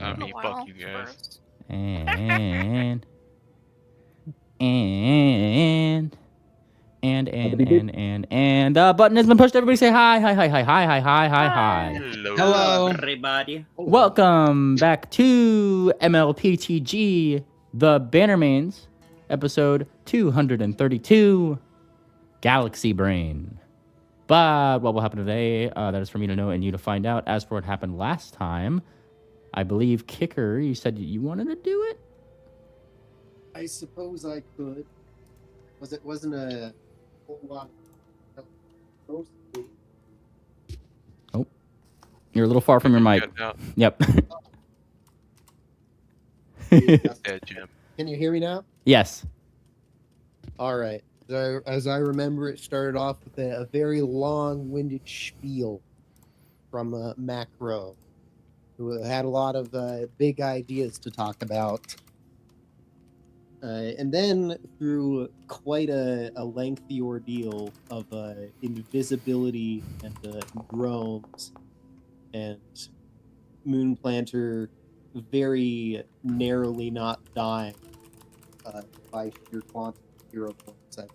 I mean, fuck you guys. And the button has been pushed. Everybody say hi. Hello. everybody. Welcome back to mlptg, the Bannermanes, episode 232, Galaxy Brain. But what will happen today, that is for me to know and you to find out. As for what happened last time, I believe, Kicker, you said you wanted to do it? I suppose I could. Wasn't a whole lot of Oh, you're a little far from your mic. Yep. Yeah, Jim. Can you hear me now? Yes. All right. As I remember, it started off with a very long-winded spiel from Macro, who had a lot of big ideas to talk about. And then through quite a lengthy ordeal of invisibility and drones and Moonplanter very narrowly not dying by sheer quantum 0.7.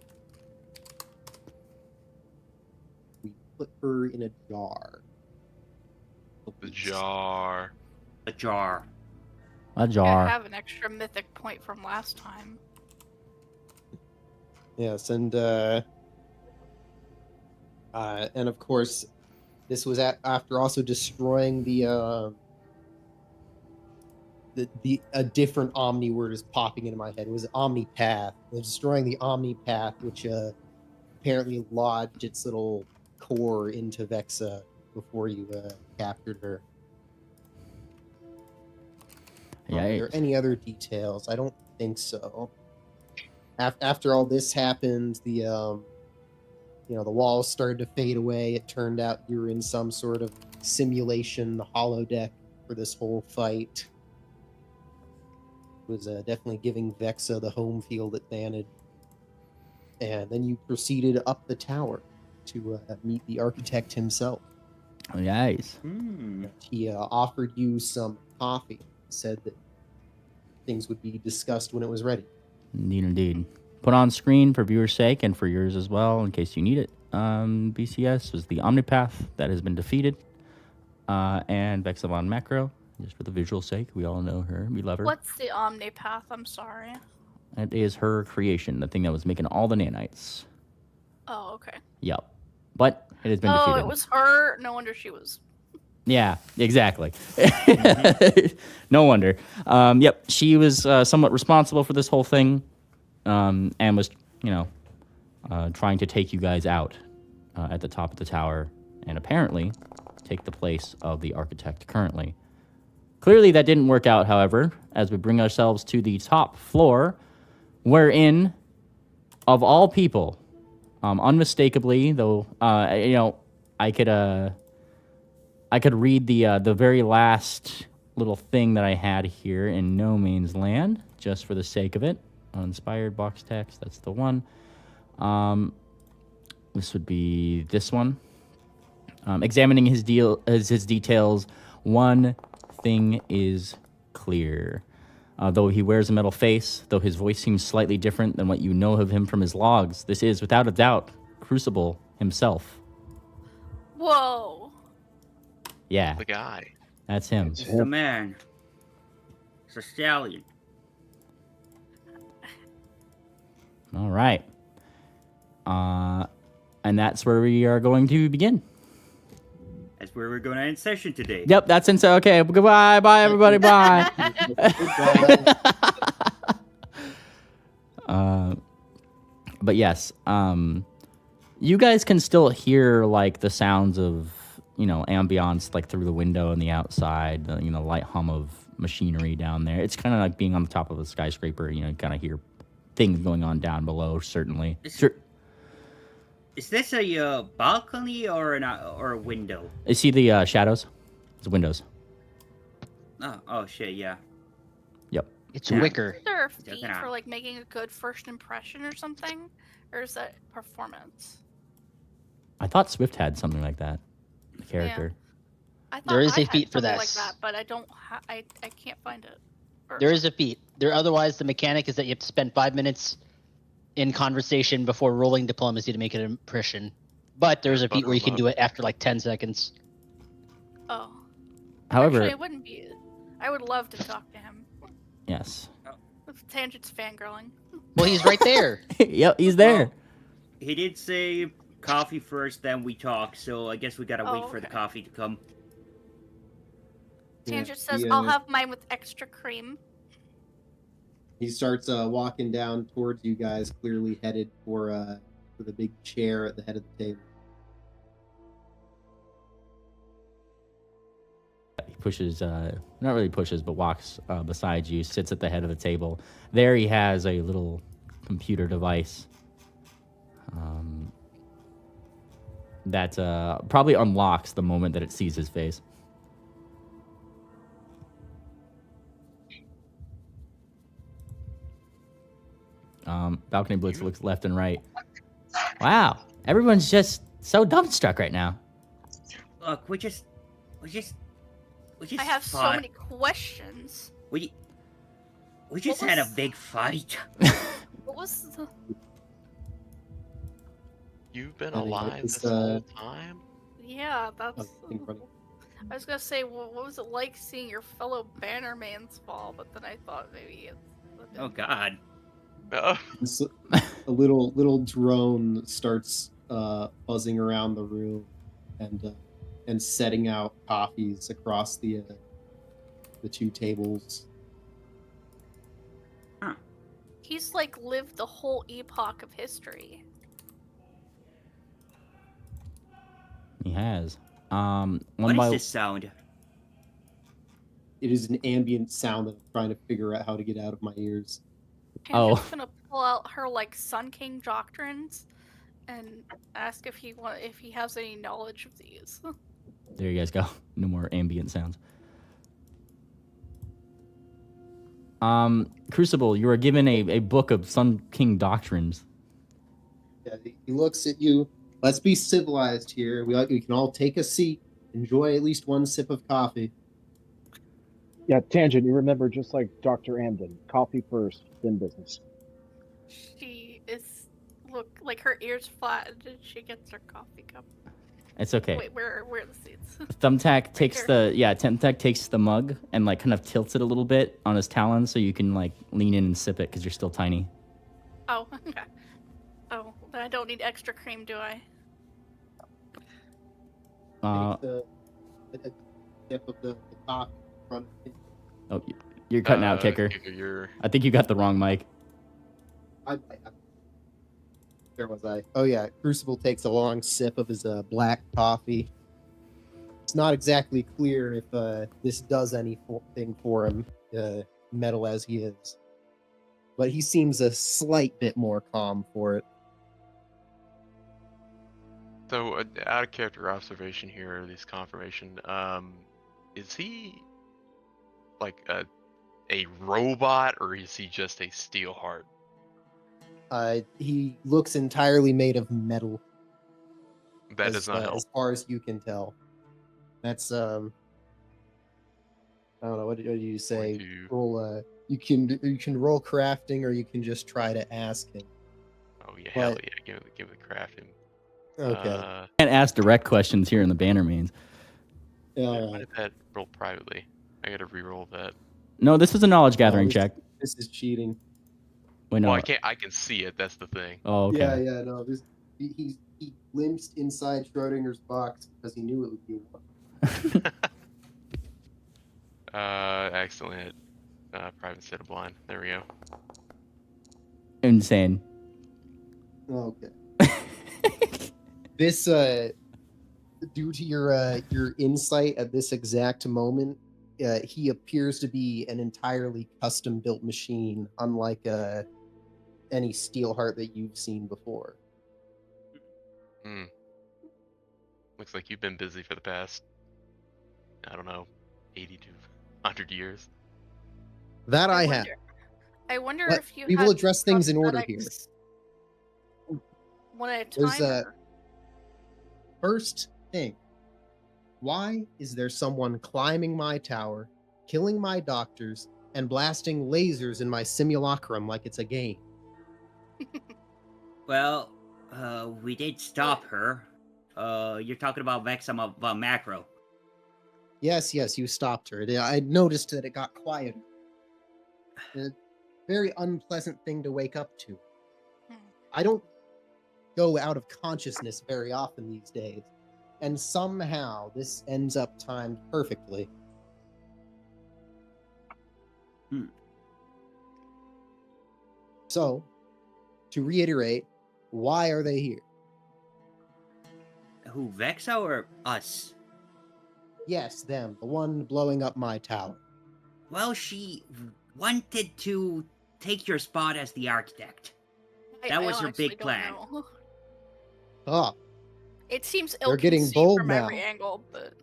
We put her in a jar. The jar. A jar. A jar. I have an extra mythic point from last time. Yes, and of course, this was after also destroying a different Omni word is popping into my head. It was Omnipath. It was destroying the Omnipath, which apparently lodged its little core into Vexa before you captured her. Yeah. Are there any other details? I don't think so. After all this happened, the walls started to fade away. It turned out you were in some sort of simulation holodeck for this whole fight. It was definitely giving Vexa the home field advantage. And then you proceeded up the tower to meet the architect himself. Nice. He offered you some coffee. Said that things would be discussed when it was ready. Indeed. Put on screen for viewers' sake and for yours as well, in case you need it. BCS was the Omnipath that has been defeated. And Vexavon Macro, just for the visual sake. We all know her. We love her. What's the Omnipath? I'm sorry. It is her creation, the thing that was making all the nanites. Oh, okay. Yep. But it has been defeated. Oh, it was her. No wonder she was... Yeah, exactly. No wonder. Yep, she was somewhat responsible for this whole thing, and was, trying to take you guys out at the top of the tower, and apparently take the place of the architect currently. Clearly that didn't work out, however, as we bring ourselves to the top floor, wherein, of all people, unmistakably, though, I could read the very last little thing that I had here in No Man's Land, just for the sake of it. Uninspired box text, that's the one. This would be this one. Examining his details, one thing is clear. Though he wears a metal face, though his voice seems slightly different than what you know of him from his logs, this is, without a doubt, Crucible himself. Whoa. Yeah. The guy. That's him. It's the man. It's a stallion. All right. And that's where we are going to begin. That's where we're going to end session today. Yep, that's it. Okay, goodbye. Bye, everybody. Bye. But yes, you guys can still hear, like, the sounds of, ambiance, like, through the window and the outside, light hum of machinery down there. It's kind of like being on the top of a skyscraper. You kind of hear things going on down below, certainly. Is this a balcony or a window? You see the shadows? It's windows. Oh shit, yeah. Yep. It's wicker. Is there a feat Yeah. for like making a good first impression or something? Or is that performance? I thought Swift had something like that. The character. I thought There is I a had feat for something like this. that, but I don't. I can't find it. Or- There is a feat. Otherwise, the mechanic is that you have to spend 5 minutes in conversation before rolling diplomacy to make an impression. But there's Yeah, a feat butter where you 'em can up. do it after like 10 seconds. Oh. However, Actually, it wouldn't be. I would love to talk to him. yes. If Tangent's fangirling. Well, he's right there. Yep, he's there. Well, he did say coffee first, then we talk. So I guess we gotta wait Oh, for the okay. coffee to come. Tangent says, he, "I'll have mine with extra cream." He starts walking down towards you guys, clearly headed for the big chair at the head of the table. He pushes, not really pushes, but walks beside you, sits at the head of the table. There he has a little computer device that probably unlocks the moment that it sees his face. Balcony Blitz looks left and right. Wow, everyone's just so dumbstruck right now. Look, we just I have so fought. many questions. We just had a was- big fight. What was the? You've been Anyway, alive it's, this whole time? Yeah, that's. I think running. I was gonna say, what was it like seeing your fellow Bannermanes fall? But then I thought maybe it's. Oh God. This- a little drone starts buzzing around the room and setting out coffees across the two tables. He's like lived the whole epoch of history. He has. One What by is this sound? It is an ambient sound that I'm trying to figure out how to get out of my ears. Oh. Tangent's gonna pull out her like Sun King doctrines and ask if he has any knowledge of these. There you guys go. No more ambient sounds. Crucible, you are given a book of Sun King doctrines. Yeah, he looks at you. Let's be civilized here. We can all take a seat, enjoy at least one sip of coffee. Yeah, Tangent, you remember, just like Dr. Amden, coffee first, then business. She is look like her ears flattened and she gets her coffee cup. It's okay. Wait, where are the seats? Thumbtack takes here. Thumbtack takes the mug and like kind of tilts it a little bit on his talons so you can like lean in and sip it because you're still tiny. Oh, okay. Oh, then I don't need extra cream, do I? Uh, Take a sip of the coffee in front of him. oh, you're cutting out, Kicker. You're... I think you got the wrong mic. Where was I? Oh yeah, Crucible takes a long sip of his black coffee. It's not exactly clear if this does anything for him, metal as he is, but he seems a slight bit more calm for it. So, out of character observation here, or at least confirmation, is he like a robot, or is he just a steel heart? He looks entirely made of metal. That does not help. As far as you can tell. That's I don't know. What do you say? Going to- Roll. You can roll crafting, or you can just try to ask him. Oh yeah, hell But- yeah! Give it the crafting. Okay. Can't ask direct questions here in the Bannermanes. Why Alright. did that roll privately? I gotta re-roll that. No, this is a knowledge gathering this- check. This is cheating. Wait, no. Well, I can see it. That's the thing. Oh, okay. Yeah. No. He glimpsed inside Schrodinger's box because he knew it would be one. Excellent. Private set of blind. There we go. Insane. Okay. This due to your insight at this exact moment, he appears to be an entirely custom built machine, unlike any Steelheart that you've seen before. Hmm. Looks like you've been busy for the past, I don't know, 80 to 100 years. That I have. I wonder Let- if you. we will had address things in order here. prosthetics One at a There's, time. or- First thing, Why is there someone climbing my tower, killing my doctors, and blasting lasers in my simulacrum like it's a game? Well, we did stop her. You're talking about Vexum of Macro. Yes, you stopped her. I noticed that it got quieter. A very unpleasant thing to wake up to. I don't go out of consciousness very often these days, and somehow this ends up timed perfectly. So, to reiterate, why are they here? Who, Vexa or us? Yes, them, the one blowing up my tower. Well, she wanted to take your spot as the architect. That was her honestly big don't plan. know. Ah, It seems They're getting ill-conceived bold from every now. angle, but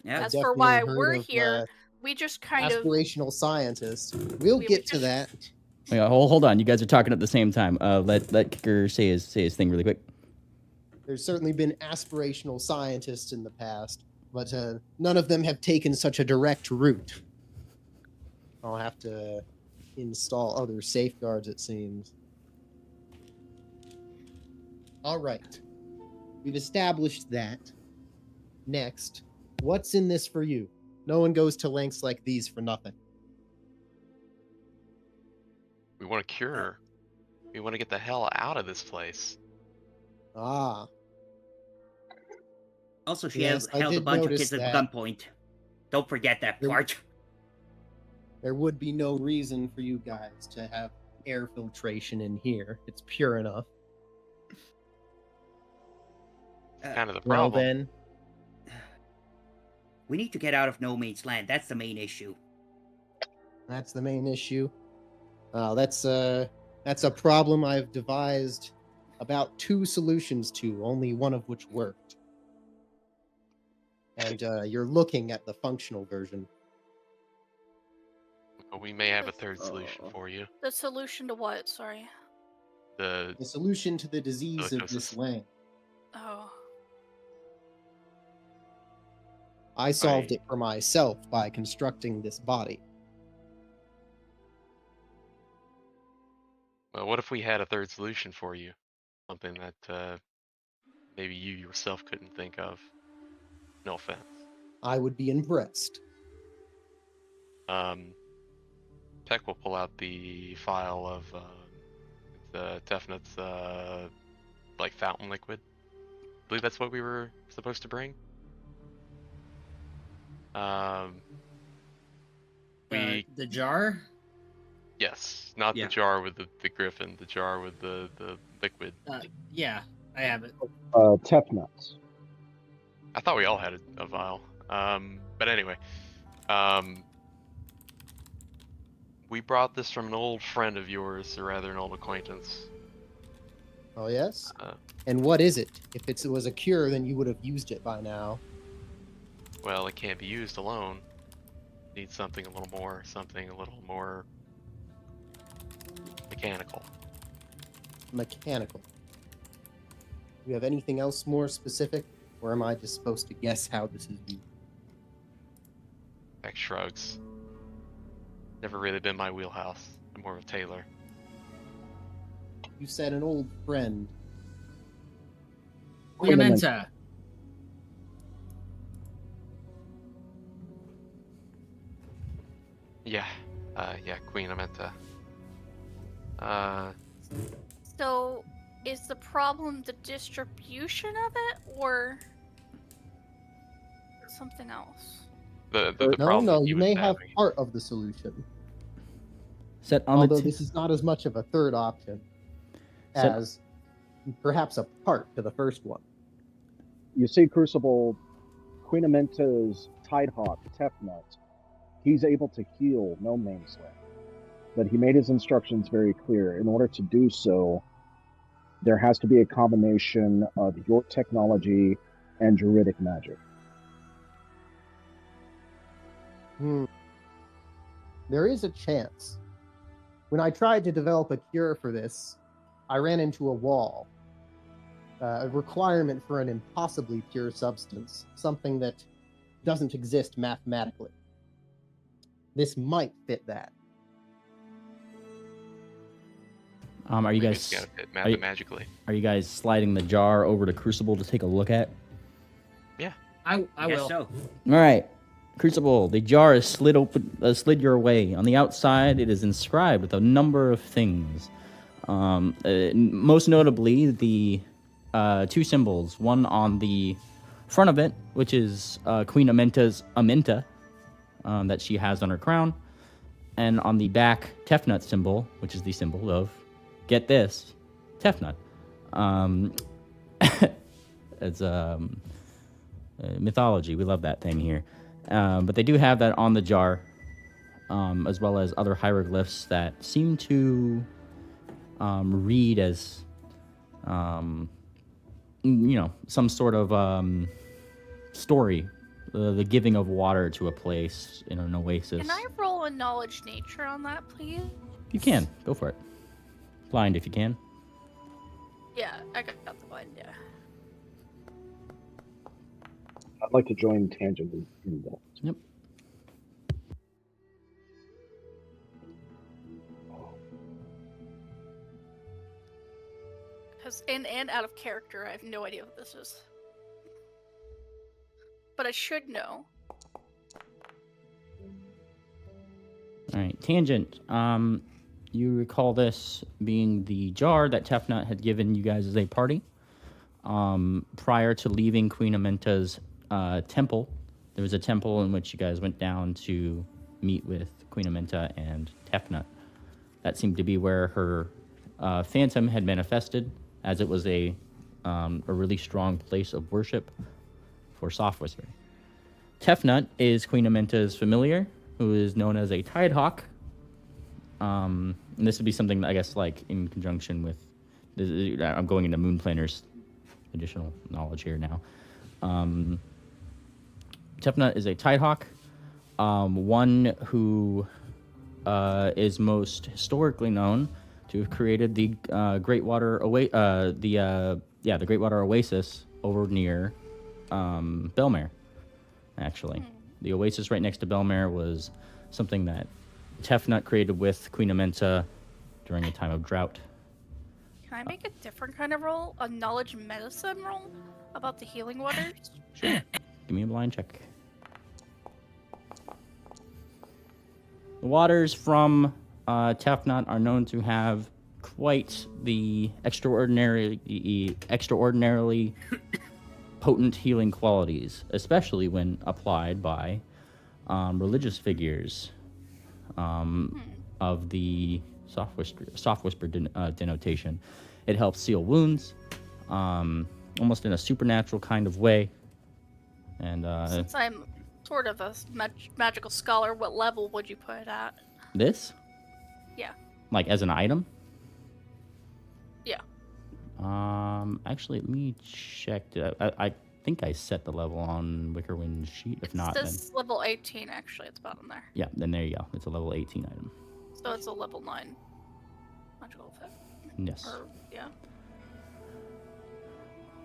Yeah. as for why definitely heard we're of, here, we just kind of aspirational scientists. We'll we get to just- that. Yeah, hold on. You guys are talking at the same time. Let Kicker say his thing really quick. There's certainly been aspirational scientists in the past, but none of them have taken such a direct route. I'll have to install other safeguards, it seems. All right. We've established that. Next, what's in this for you? No one goes to lengths like these for nothing. We want to cure her. We want to get the hell out of this place. Ah, Also, she Yes, I held a did bunch of notice kids at that. gunpoint. Don't forget that There- part. there would be no reason for you guys to have air filtration in here. It's pure enough. Kind of the Well problem. then, We need to get out of No Man's Land. That's the main issue. that's the main issue. That's a problem I've devised about 2 solutions to, only one of which worked. And you're looking at the functional version. But we may have a third solution Oh. for you. the solution to what? Sorry. The The solution to the disease of this Psychosis. land. Oh, I solved I- it for myself by constructing this body. well, what if we had a third solution for you? Something that maybe you yourself couldn't think of. No offense. I would be impressed. Tech will pull out the file of the Tefnut's like fountain liquid. I believe that's what we were supposed to bring. We The jar? yes, not Yeah. the jar with the griffin, the jar with the liquid. Yeah, I have it. Tefnuts. I thought we all had a vial. But anyway, we brought this from an old friend of yours, or rather an old acquaintance. Oh, yes? Uh, And what is it? If it was a cure, then you would have used it by now. Well, it can't be used alone. Needs something a little more mechanical. Mechanical. Do you have anything else more specific? Or am I just supposed to guess how this is used? Beck shrugs. Never really been my wheelhouse. I'm more of a tailor. You said an old friend. Clementa. Yeah, Queen Amenta. so is the problem the distribution of it, or something else? The No, problem no, that he you was may have having- part of the solution. Set on Although the this is not as much of a third option So- as perhaps a part to the first one. You see, Crucible, Queen Amenta's Tidehawk, Tefnut, he's able to heal No Man's Land. But he made his instructions very clear. In order to do so, there has to be a combination of your technology and druidic magic. There is a chance. When I tried to develop a cure for this, I ran into a wall. a requirement for an impossibly pure substance, something that doesn't exist mathematically. This might fit that. Are you Maybe guys it's gotta fit are you- mathematically. are you guys sliding the jar over to Crucible to take a look at? I Guess will. so. All right, Crucible. The jar is slid your way. On the outside, it is inscribed with a number of things. Most notably, the two symbols. One on the front of it, which is Queen Amenta's Amenta that she has on her crown, and on the back, Tefnut symbol, which is the symbol of, get this, Tefnut. It's mythology. We love that thing here. But they do have that on the jar, as well as other hieroglyphs that seem to read as, some sort of story. The giving of water to a place in an oasis. Can I roll a knowledge nature on that, please? You can. Go for it. Blind if you can. Yeah, I got the one, yeah. I'd like to join Tangent in that. Yep. Because in and out of character, I have no idea what this is. But I should know. All right, Tangent. You recall this being the jar that Tefnut had given you guys as a party. Prior to leaving Queen Amenta's temple, there was a temple in which you guys went down to meet with Queen Amenta and Tefnut. That seemed to be where her phantom had manifested, as it was a really strong place of worship for Soft Whisper. Tefnut is Queen Amenta's familiar, who is known as a Tidehawk. And this would be something that I guess, like, in conjunction with... I'm going into Moon Planner's additional knowledge here now. Tefnut is a Tidehawk, one who is most historically known to have created the Great Water the Great Water Oasis over near Belmare. Actually, the oasis right next to Belmare was something that Tefnut created with Queen Amenta during a time of drought. Can I make a different kind of roll? A knowledge medicine roll about the healing waters? Sure. Give me a blind check. The waters from Tefnut are known to have quite the extraordinarily potent healing qualities, especially when applied by religious figures of the soft whisper denotation. It helps seal wounds, almost in a supernatural kind of way. And Since I'm sort of a magical scholar, what level would you put it at? this, Yeah. like as an item. Yeah. Actually, let me check. I think I set the level on Wickerwind's sheet. If not, then This level 18, actually, it's bottom there. yeah, then there you go. It's a level 18 item. So it's a level 9 magical effect. Yes. Or, yeah.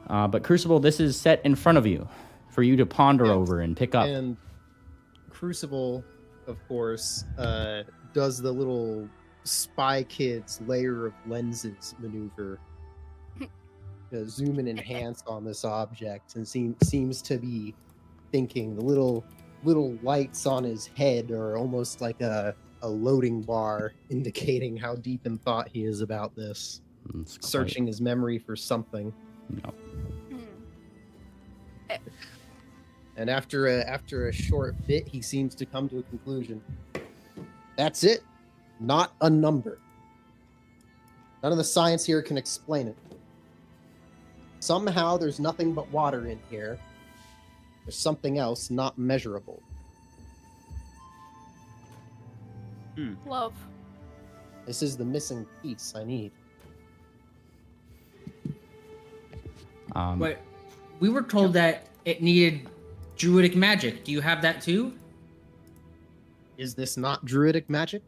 But Crucible, this is set in front of you for you to ponder over and pick up. And Crucible, of course, does the little Spy Kids layer of lenses maneuver to zoom and enhance on this object, and seems to be thinking. The little lights on his head are almost like a loading bar, indicating how deep in thought he is about this, It's quite- searching his memory for something. No. And after a short bit, he seems to come to a conclusion. That's it. Not a number. None of the science here can explain it. Somehow there's nothing but water in here. There's something else not measurable. Love. This is the missing piece I need. But we were told that it needed druidic magic. Do you have that too? Is this not druidic magic?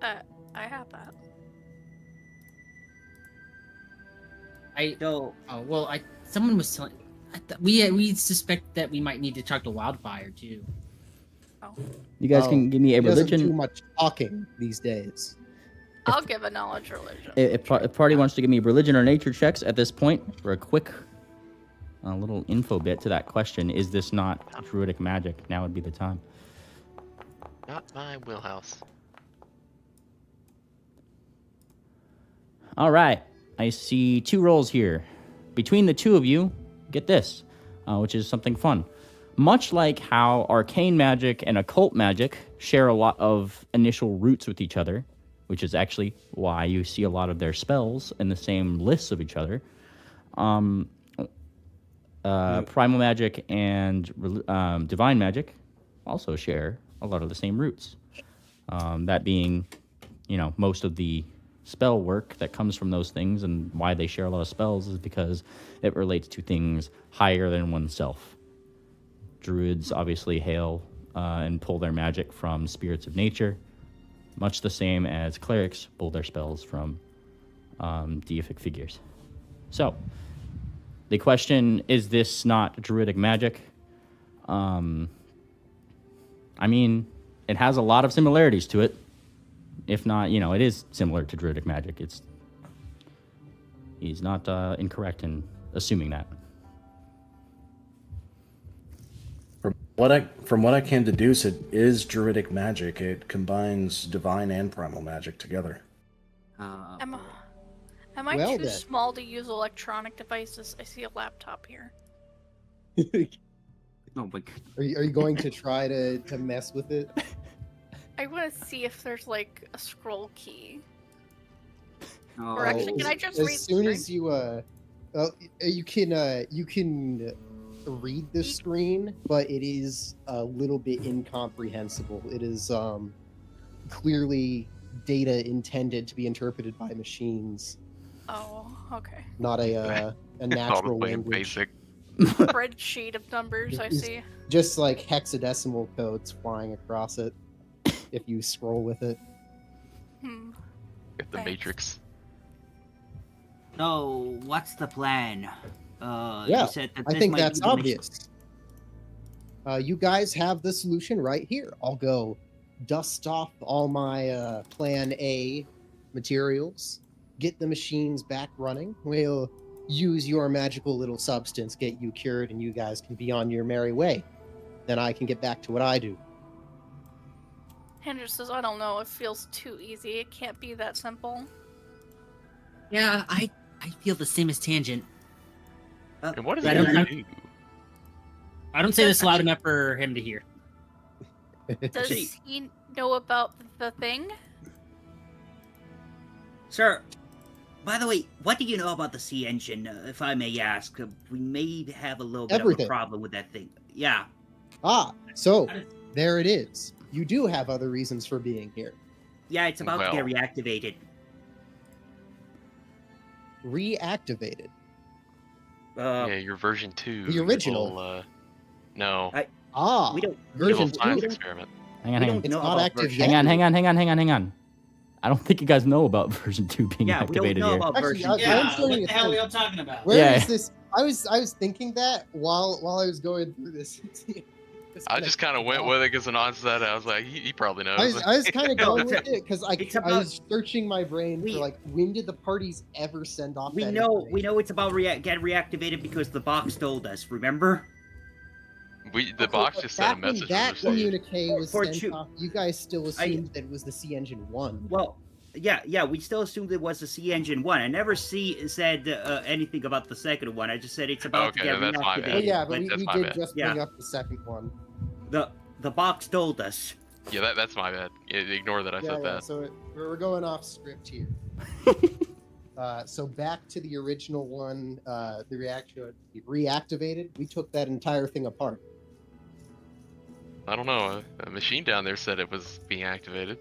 I have that. So Someone was telling. We suspect that we might need to talk to Wildfire too. You guys can give me a he doesn't do religion. much talking these days. I'll give a knowledge religion. If party wants to give me religion or nature checks at this point for a quick little info bit to that question, is this not druidic magic? Now would be the time. Not my wheelhouse. All right. I see 2 rolls here. Between the 2 of you, get this, which is something fun. Much like how arcane magic and occult magic share a lot of initial roots with each other, which is actually why you see a lot of their spells in the same lists of each other, primal magic and divine magic also share a lot of the same roots. That being, most of the spell work that comes from those things, and why they share a lot of spells is because it relates to things higher than oneself. Druids obviously hail and pull their magic from spirits of nature, much the same as clerics pull their spells from deific figures. So, the question, is this not druidic magic? I mean, it has a lot of similarities to it. If not, it is similar to druidic magic. He's not incorrect in assuming that. From what I can deduce, it is druidic magic. It combines divine and primal magic together. Am I Well too then. small to use electronic devices? I see a laptop here. oh my god. Are you going to try to mess with it? I want to see if there's like a scroll key. Oh, Or actually, can I just as read the soon screen? as you can read the screen, but it is a little bit incomprehensible. It is clearly data intended to be interpreted by machines, Oh, okay. not a natural Autoplay in language. basic. Spreadsheet of numbers, I Is- see. Just like hexadecimal codes flying across it if you scroll with it. Get the Thanks. Matrix. So, what's the plan? Yeah, you said that I this think might that's be the obvious. You guys have the solution right here. I'll go dust off all my Plan A materials, get the machines back running. We'll use your magical little substance, get you cured, and you guys can be on your merry way. Then I can get back to what I do. Andrew says, I don't know, it feels too easy. It can't be that simple. Yeah, I feel the same as Tangent. And what does I it don't- do? I don't say this loud enough for him to hear. Does he know about the thing? Sir, by the way, what do you know about the sea engine, if I may ask? We may have a little bit Everything. of a problem with that thing. Yeah. So there it is. You do have other reasons for being here. Yeah, it's about to get Well. reactivated. Reactivated. Uh, Yeah, your version 2. The original. No. we don't. Little Version science 2. experiment. Hang on, We hang on. don't It's know not about active version yet. Hang on. I don't think you guys know about version 2 being Yeah, we don't activated know here. about Actually, version. I- two. I'm showing you a thing. y'all talking about? Where is Yeah. this? I was thinking that while I was going through this. I just kind of went with it because Anon said it. I was like, he probably knows. I was kind of going with it because It's I about- was searching my brain We- for like when did the parties ever send off? We that know information? it's about get reactivated because the box told us. Remember? The box But just sent a back when message. that and just said, communique was For sent two- off, you guys still assumed that it was the C Engine 1. Well, yeah. We still assumed it was the sea engine one. I never said anything about the second one. I just said it's about Okay, to get then that's my reactivated. bad. Well, yeah, but That's we my did bad. just Yeah. bring up the second one. The box told us. Yeah, that's my bad. Ignore that I said that. So we're going off script here. So back to the original one, the reaction reactivated. We took that entire thing apart. I don't know. A machine down there said it was being activated.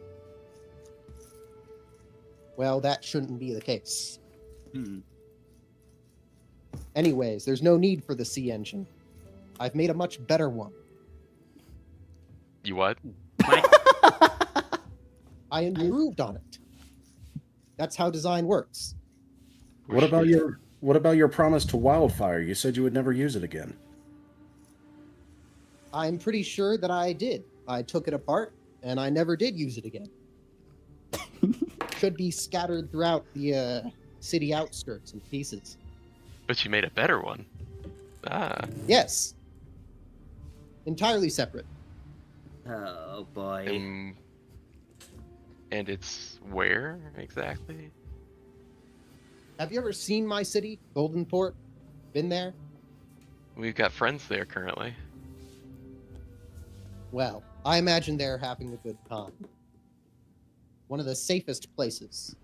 Well, that shouldn't be the case. Hmm. Anyways, there's no need for the C engine. I've made a much better one. You what? I improved on it. That's how design works. What about What about your promise to Wildfire? You said you would never use it again. I'm pretty sure that I did. I took it apart, and I never did use it again. Should be scattered throughout the city outskirts in pieces. But you made a better one. Ah. Yes. Entirely separate. Oh boy. And it's where exactly? Have you ever seen my city, Goldenport? Been there? We've got friends there currently. Well, I imagine they're having a good time. One of the safest places.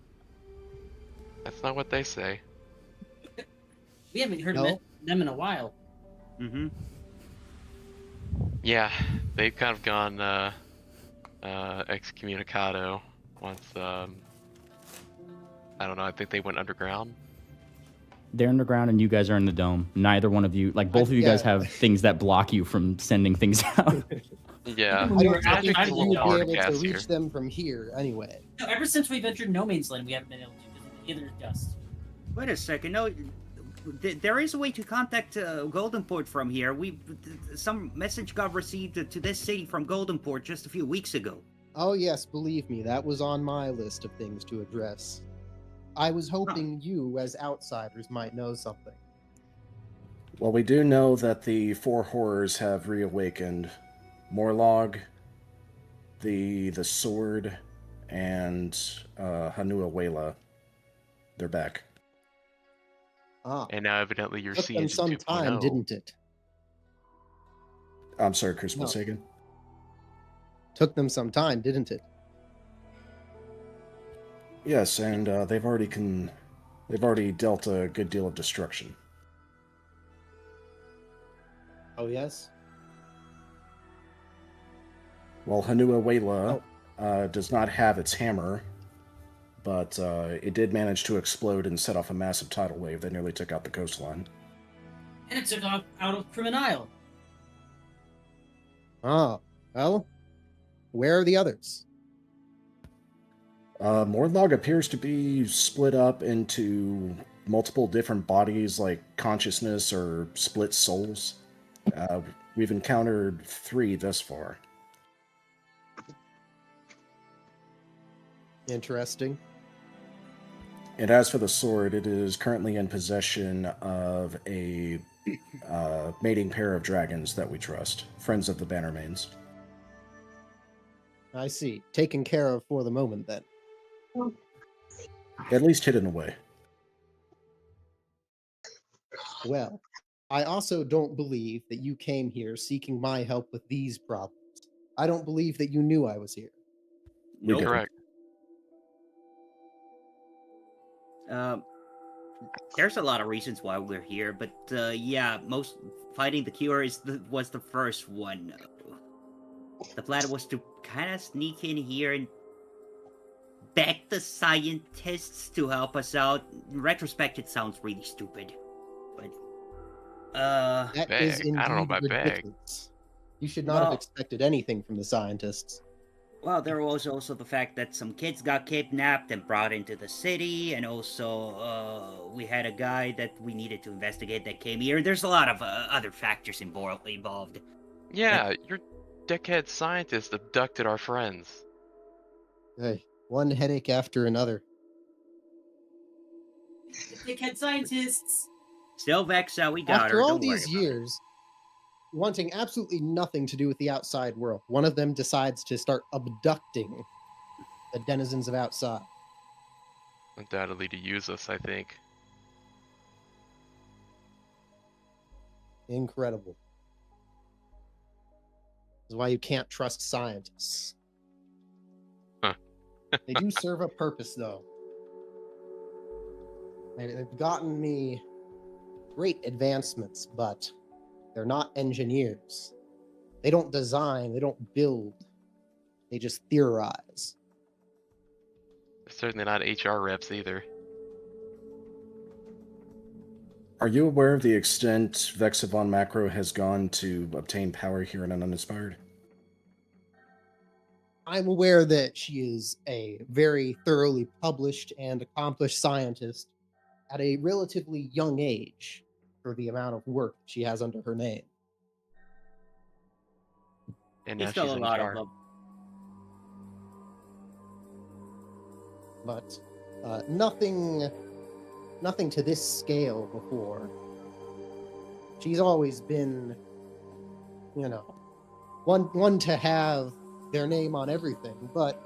That's not what they say. We haven't heard No? of them in a while. Mm-hmm. Yeah, they've kind of gone excommunicado once. I don't know. I think they went underground. They're underground and you guys are in the dome. Neither one of you, like both of you guys, Yeah. have things that block you from sending things out. Yeah, We I were don't think outside that of you the would dome. be able to Gas reach here. them from here anyway. No, ever since we've entered No Man's Land, we haven't been able to because of either dust. Wait a second. No, there is a way to contact Goldenport from here. Some message got received to this city from Goldenport just a few weeks ago. Oh yes, believe me, that was on my list of things to address. I was hoping you, as outsiders, might know something. Well, we do know that the four horrors have reawakened. Morlog, the sword, and Hanua Wela. They're back. Ah, and now evidently you're took seeing them some time, didn't it? I'm sorry, Crucible, No. say again? Took them some time, didn't it? Yes, and they've already dealt a good deal of destruction. Oh yes? Well, Hanua Wela does not have its hammer, but it did manage to explode and set off a massive tidal wave that nearly took out the coastline. And it took off out of Criminal. Ah, well, where are the others? Morlog appears to be split up into multiple different bodies, like consciousness or split souls. We've encountered 3 thus far. Interesting. And as for the sword, it is currently in possession of a mating pair of dragons that we trust, friends of the Bannermanes. I see. Taken care of for the moment, then. At least hidden away. Well, I also don't believe that you came here seeking my help with these problems. I don't believe that you knew I was here. We did. Correct. There's a lot of reasons why we're here, but yeah, fighting the cure was the first one. The plan was to kind of sneak in here and beg the scientists to help us out. In retrospect, it sounds really stupid, but That is Beg. indeed I don't know about beg. ridiculous. You should not have Well- expected anything from the scientists. well, there was also the fact that some kids got kidnapped and brought into the city, and also we had a guy that we needed to investigate that came here. There's a lot of other factors involved. Yeah, your dickhead scientist abducted our friends. Hey, one headache after another. Dickhead scientists. Still, Vexa, we got her. After all Don't worry these about it. years, wanting absolutely nothing to do with the outside world, one of them decides to start abducting the denizens of outside. Undoubtedly to use us, I think. Incredible. This is why you can't trust scientists. Huh. They do serve a purpose, though. They've gotten me great advancements, but they're not engineers. They don't design, they don't build, they just theorize. Certainly not HR reps either. Are you aware of the extent Vexa von Macro has gone to obtain power here in Uninspired? I'm aware that she is a very thoroughly published and accomplished scientist at a relatively young age for the amount of work she has under her name. And now There's still she's a in lot jar. of But nothing to this scale before. She's always been, one to have their name on everything, but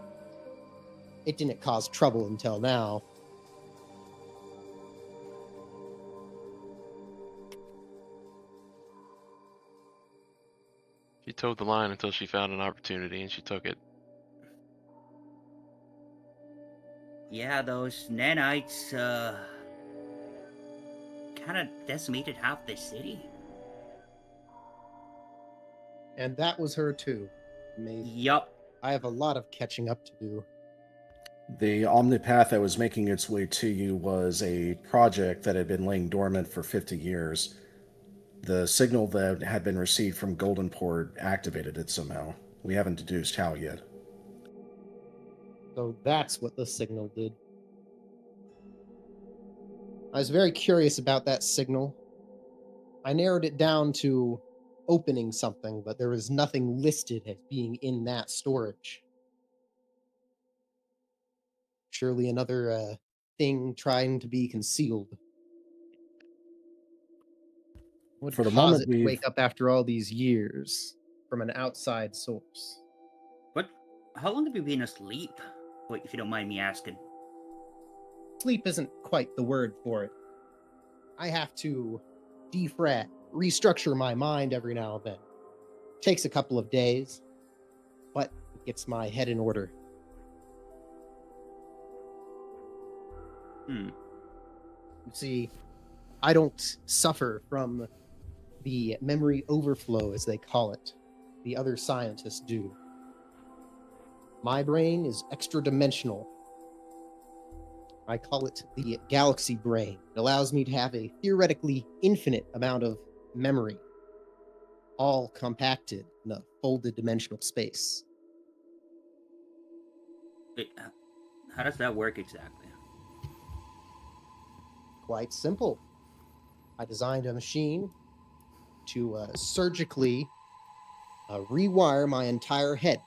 it didn't cause trouble until now. She towed the line until she found an opportunity, and she took it. Yeah, those nanites kind of decimated half the city. And that was her too. Amazing. Yup. I have a lot of catching up to do. The omnipath that was making its way to you was a project that had been laying dormant for 50 years. The signal that had been received from Goldenport activated it somehow. We haven't deduced how yet. So that's what the signal did. I was very curious about that signal. I narrowed it down to opening something, but there was nothing listed as being in that storage. Surely another thing trying to be concealed. What For the caused moment, it to we've- wake up after all these years from an outside source? What? How long have you been asleep? Wait, if you don't mind me asking. Sleep isn't quite the word for it. I have to defrag, restructure my mind every now and then. Takes a couple of days, but it gets my head in order. You see, I don't suffer from the memory overflow, as they call it. The other scientists do. My brain is extra-dimensional. I call it the galaxy brain. It allows me to have a theoretically infinite amount of memory, all compacted in a folded dimensional space. Wait, how does that work exactly? Quite simple. I designed a machine to surgically rewire my entire head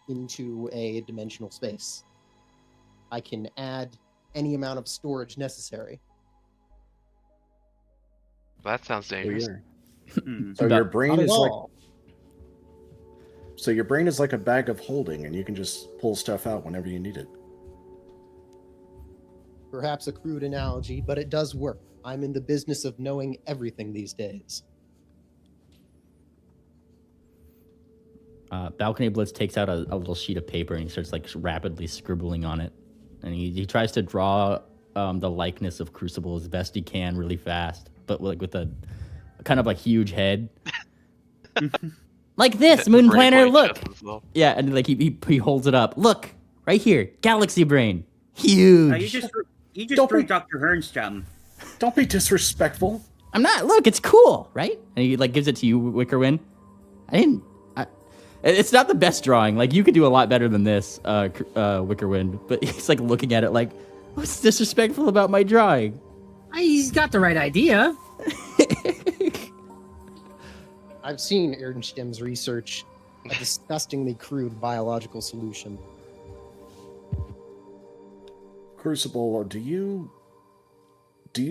into a dimensional space. I can add any amount of storage necessary. That sounds dangerous. So your brain Not at is like all. your brain is like a bag of holding, and you can just pull stuff out whenever you need it. Perhaps a crude analogy, but it does work. I'm in the business of knowing everything these days. Balcony Blitz takes out a little sheet of paper and he starts like rapidly scribbling on it. And he tries to draw the likeness of Crucible as best he can really fast, but like with a kind of like huge head. Like this, Moon Planner, look! Yeah, and like he holds it up. Look, right here, Galaxy Brain. Huge. You just threw Dr. Hearn's gem. Don't be disrespectful. I'm not. Look, it's cool, right? And he like gives it to you, Wickerwind. It's not the best drawing. Like you could do a lot better than this, Wickerwind. But he's like looking at it like, what's disrespectful about my drawing? He's got the right idea. I've seen Ernst's research, a disgustingly crude biological solution. Crucible, do you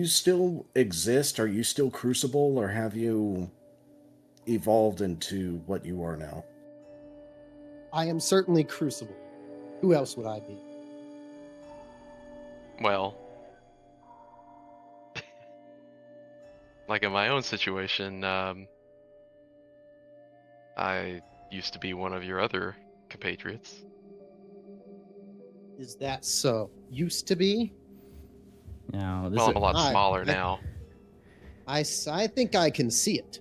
still exist? Are you still Crucible, or have you evolved into what you are now? I am certainly Crucible. Who else would I be? Well, like in my own situation, I used to be one of your other compatriots. Is that so? Used to be? No, Well, I'm a lot smaller now. I think I can see it.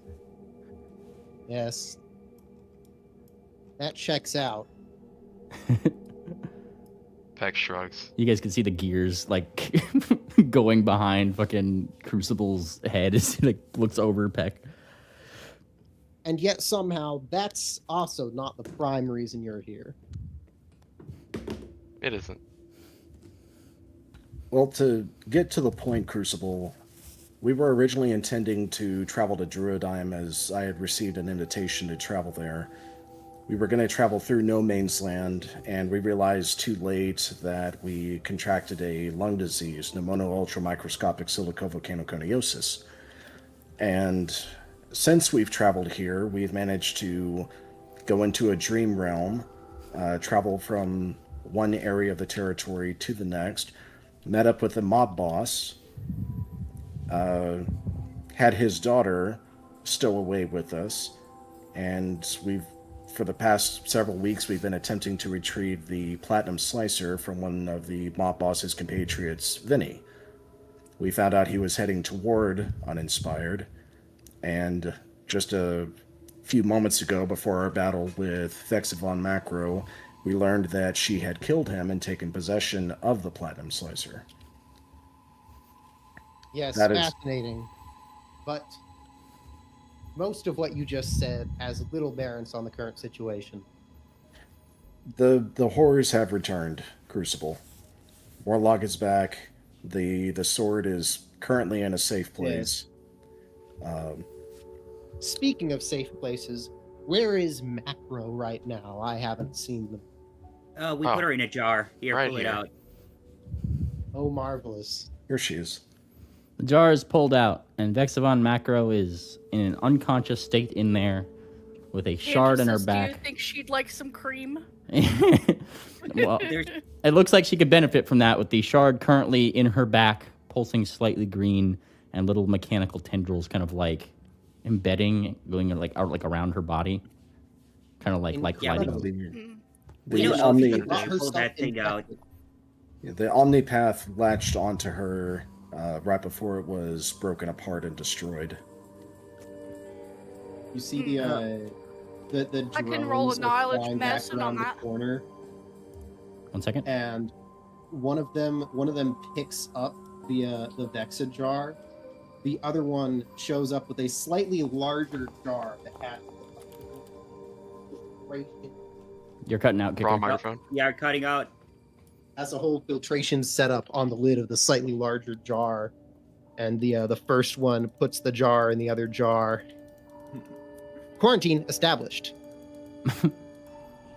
Yes. That checks out. Peck shrugs. You guys can see the gears like going behind fucking Crucible's head as he like looks over Peck. And yet somehow that's also not the prime reason you're here. It isn't. Well, to get to the point, Crucible, we were originally intending to travel to Druidheim as I had received an invitation to travel there. We were going to travel through No Man's Land, and we realized too late that we contracted a lung disease, pneumono-ultramicroscopic silicovolcanoconiosis. And since we've traveled here, we've managed to go into a dream realm, travel from one area of the territory to the next, met up with the mob boss, had his daughter stow away with us, and for the past several weeks, we've been attempting to retrieve the platinum slicer from one of the mob boss's compatriots, Vinny. We found out he was heading toward Uninspired, and just a few moments ago, before our battle with Vexa von Macro, we learned that she had killed him and taken possession of the platinum slicer. Yes, That is- fascinating. But most of what you just said has little bearance on the current situation. The horrors have returned, Crucible. Warlock is back. The sword is currently in a safe place. Speaking of safe places, where is Macro right now? I haven't seen them. We put her in a jar. Here, right pull it here. out. Oh, marvelous. Here she is. The jar is pulled out, and Vexa von Macro is in an unconscious state in there with a shard in her Andrew says, do you back. think she'd like some cream? Well, There's it looks like she could benefit from that with the shard currently in her back, pulsing slightly green, and little mechanical tendrils kind of like embedding, going like out like around her body, kind of like lighting. Incredible. we don't know if you can pull that thing out. The Omnipath latched onto her right before it was broken apart and destroyed. You see the drones I can roll a are knowledge flying back medicine around on the that. corner, 1 second. and one of them picks up the Vexa jar. The other one shows up with a slightly larger jar that has You're cutting out, Raw Kicker. microphone. Yeah, cutting out. has a whole filtration setup on the lid of the slightly larger jar, and the first one puts the jar in the other jar. Quarantine established.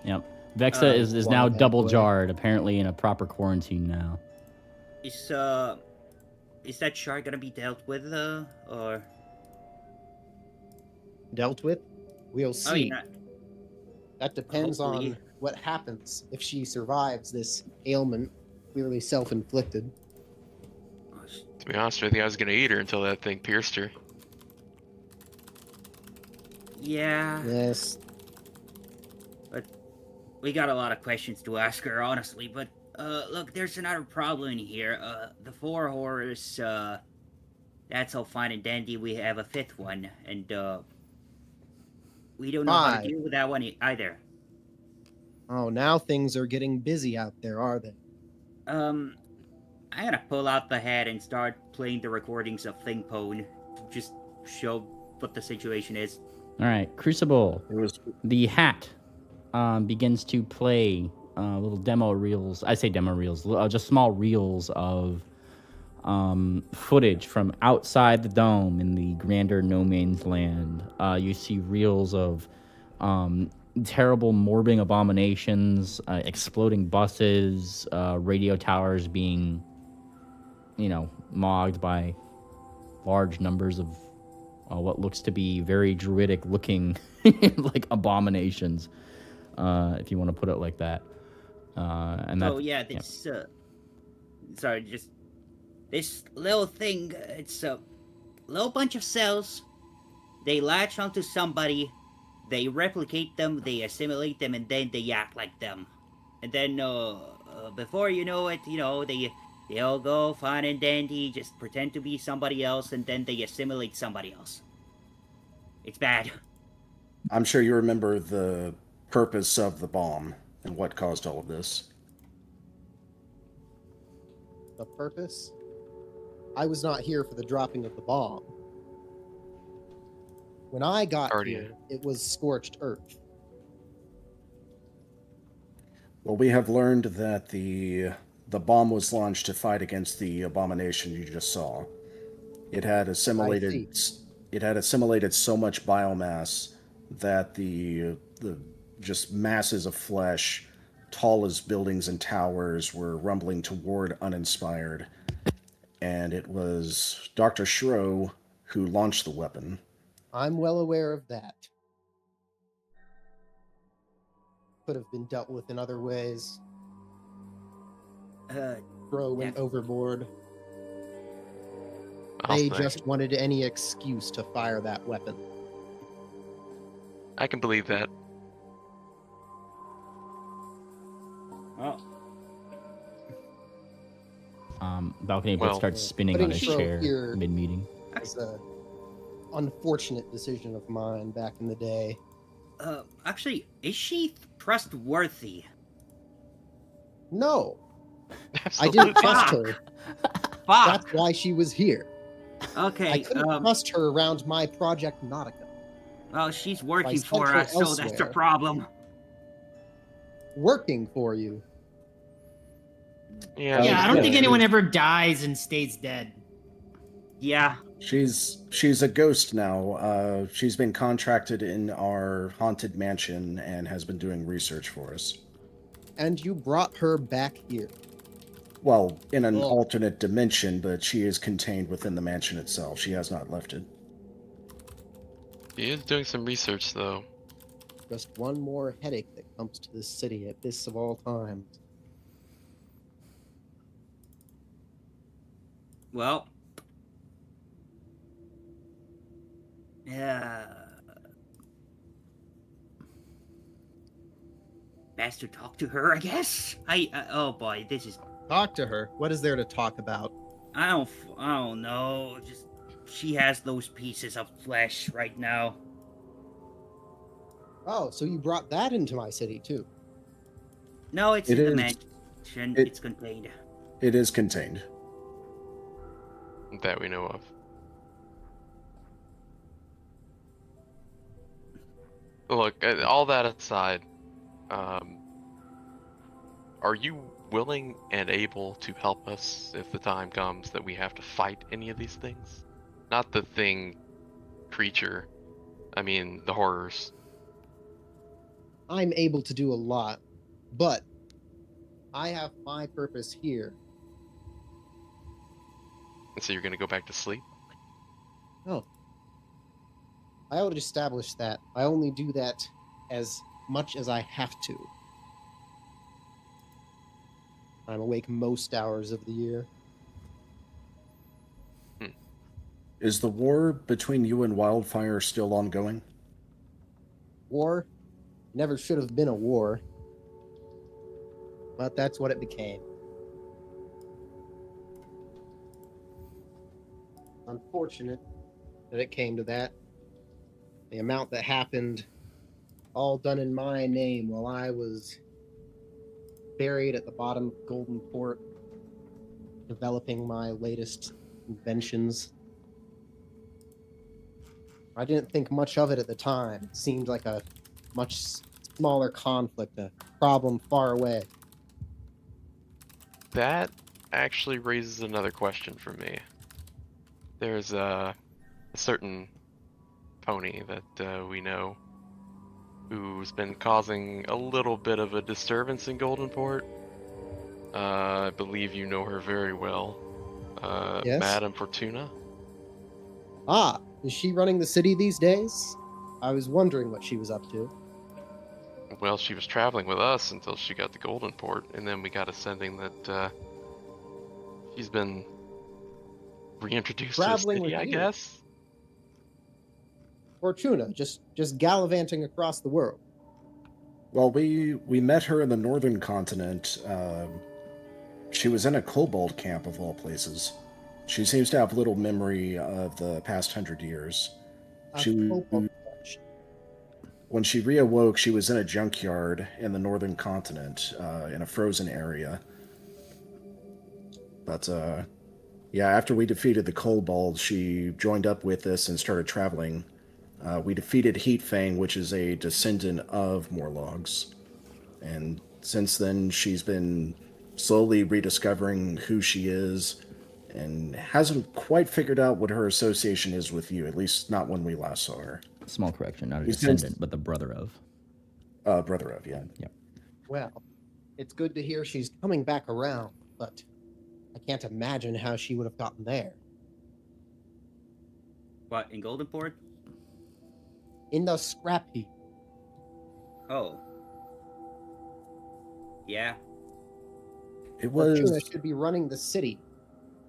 Yep. Vexa is wow, now bad double boy. jarred, apparently in a proper quarantine now. Is that shark gonna be dealt with, or? Dealt with. We'll see. I mean, That depends hopefully. on what happens if she survives this ailment, clearly self-inflicted. To be honest with you, I was gonna eat her until that thing pierced her. yeah, Yes. we got a lot of questions to ask her, honestly. But look, there's another problem in here. The 4 horrors. That's all fine and dandy. We have a 5th one, and we don't know how to 5. deal with that one either. Oh, now things are getting busy out there, are they? I'm gonna pull out the hat and start playing the recordings of Thingpone. Just show what the situation is. All right, Crucible. It was The hat begins to play little demo reels. I say demo reels, just small reels of footage from outside the dome in the grander No Man's Land. You see reels of terrible morbing abominations, exploding buses, radio towers being, mogged by large numbers of what looks to be very druidic looking like abominations, if you want to put it like that. And that, Oh yeah, this sorry, just this little thing. It's a little bunch of cells. They latch onto somebody, they replicate them, they assimilate them, and then they act like them. And then before you know it, they all go fine and dandy, just pretend to be somebody else, and then they assimilate somebody else. It's bad. I'm sure you remember the purpose of the bomb and what caused all of this. The purpose? I was not here for the dropping of the bomb. When I got Already here, it was scorched earth. Well, we have learned that the the bomb was launched to fight against the abomination you just saw. It had assimilated so much biomass that the just masses of flesh, tall as buildings and towers, were rumbling toward Uninspired. And it was Dr. Shro who launched the weapon. I'm well aware of that. Could have been dealt with in other ways. Shro went overboard. They just wanted any excuse to fire that weapon. I can believe that. Well, Balcony Well, starts spinning putting on his Shro chair here mid-meeting. was an unfortunate decision of mine back in the day. actually, is she trustworthy? No, I Absolutely. didn't trust her. Fuck. That's why she was here. Okay. I couldn't trust her around my Project Nautica. Well, she's working sent for her us, so that's the elsewhere. problem. Working for you. Yeah, Yeah, I don't think yeah. anyone ever dies and stays dead. Yeah. She's a ghost now. She's been contracted in our haunted mansion and has been doing research for us. And you brought her back here. Well, in an Well- alternate dimension, but she is contained within the mansion itself. She has not left it. he is doing some research though. Just one more headache that comes to this city at this of all times. Well. Yeah. Best to talk to her, I guess. Oh boy, this is. Talk to her. What is there to talk about? I don't know. Just she has those pieces of flesh right now. Oh, so you brought that into my city too. No, it's It in the is- mansion. it- It's contained. It is contained. That we know of. Look, all that aside, are you willing and able to help us if the time comes that we have to fight any of these things? Not the thing, creature. I mean, the horrors. I'm able to do a lot, but I have my purpose here. And so you're gonna go back to sleep? No. I already established that. I only do that as much as I have to. I'm awake most hours of the year. Is the war between you and Wildfire still ongoing? War never should have been a war, but that's what it became. Unfortunate that it came to that. The amount that happened, all done in my name while I was buried at the bottom of Golden Port, developing my latest inventions. I didn't think much of it at the time. It seemed like a much smaller conflict, a problem far away. That actually raises another question for me. There's a certain pony that we know who's been causing a little bit of a disturbance in Goldenport. I believe you know her very well. Yes? Madame Fortuna. Ah, is she running the city these days? I was wondering what she was up to. Well, she was traveling with us until she got to Goldenport, and then we got a sending that she's been reintroduced Traveling to the city, with I you? guess. Fortuna, just gallivanting across the world. Well, we met her in the northern continent. She was in a kobold camp of all places. She seems to have little memory of the past 100 years. A She- kobold. When she reawoke, she was in a junkyard in the northern continent, in a frozen area. But, yeah, after we defeated the kobolds, she joined up with us and started traveling. We defeated Heatfang, which is a descendant of Morlogs. And since then, she's been slowly rediscovering who she is, and hasn't quite figured out what her association is with you, at least not when we last saw her. Small correction, not a He's been- descendant, but the brother of. Brother of, yeah. Yep. Well, it's good to hear she's coming back around, but I can't imagine how she would have gotten there. What, in Goldenport? In the scrap heap. Oh. Yeah. It was. Fortuna should be running the city,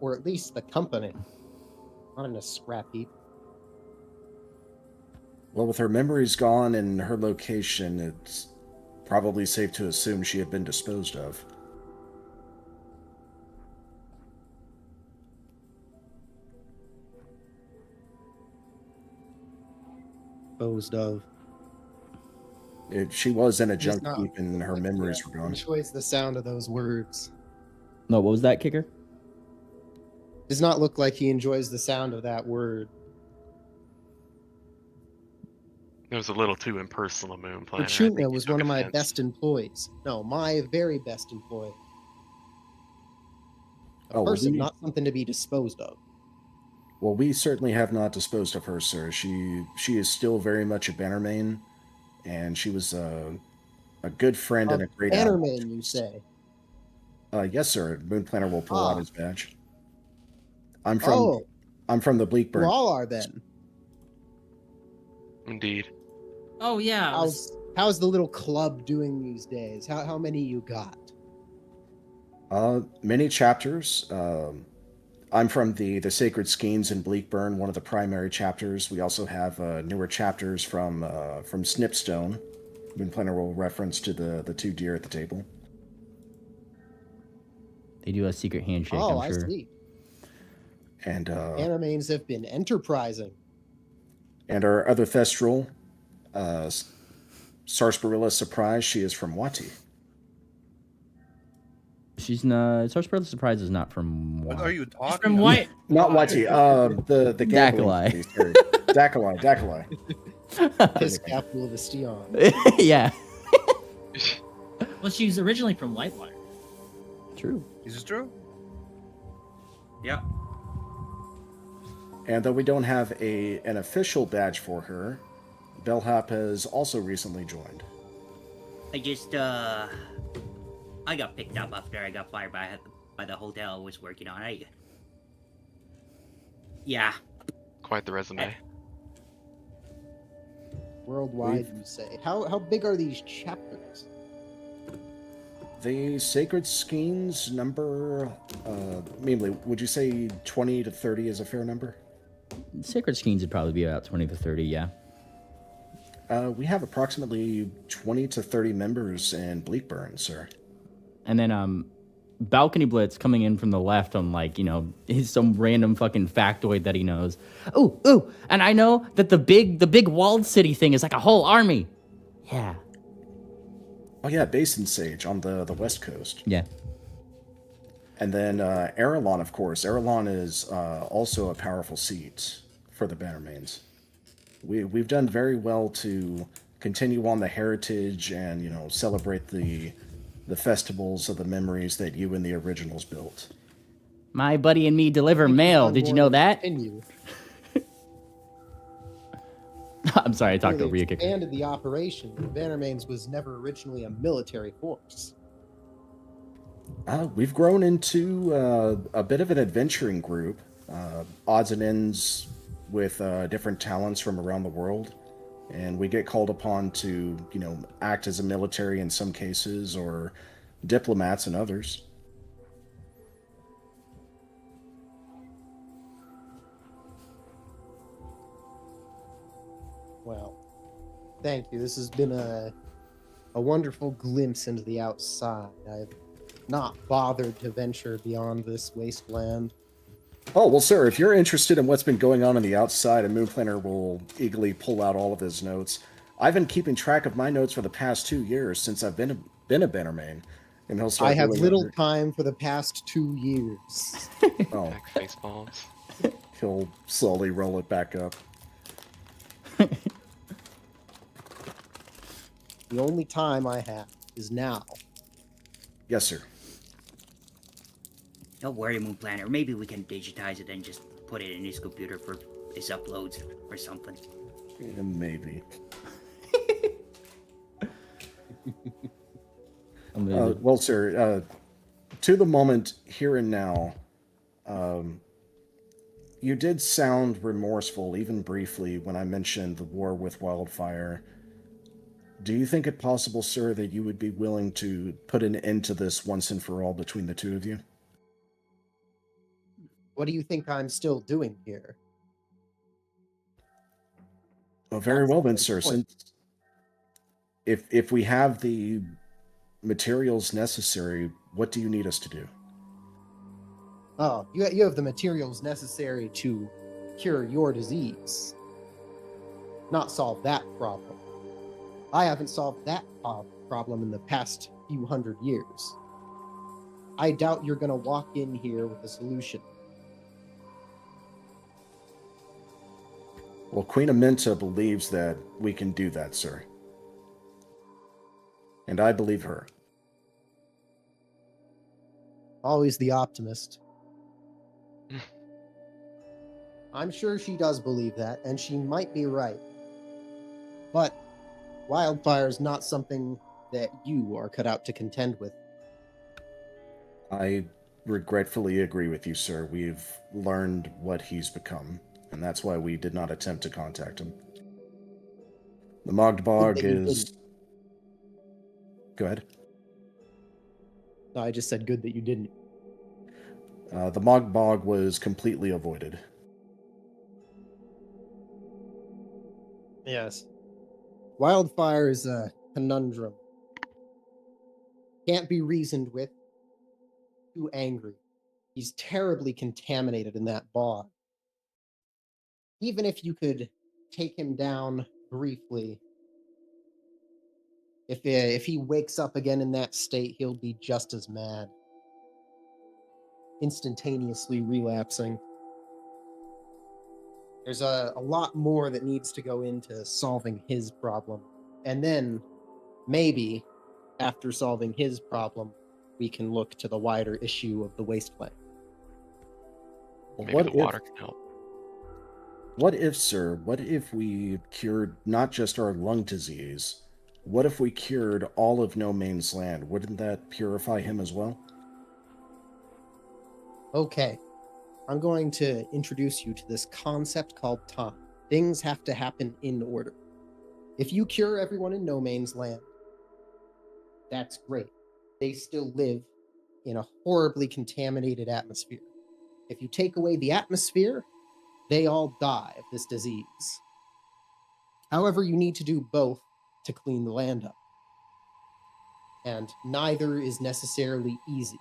or at least the company, not in a scrap heap. Well, with her memories gone and her location, it's probably safe to assume she had been disposed of. Disposed of. She was in a Just junk not- heap and her memories were gone. Enjoys the sound of those words. No, what was that, Kicker? Does not look like he enjoys the sound of that word. It was a little too impersonal, Moon Planner. I think Fortuna you was took one of my offense. best employees. No, my very best employee. A Oh, well, person, we- not something to be disposed of. Well, we certainly have not disposed of her, sir. She is still very much a Bannermane, and she was a good friend and a great ally. Bannerman, you say? Yes, sir. Moon Planner will pull Ah. out his badge. I'm from Oh, the you Bleakburn. all are then. Indeed. Oh yeah. I was- How's the little club doing these days? How many you got? Many chapters. I'm from the Sacred Schemes in Bleakburn, one of the primary chapters. We also have newer chapters from Snipstone. Moon Planner will reference to the two deer at the table. They do a secret handshake, Oh, I'm sure. I see. And Bannermanes have been enterprising. and our other Thestral, Sarsaparilla Surprise, she is from Wati. She's not. Sarsaparilla Surprise is not from. What are you talking She's from about? White. Not Wati. The gambling Dakalai. place, sorry. Dakalai. His capital of Estion. Yeah. Well, she's originally from Whitewater. True. Is this true? Yeah. And though we don't have an official badge for her, Bellhop has also recently joined. I just, I got picked up after I got fired by the hotel I was working on. Yeah. Quite the resume. Worldwide, you say. How big are these chapters? The Sacred Schemes number, mainly, would you say 20 to 30 is a fair number? Sacred Schemes would probably be about 20 to 30, yeah. We have approximately 20 to 30 members in Bleakburn, sir. And then Balcony Blitz coming in from the left on he's some random fucking factoid that he knows. Ooh, and I know that the big walled city thing is like a whole army. Yeah. Oh yeah, Basin Sage on the west coast. Yeah. And then Arelon, of course. Arelon is also a powerful seat for the Bannermanes. We've done very well to continue on the heritage and celebrate the festivals of the memories that you and the originals built. My buddy and me deliver mail. Did you know that? Continue. I'm sorry, I talked Really over you, Kicker. expanded the operation. The Bannermanes was never originally a military force. We've grown into a bit of an adventuring group, odds and ends with different talents from around the world, and we get called upon to, act as a military in some cases or diplomats in others. Well, thank you. This has been a wonderful glimpse into the outside. I've not bothered to venture beyond this wasteland. Oh, well, sir, if you're interested in what's been going on the outside, and Moon Planner will eagerly pull out all of his notes. I've been keeping track of my notes for the past 2 years since I've been a Bannermane. And he'll start I have really little under- time for the past 2 years. Oh, Back face palms. he'll slowly roll it back up. The only time I have is now. Yes, sir. Don't worry, Moon Planner. Maybe we can digitize it and just put it in his computer for his uploads or something. Yeah, maybe. Well, sir, to the moment here and now, you did sound remorseful, even briefly, when I mentioned the war with Wildfire. Do you think it possible, sir, that you would be willing to put an end to this once and for all between the two of you? What do you think I'm still doing here? Well, very That's well the then, whole sir. point. Since if we have the materials necessary, what do you need us to do? Oh, you have the materials necessary to cure your disease, not solve that problem. I haven't solved that problem in the past few hundred years. I doubt you're going to walk in here with a solution. Well, Queen Aminta believes that we can do that, sir. And I believe her. Always the optimist. I'm sure she does believe that, and she might be right. But wildfire is not something that you are cut out to contend with. I regretfully agree with you, sir. We've learned what he's become, and that's why we did not attempt to contact him. The Mogdbog is... Go ahead. No, I just said good that you didn't. The Mogdbog was completely avoided. Yes. Wildfire is a conundrum. Can't be reasoned with. Too angry. He's terribly contaminated in that bog. Even if you could take him down briefly, if he wakes up again in that state, he'll be just as mad. Instantaneously relapsing. There's a lot more that needs to go into solving his problem. And then, maybe, after solving his problem, we can look to the wider issue of the wasteland. Well, Maybe the water can help. What if, sir, what if we cured not just our lung disease? What if we cured all of No Man's Land? Wouldn't that purify him as well? Okay, I'm going to introduce you to this concept called time. Things have to happen in order. If you cure everyone in No Man's Land, that's great. They still live in a horribly contaminated atmosphere. If you take away the atmosphere, they all die of this disease. However, you need to do both to clean the land up. And neither is necessarily easy.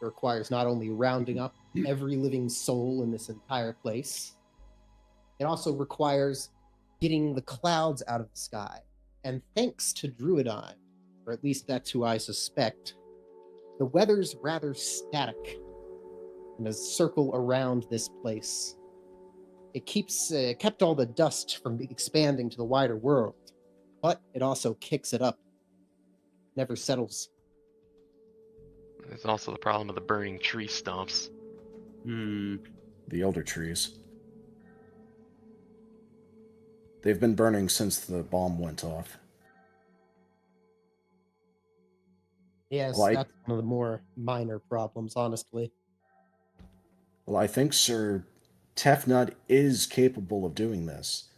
It requires not only rounding up every living soul in this entire place, it also requires getting the clouds out of the sky. And thanks to Druidine, or at least that's who I suspect, the weather's rather static in a circle around this place. It kept all the dust from expanding to the wider world, but it also kicks it up. Never settles. There's also the problem of the burning tree stumps. The elder trees. They've been burning since the bomb went off. Yes, Well, that's one of the more minor problems, honestly. Well, I think Sir Tefnut is capable of doing this.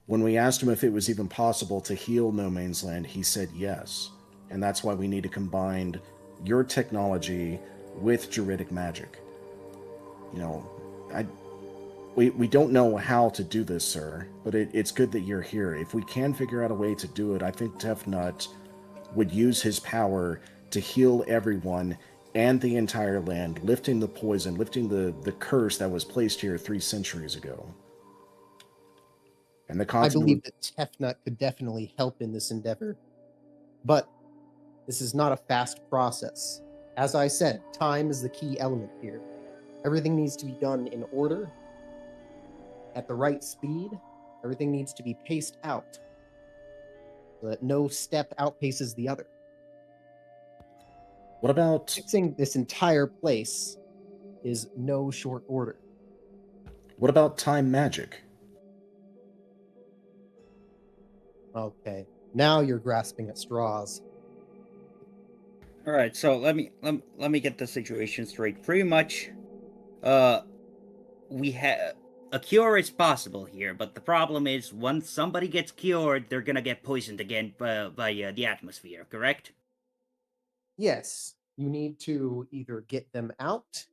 When we asked him if it was even possible to heal No Man's Land, he said yes. And that's why we need to combine your technology with Druidic magic. You know, we don't know how to do this, sir, but it's good that you're here. If we can figure out a way to do it, I think Tefnut would use his power to heal everyone and the entire land, lifting the poison, lifting the curse that was placed here 3 centuries ago. And the I continent believe that Tefnut could definitely help in this endeavor. But this is not a fast process. As I said, time is the key element here. Everything needs to be done in order, at the right speed. Everything needs to be paced out, so that no step outpaces the other. What about Fixing this entire place is no short order. time magic? Okay, now you're grasping at straws. All right, so let me get the situation straight. Pretty much, we have a cure is possible here, but the problem is once somebody gets cured, they're gonna get poisoned again by the atmosphere. Correct? Yes, you need to either get them out,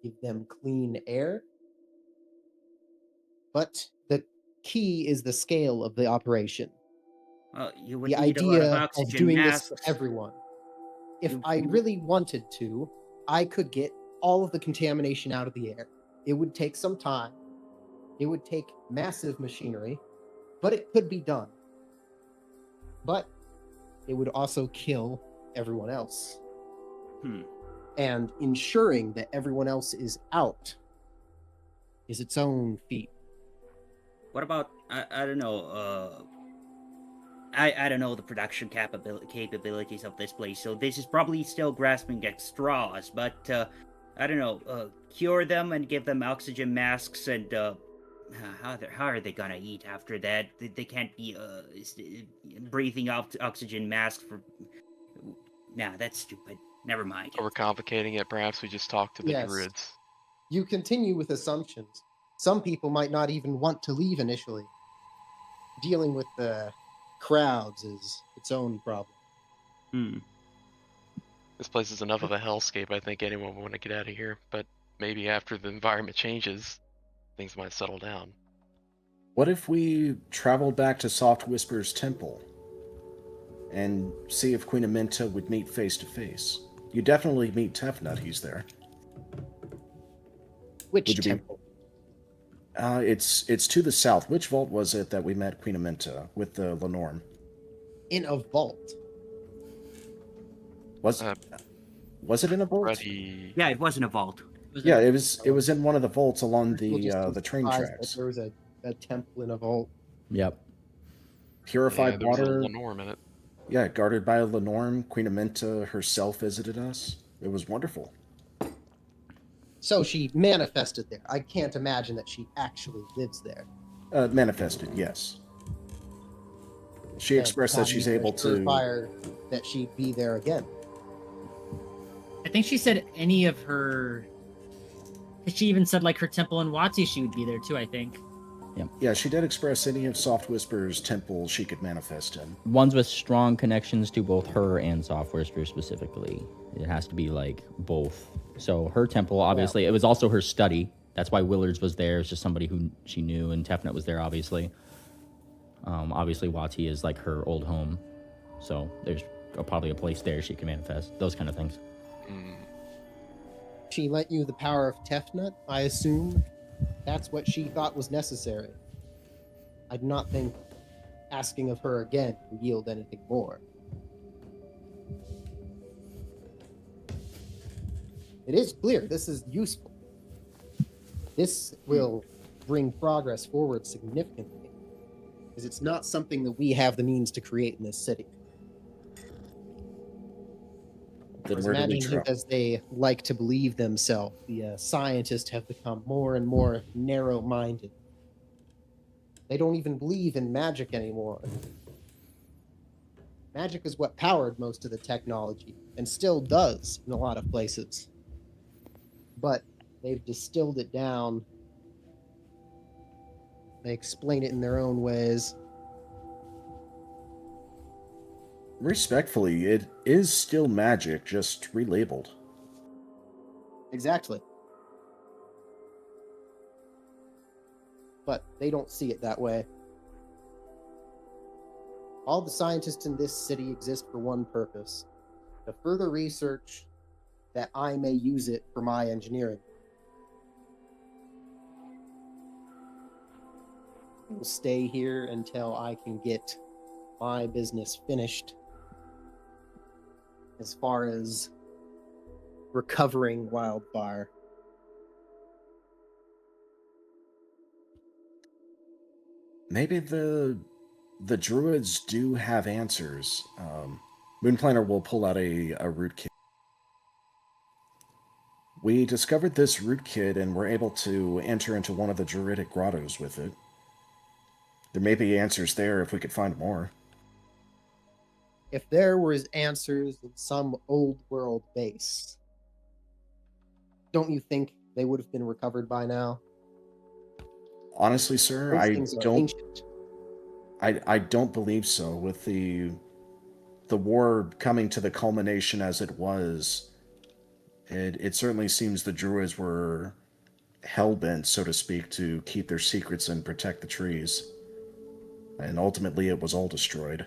give them clean air, but the key is the scale of the operation. You would The need a lot of idea of oxygen doing this for masks. everyone. If You- I really wanted to, I could get all of the contamination out of the air. It would take some time. It would take massive machinery, but it could be done. But it would also kill everyone else. And ensuring that everyone else is out is its own feat. What about I don't know. I don't know the production capabilities of this place, so this is probably still grasping at straws. But I don't know. Cure them and give them oxygen masks, and how are they gonna eat after that? They can't be breathing out oxygen masks for. Nah, that's stupid. Never mind. Overcomplicating it, perhaps we just talk to the Yes. druids. You continue with assumptions. Some people might not even want to leave initially. Dealing with the crowds is its own problem. This place is enough of a hellscape, I think anyone would want to get out of here, but maybe after the environment changes, things might settle down. What if we traveled back to Soft Whisper's temple and see if Queen Aminta would meet face to face? You definitely meet Tefnut, he's there. Which Would you be- temple? It's to the south. Which vault was it that we met Queen Aminta with the Lenorm? In a vault. Was it in a vault? Ready. Yeah, it wasn't a vault. Yeah, it was in one of the vaults along People just the train surprised that tracks. There was a temple in a vault. Yep. Purified there was a water. Lenorm in it. Yeah, guarded by a Lenorm. Queen Aminta herself visited us. It was wonderful. So she manifested there. I can't imagine that she actually lives there. Manifested, yes. She expressed that she's able to. Fire that she'd be there again. I think she said any of her. She even said like her temple in Watsi, she would be there too. I think. Yeah, she did express any of Soft Whisper's temples she could manifest in. Ones with strong connections to both her and Soft Whisper specifically. It has to be like both. So her temple, obviously, it was also her study. That's why Willards was there. It's just somebody who she knew, and Tefnut was there, obviously. Obviously, Wati is like her old home. So there's probably a place there she can manifest. Those kind of things. She lent you the power of Tefnut, I assume. That's what she thought was necessary. I do not think asking of her again will yield anything more. It is clear this is useful. This will bring progress forward significantly, because it's not something that we have the means to create in this city. Then As where do we imaginative travel? as they like to believe themselves, the scientists have become more and more narrow-minded. They don't even believe in magic anymore. Magic is what powered most of the technology, and still does in a lot of places. But they've distilled it down. They explain it in their own ways. Respectfully, it is still magic, just relabeled. Exactly. But they don't see it that way. All the scientists in this city exist for one purpose: to further research that I may use it for my engineering. I will stay here until I can get my business finished. As far as recovering Wildfire. Maybe the druids do have answers. Moonplaner will pull out a root kit. We discovered this root kit and were able to enter into one of the druidic grottos with it. There may be answers there if we could find more. If there was answers in some old world base, don't you think they would have been recovered by now? Honestly, sir, Those things are ancient. I don't believe so. With the war coming to the culmination as it was, it certainly seems the druids were hell-bent, so to speak, to keep their secrets and protect the trees. And ultimately it was all destroyed.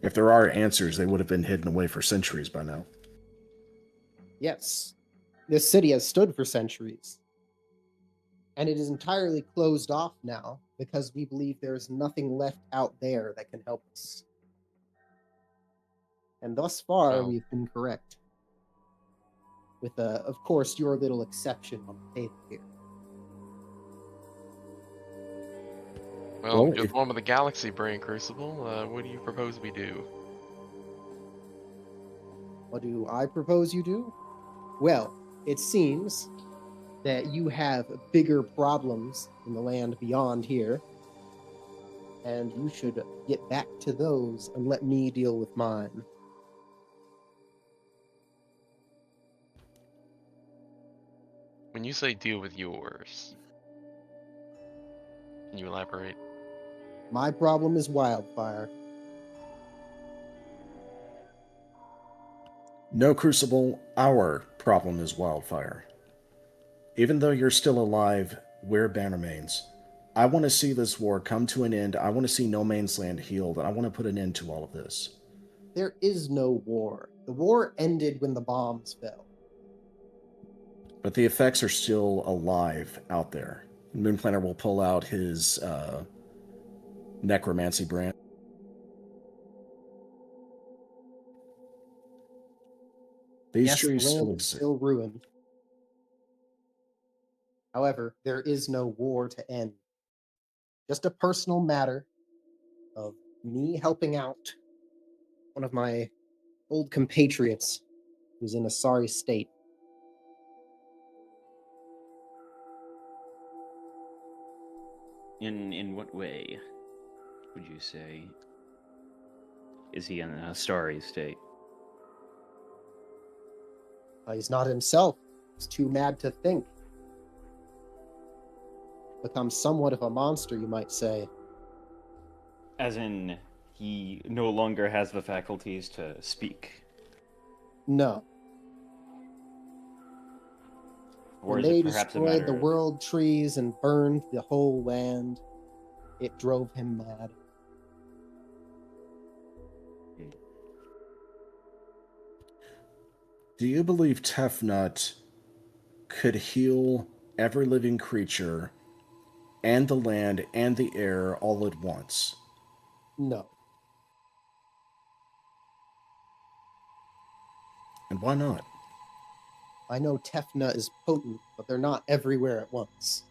If there are answers, they would have been hidden away for centuries by now. Yes. This city has stood for centuries. And it is entirely closed off now because we believe there's nothing left out there that can help us. And thus far, Oh. we've been correct. With, of course, your little exception on the table here. Well, Well, you're if- the one with the galaxy brain, Crucible. What do you propose we do? What do I propose you do? Well, it seems that you have bigger problems in the land beyond here, and you should get back to those and let me deal with mine. When you say deal with yours, can you elaborate? My problem is wildfire. No, Crucible, our problem is wildfire. Even though you're still alive, we're Bannermanes. I want to see this war come to an end. I want to see No Man's Land healed. I want to put an end to all of this. There is no war. The war ended when the bombs fell. But the effects are still alive out there. Moonplaner will pull out his necromancy brand. These Yes, the trees still land is exist. still ruined. However, there is no war to end. Just a personal matter of me helping out one of my old compatriots who's in a sorry state. In what way would you say? Is he in a sorry state? He's not himself. He's too mad to think. Become somewhat of a monster, you might say. As in, he no longer has the faculties to speak? No. Or When is they it perhaps a destroyed matter the of... world trees and burned the whole land, it drove him mad. Do you believe Tefnut could heal every living creature and the land and the air all at once? No. And why not? I know Tefna is potent, but they're not everywhere at once.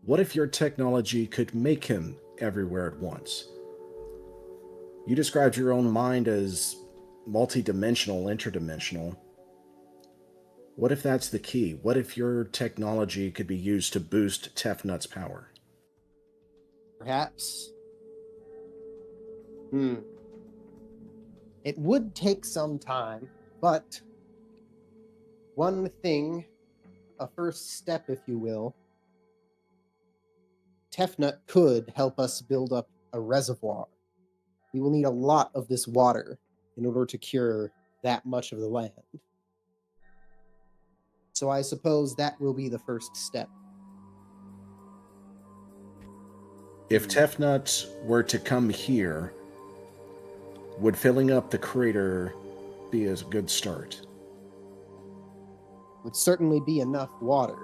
What if your technology could make him everywhere at once? You described your own mind as multi-dimensional, interdimensional. What if that's the key? What if your technology could be used to boost Tefnut's power? Perhaps. It would take some time, but one thing, a first step, if you will, Tefnut could help us build up a reservoir. We will need a lot of this water in order to cure that much of the land. So I suppose that will be the first step. If Tefnut were to come here, would filling up the crater be a good start? Would certainly be enough water.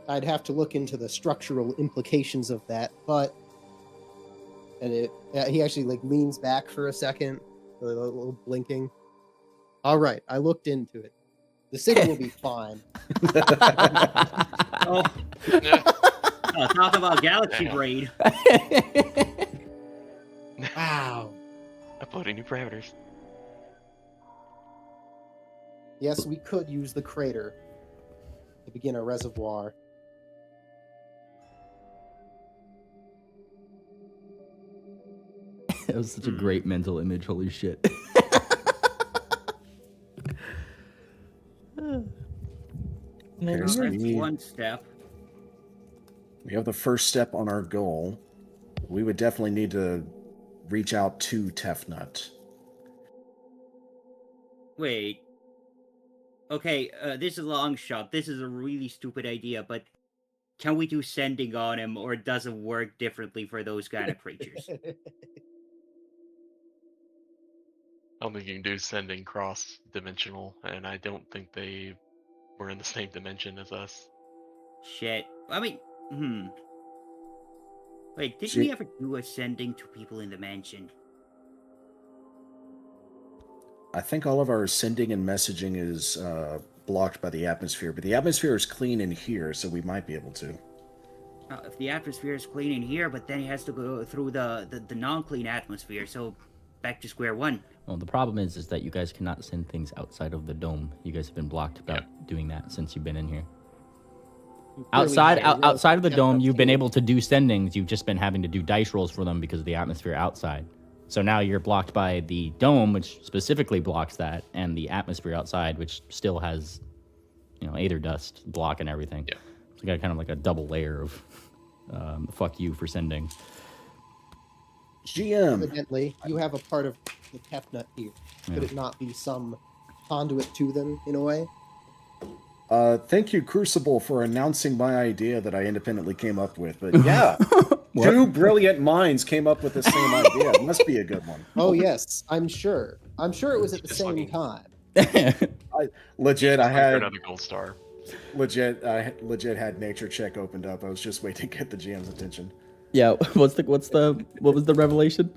I'd have to look into the structural implications of that, but he actually leans back for a second, a little blinking. All right, I looked into it. The city will be fine. Oh, Oh, talk about Galaxy Damn. Braid. Wow. Uploading new parameters. Yes, we could use the crater to begin a reservoir. That was such a great mental image. Holy shit. Okay, Well, so that's we one step. have the first step on our goal. We would definitely need to reach out to Tefnut. Wait. Okay, this is a long shot. This is a really stupid idea, but can we do sending on him, or does it work differently for those kind of creatures? I don't think you can do sending cross-dimensional, and I don't think they were in the same dimension as us. Shit. I mean, Wait, did Shit. we ever do a sending to people in the mansion? I think all of our sending and messaging is blocked by the atmosphere, but the atmosphere is clean in here, so we might be able to. If the atmosphere is clean in here, but then he has to go through the non-clean atmosphere, so back to square one. Well, the problem is that you guys cannot send things outside of the dome. You guys have been blocked about doing that since you've been in here. Outside of the dome, you've been able to do sendings. You've just been having to do dice rolls for them because of the atmosphere outside. So now you're blocked by the dome, which specifically blocks that, and the atmosphere outside, which still has, aether dust block and everything. Yeah. So you got kind of like a double layer of fuck you for sending. GM. Evidently, you have a part of the Tefnut here. Could it not be some conduit to them, in a way? Thank you, Crucible, for announcing my idea that I independently came up with. But yeah, two brilliant minds came up with the same idea. It must be a good one. Oh, yes, I'm sure. I'm sure it was at the Just same looking. time. I had another gold star. I legit had nature check opened up. I was just waiting to get the GM's attention. Yeah, what was the revelation?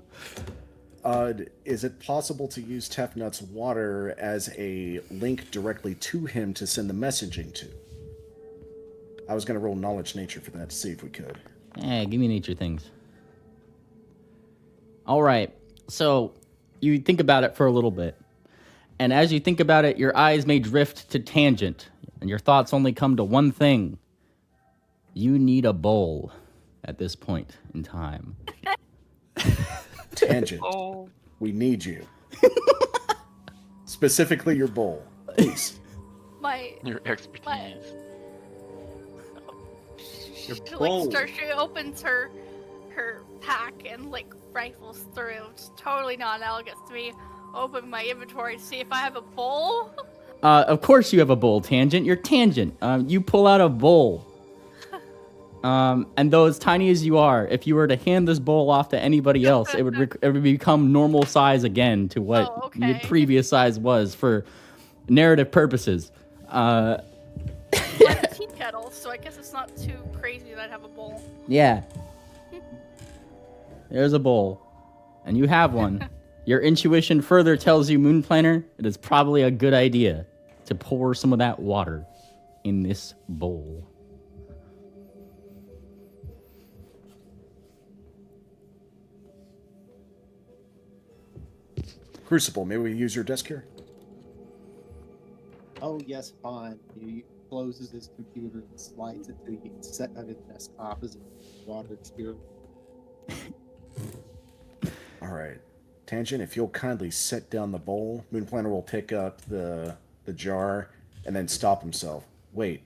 Is it possible to use Tefnut's water as a link directly to him to send the messaging to? I was going to roll knowledge nature for that to see if we could. Give me nature things. All right, so you think about it for a little bit. And as you think about it, your eyes may drift to tangent, and your thoughts only come to one thing. You need a bowl at this point in time. Tangent. Oh. We need you. Specifically your bowl. Please. Your expertise. She opens her pack and rifles through. It's totally not analogous to me. Open my inventory to see if I have a bowl. Of course you have a bowl, Tangent. You're Tangent. You pull out a bowl. And though as tiny as you are, if you were to hand this bowl off to anybody else, it would become normal size again to what your previous size was for narrative purposes. Like a tea kettle, so I guess it's not too crazy that I'd have a bowl. Yeah. There's a bowl. And you have one. Your intuition further tells you, Moon Planner, it is probably a good idea to pour some of that water in this bowl. Crucible, may we use your desk here? Oh, yes, fine. He closes his computer and slides it to the set of his desktop as a water experiment. All right. Tangent, if you'll kindly set down the bowl, Moon Planner will pick up the jar and then stop himself. Wait.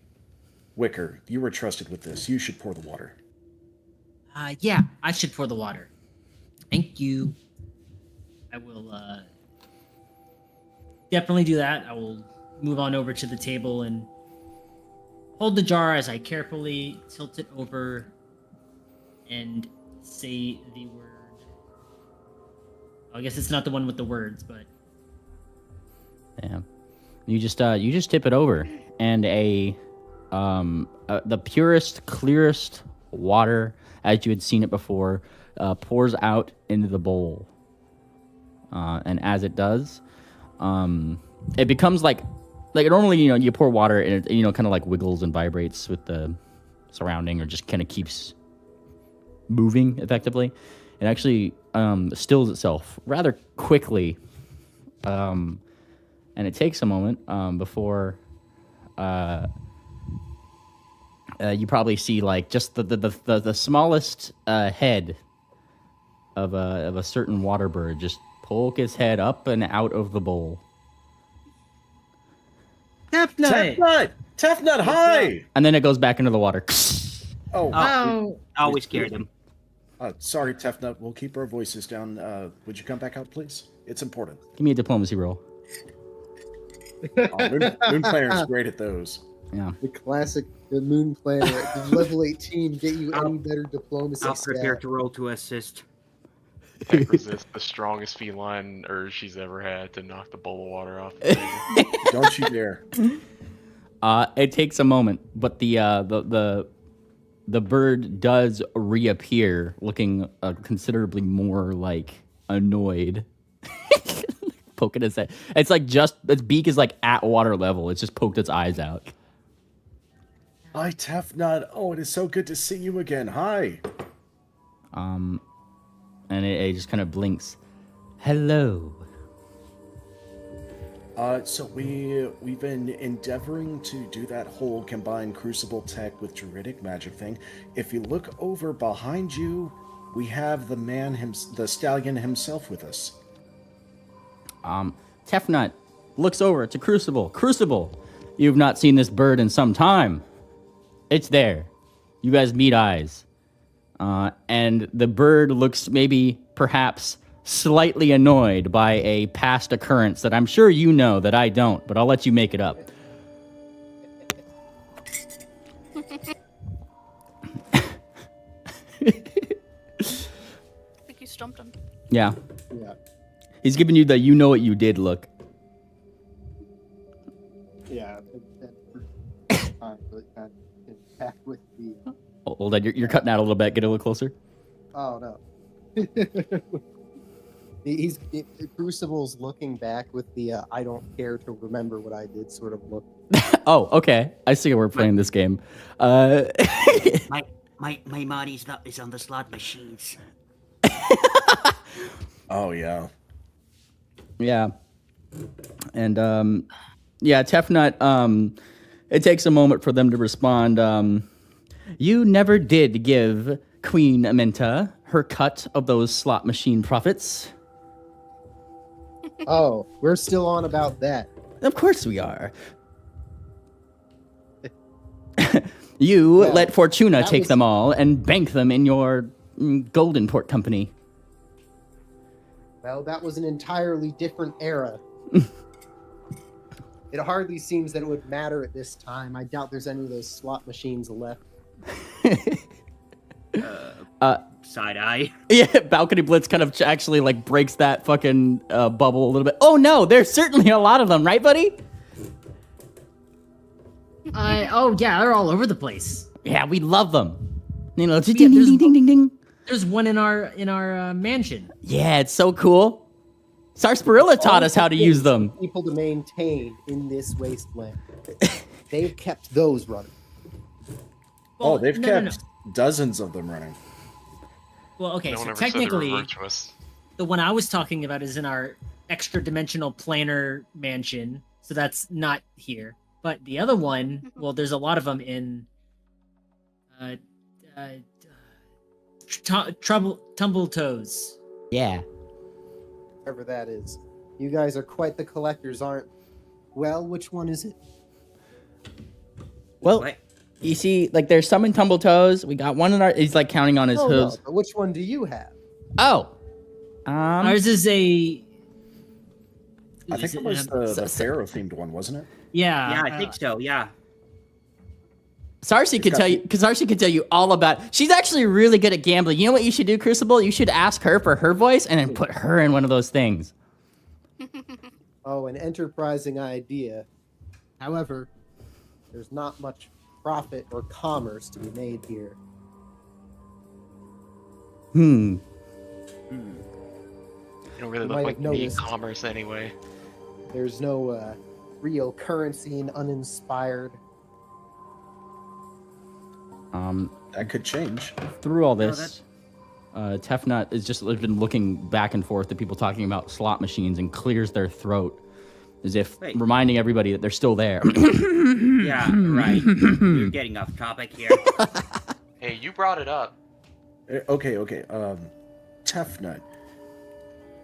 Wicker, you were trusted with this. You should pour the water. Yeah, I should pour the water. Thank you. I will definitely do that. I will move on over to the table and hold the jar as I carefully tilt it over and say the word. I guess it's not the one with the words, but Yeah. You just tip it over, and the purest, clearest water, as you had seen it before, pours out into the bowl. And as it does, it becomes like normally, you pour water and it, kind of like wiggles and vibrates with the surrounding or just kind of keeps moving effectively. It actually stills itself rather quickly, and it takes a moment before you probably see like just the smallest head of a certain water bird just poke its head up and out of the bowl. Tefnut, hi! And then it goes back into the water. Oh, Oh, we scared him. sorry, Tefnut. We'll keep our voices down. Would you come back out, please? It's important. Give me a diplomacy roll. Moon Planner is great at those. Yeah. The classic Moon Planner at level 18 get you any better diplomacy I'll prepare stat. to roll to assist. Tech resist the strongest feline urge she's ever had to knock the bowl of water off the table. Don't you dare. It takes a moment, but the bird does reappear, looking considerably more like annoyed, poking its head. It's like just its beak is like at water level. It's just poked its eyes out. Hi, Tefnut. Oh, it is so good to see you again. Hi. And it just kind of blinks. Hello. So we've been endeavoring to do that whole combined Crucible tech with Druidic magic thing. If you look over behind you, we have the stallion himself with us. Tefnut looks over to Crucible. Crucible, you've not seen this bird in some time. It's there. You guys meet eyes. And the bird looks perhaps slightly annoyed by a past occurrence that I'm sure you know that I don't, but I'll let you make it up. I think you stumped him. Yeah. Yeah. He's giving you the you know what you did look. Yeah. Back with the. Oh, hold on, you're cutting out a little bit. Get a little closer. Oh no. Crucible's looking back with the I don't care to remember what I did sort of look. Oh, okay. I see we're playing this game. My money is on the slot machines. Oh, yeah. Yeah. And Tefnut, it takes a moment for them to respond. You never did give Queen Amenta her cut of those slot machine profits. Oh, we're still on about that. Of course we are. You Well, let Fortuna that take was- them all and bank them in your Golden Port company. Well, that was an entirely different era. It hardly seems that it would matter at this time. I doubt there's any of those slot machines left. Side eye. Yeah, Balcony Blitz kind of actually like breaks that fucking bubble a little bit. Oh no, there's certainly a lot of them, right, buddy? Oh yeah, they're all over the place. Yeah, we love them. You know, ding, Yeah, ding, there's- ding, ding, ding, ding. There's one in our mansion. Yeah, it's so cool. Sarsaparilla taught us how to use them. People to maintain in this wasteland. They've kept those running. Well, They've no, kept no. dozens of them running. Well, okay, No one so ever said they were technically, virtuous. the one I was talking about is in our extra dimensional planar mansion, so that's not here. But the other one, well, there's a lot of them in Tumble Toes. Yeah. Whatever that is. You guys are quite the collectors, aren't? Well, which one is it? Well, What? you see, like there's some in Tumble Toes. We got one in our. He's like counting on his Oh, no, hooves. but which one do you have? Oh. Ours is a. I think is it was a- the Pharaoh-themed one, wasn't it? Yeah. Yeah, I think so. Yeah. Sarsi could tell you, because Sarsi could tell you all about. She's actually really good at gambling. You know what you should do, Crucible? You should ask her for her voice and then put her in one of those things. Oh, an enterprising idea. However, there's not much profit or commerce to be made here. Hmm. You don't really You look might like have noticed. e-commerce anyway. There's no real currency and uninspired. That could change. Through all this, Tefnut has just been looking back and forth at people talking about slot machines and clears their throat as if reminding everybody that they're still there. Yeah, right. You're getting off topic here. Hey, you brought it up. Okay. Tefnut.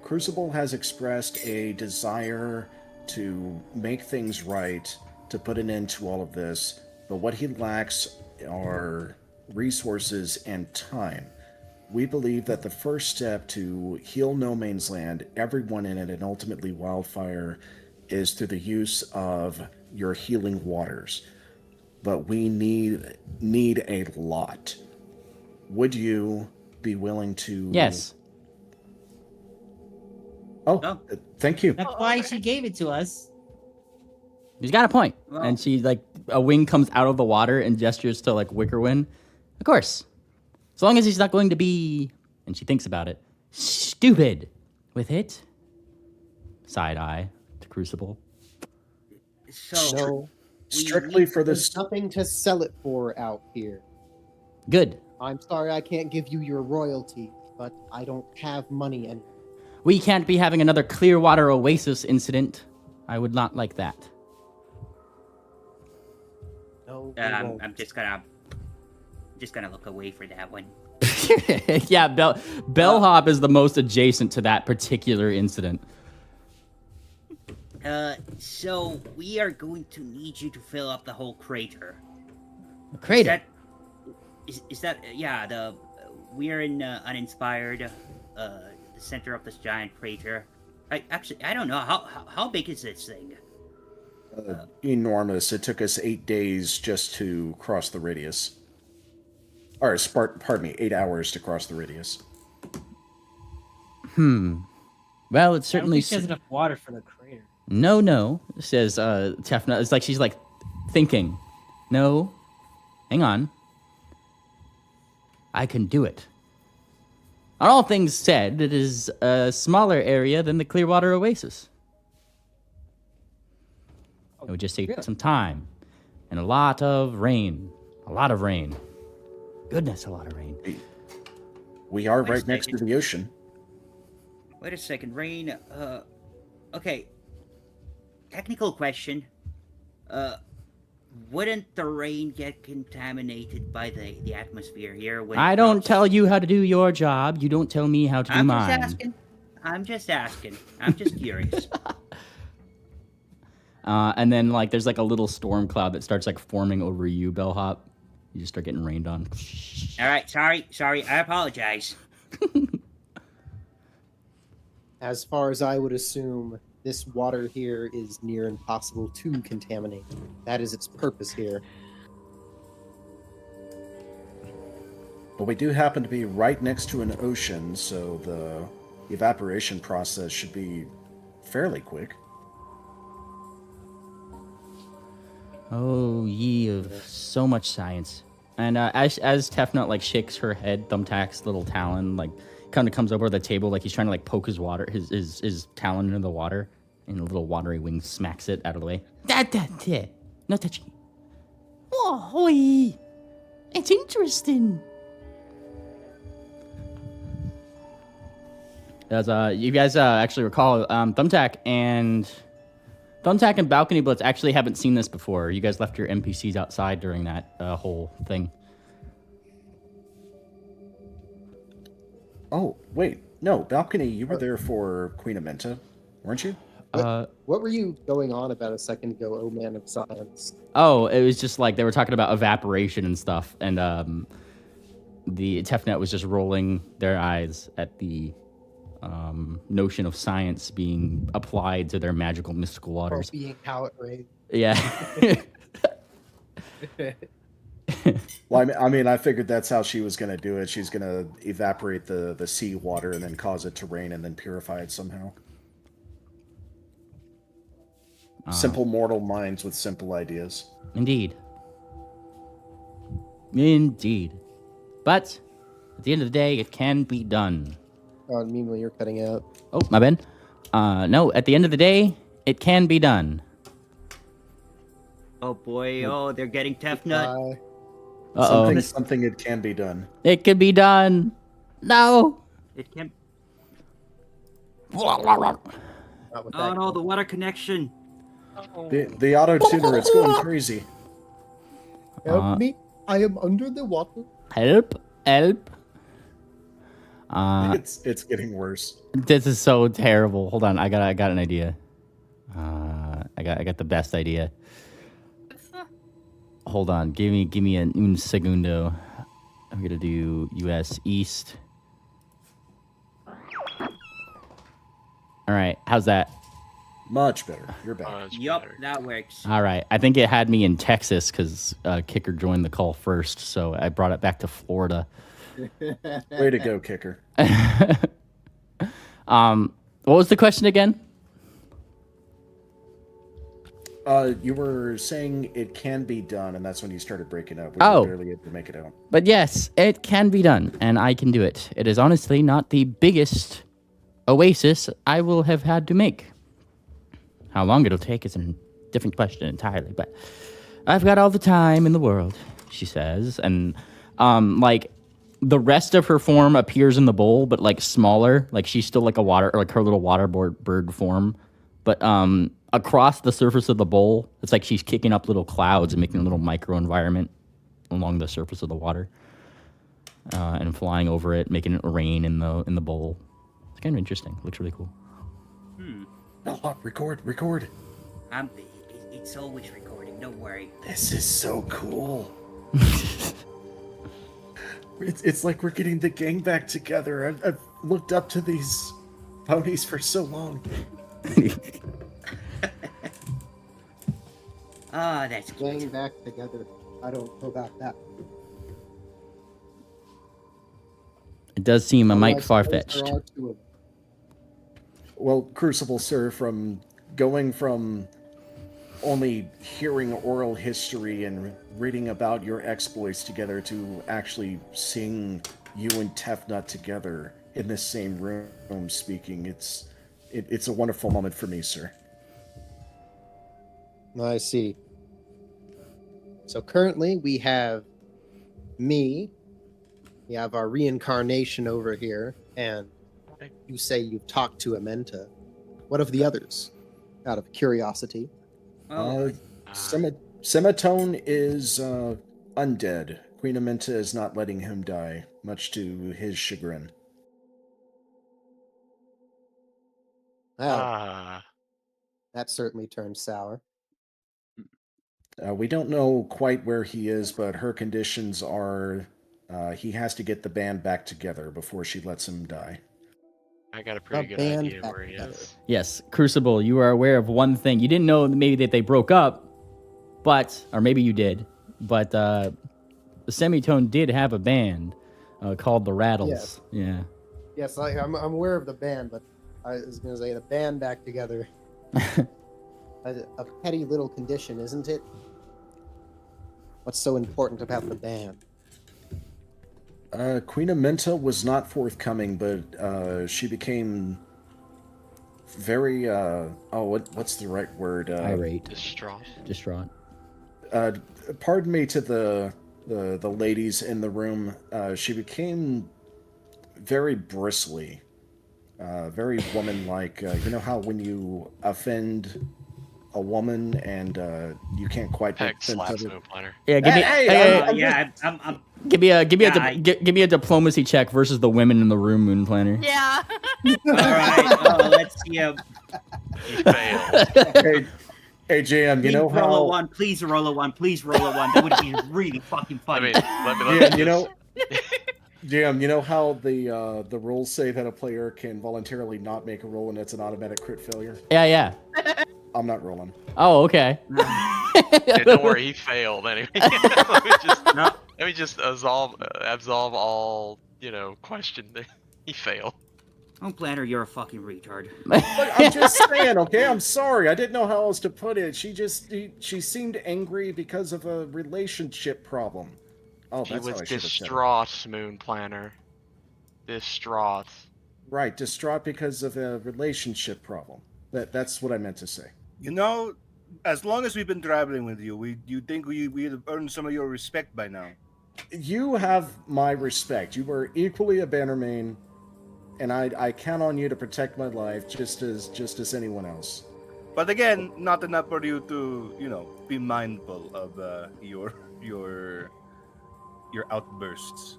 Crucible has expressed a desire to make things right, to put an end to all of this, but what he lacks are resources and time. We believe that the first step to heal No Man's Land, everyone in it, and ultimately Wildfire, is through the use of your healing waters. But we need a lot. Would you be willing to... Yes. Oh, thank you. That's why she gave it to us. He's got a point. Well- And she, like, a wing comes out of the water and gestures to, like, Wickerwind. Of course. As long as he's not going to be, and she thinks about it, stupid with it. Side eye to Crucible. So, No, Strictly for there's this... nothing to sell it for out here. Good. I'm sorry I can't give you your royalty, but I don't have money anymore. We can't be having another Clearwater Oasis incident. I would not like that. No, we won't. I'm just gonna look away for that one. Yeah, Bellhop is the most adjacent to that particular incident. So we are going to need you to fill up the whole crater. A crater? Is that we are in uninspired, the center of this giant crater. I don't know how big is this thing? Enormous. It took us 8 days just to cross the radius. Or, pardon me, 8 hours to cross the radius. Well, it's I don't certainly... think she has enough water for the crater. No, says Tefnut. It's like she's like thinking. No, hang on. I can do it. On all things said, it is a smaller area than the Clearwater Oasis. It would just take some time and a lot of rain. A lot of rain. Goodness, a lot of rain. We are Wait a right next to second. the ocean. Wait a second, rain. Okay. Technical question. Wouldn't the rain get contaminated by the atmosphere here? When I don't tell you how to do your job. You don't tell me how to do I'm mine. just asking. I'm just curious. And then like there's like a little storm cloud that starts like forming over you, Bellhop. You just start getting rained on. All right, sorry. I apologize. As far as I would assume, this water here is near impossible to contaminate. That is its purpose here. But we do happen to be right next to an ocean, so the evaporation process should be fairly quick. Oh, ye of so much science. And as Tefnut like shakes her head, Thumbtack's little talon like kind of comes over the table like he's trying to like poke his talon into the water, and a little watery wing smacks it out of the way. No touching. Oh, it's interesting. As you guys actually recall, Thumbtack and Balcony Blitz actually haven't seen this before. You guys left your NPCs outside during that whole thing. Oh, wait. No, Balcony, you were there for Queen Amenta, weren't you? What were you going on about a second ago, oh man of science? Oh, it was just like they were talking about evaporation and stuff, and the Tefnet was just rolling their eyes at the notion of science being applied to their magical mystical waters. Oh, being how it raised. Yeah. Well, I mean, I figured that's how she was going to do it. She's going to evaporate the sea water and then cause it to rain and then purify it somehow. Simple mortal minds with simple ideas. Indeed. But at the end of the day, it can be done. Oh, meanwhile, you're cutting out. Oh, my bad. No, at the end of the day, it can be done. Oh boy, they're getting tough nut. Uh-oh. Something it can be done. It can be done. No. It can. Not with Oh that no, the water connection. The auto tuner, it's going crazy. Help me! I am under the water. Help. It's getting worse. This is so terrible. Hold on, I got an idea. I got the best idea. Hold on, give me un segundo. I'm gonna do U.S. East. All right, how's that? Much better. You're back. Yup, that works. All right, I think it had me in Texas because Kicker joined the call first, so I brought it back to Florida. Way to go, Kicker. What was the question again? You were saying it can be done, and that's when you started breaking up. We were barely able to make it out. But yes, it can be done, and I can do it. It is honestly not the biggest oasis I will have had to make. How long it'll take is a different question entirely, but I've got all the time in the world, she says. And, like, the rest of her form appears in the bowl, but, like, smaller. Like, she's still like her little water bird form. But, across the surface of the bowl, it's like she's kicking up little clouds and making a little micro environment along the surface of the water. And flying over it, making it rain in the bowl. It's kind of interesting. Looks really cool. Oh, record. It's always recording. Don't worry. This is so cool. It's like we're getting the gang back together. I've looked up to these ponies for so long. Ah, that's Gang cute. back together. I don't know about that. It does seem a mite Otherwise, far-fetched. there are two of them. Well, Crucible, sir, from going from only hearing oral history and reading about your exploits together to actually seeing you and Tefnut together in the same room speaking, it's a wonderful moment for me, sir. I see. So currently we have me, we have our reincarnation over here, and you say you've talked to Amenta. What of the others? Out of curiosity. Semitone is undead. Queen Amenta is not letting him die, much to his chagrin. Well, that certainly turned sour. We don't know quite where he is, but her conditions are he has to get the band back together before she lets him die. I got a pretty The good band idea back where he together. is. Yes, Crucible, you are aware of one thing. You didn't know maybe that they broke up, or maybe you did, but the Semitone did have a band called the Rattles. Yeah. Yes, I'm aware of the band, but I was going to say the band back together. A petty little condition, isn't it? What's so important about the band? Queen Amenta was not forthcoming, but she became very what's the right word? Irate. Distraught. Pardon me to the ladies in the room. She became very bristly, very woman-like. You know how when you offend a woman and you can't quite Heck, defend slaps other- Moon Planner. Yeah, give me I'm give me a Yeah, give me a diplomacy check versus the women in the room, Moon Planner. Yeah. all right. Let's see. He failed. Hey, JM, you know Please roll a how? one. Please roll a one. Please roll a one. That would be really fucking funny. Let me Yeah, you know, JM, you know how the rules say that a player can voluntarily not make a roll and it's an automatic crit failure? Yeah. I'm not rolling. Oh, okay. Yeah, don't worry, he failed anyway. let me just absolve all, question. He failed. Oh, Planner, you're a fucking retard. Look, I'm just saying, okay? I'm sorry. I didn't know how else to put it. She seemed angry because of a relationship problem. Oh, He that's was how I should have said it. distraught, Moon Planner. Distraught. Right, distraught because of a relationship problem. That's what I meant to say. You know, as long as we've been traveling with you, you'd think we'd have earned some of your respect by now. You have my respect. You were equally a Bannermane, and I count on you to protect my life just as anyone else. But again, not enough for you to, be mindful of your outbursts.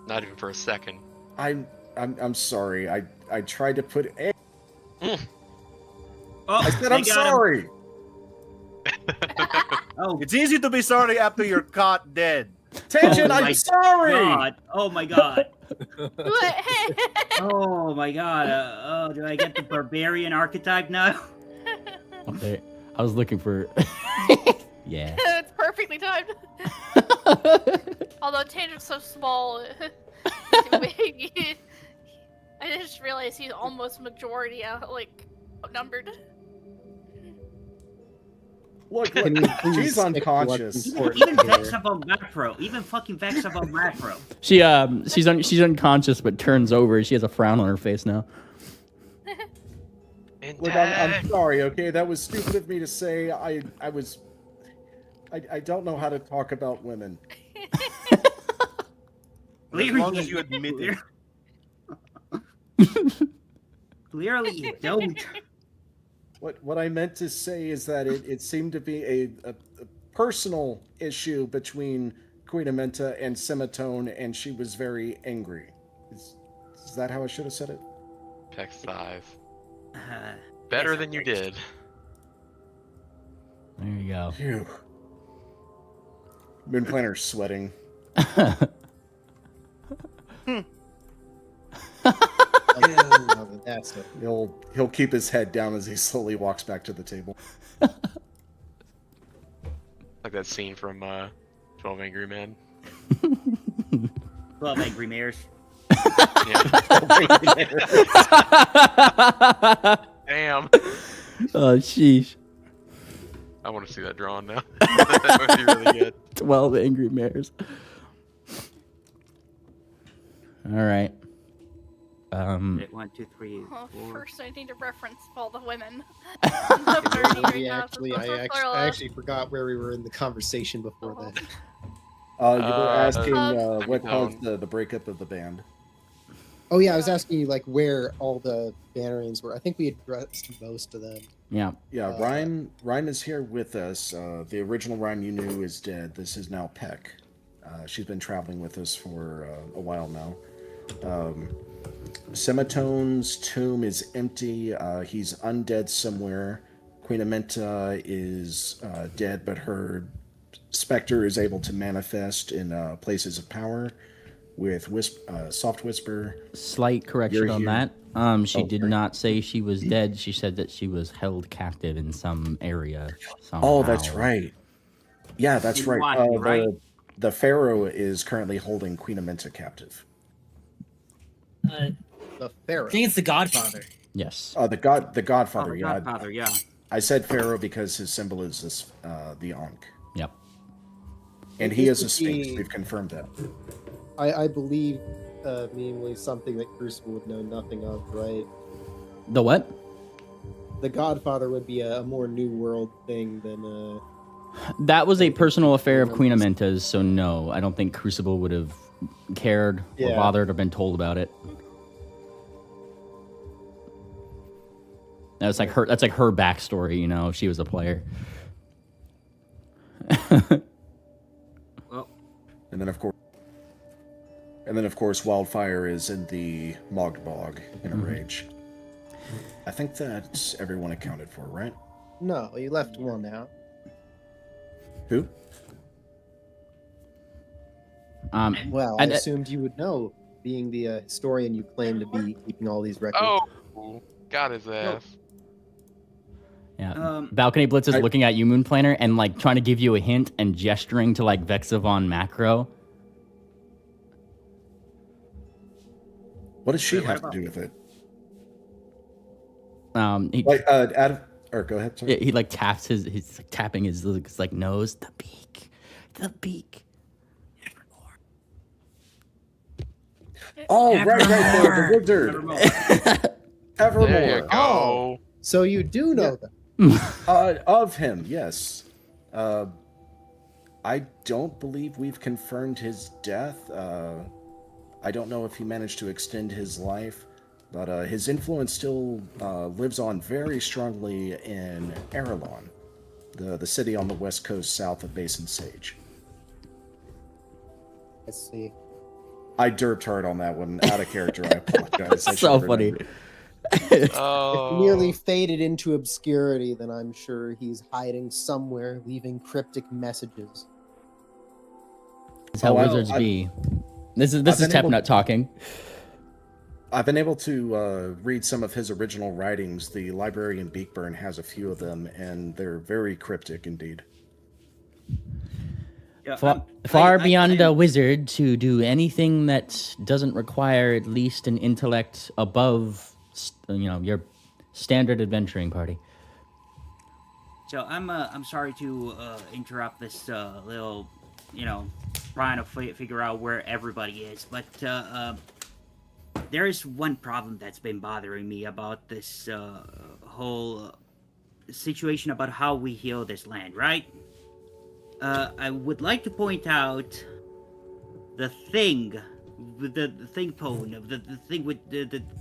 Not even for a second. I'm sorry. I tried to put. Oh, I said they I'm got him. sorry. Oh, It's easy to be sorry after you're caught dead. Tension. Oh my I'm sorry. God. Oh my God. Oh my God. Do I get the barbarian archetype now? Okay. I was looking for. Yeah. It's perfectly timed. Although Tangent's so small, I just realized he's almost majority outnumbered. Look, Can we please she's stick to what's unconscious. important Even here? Vex above macro. Even fucking Vex above macro. She's unconscious but turns over. She has a frown on her face now. Look, I'm sorry. Okay, that was stupid of me to say. I don't know how to talk about women. As long as you admit it. Clearly you don't. What I meant to say is that it seemed to be a personal issue between Queen Amenta and Semitone, and she was very angry. Is that how I should have said it? Peck thighs. Better yes, than you right. did. There you go. Phew. Moon Planner's sweating. Oh, that's it. He'll keep his head down as he slowly walks back to the table. Like that scene from 12 Angry Men. 12 Angry Mares. Yeah. Damn. Oh, sheesh. I want to see that drawn now. That would be really good. 12 angry mares. All right. 1, 2, 3, Well, 4. first I need to reference all the women. I actually forgot where we were in the conversation before that. You were asking what Semitone. caused the breakup of the band. Oh yeah, I was asking you like where all the Bannermanes were. I think we addressed most of them. Yeah. Yeah, Ryan is here with us. The original Ryan you knew is dead. This is now Peck. She's been traveling with us for a while now. Semitone's tomb is empty. He's undead somewhere. Queen Amenta is dead, but her specter is able to manifest in places of power with soft whisper. Slight correction You're on here. that. She Oh, did sorry. not say she was dead. She said that she was held captive in some area. Somehow. Oh, that's right. Yeah, that's In right. Hawaii, right? The Pharaoh is currently holding Queen Amenta captive. The I Pharaoh. think it's the Godfather. Yes. The Godfather. Oh, Yeah, Godfather, yeah. I said Pharaoh because his symbol is this, the Ankh, Yep. and This he is a would Sphinx. be- We've confirmed that. I believe, meaningly something that Crucible would know nothing of, right? The what? The Godfather would be a more New World thing than That was a personal affair of Queen Amenta's, so no, I don't think Crucible would have cared or Yeah. bothered or been told about it. That's like her. That's like her backstory, you know. If she was a player. Well, And then of course, Wildfire is in the Mogged Bog in a rage. I think that's everyone accounted for, right? no. You left one out. Who? Well, I and- assumed you would know, being the historian you claim to be, keeping all these records. Oh, got his ass. Yeah. Balcony Blitz is I- looking at you, Moon Planner, and like trying to give you a hint and gesturing to like Vexavon Macro. What does she Wait, what have to about- do with it? He Adam, or go ahead. Sorry. he like taps he's like tapping his like nose, the beak. Oh, right, the wizard. Nevermore. Evermore. There you go. So you do know them. Of him, yes. I don't believe we've confirmed his death. I don't know if he managed to extend his life, but his influence still lives on very strongly in Erelon, the city on the west coast south of Basin Sage. Let's see. I derped hard on that one. Out of character, I apologize. I So should've funny. remembered. Oh. If nearly faded into obscurity, then I'm sure he's hiding somewhere, leaving cryptic messages. That's how well, wizards I- be. This is I've been able- Tepnut talking. I've been able to read some of his original writings. The librarian Beakburn has a few of them, and they're very cryptic indeed. Yeah, Far beyond a wizard to do anything that doesn't require at least an intellect above, your standard adventuring party. So I'm sorry to interrupt this little, trying to figure out where everybody is, but there is one problem that's been bothering me about this whole situation about how we heal this land, right? I would like to point out the thing, the thing pone, the thing with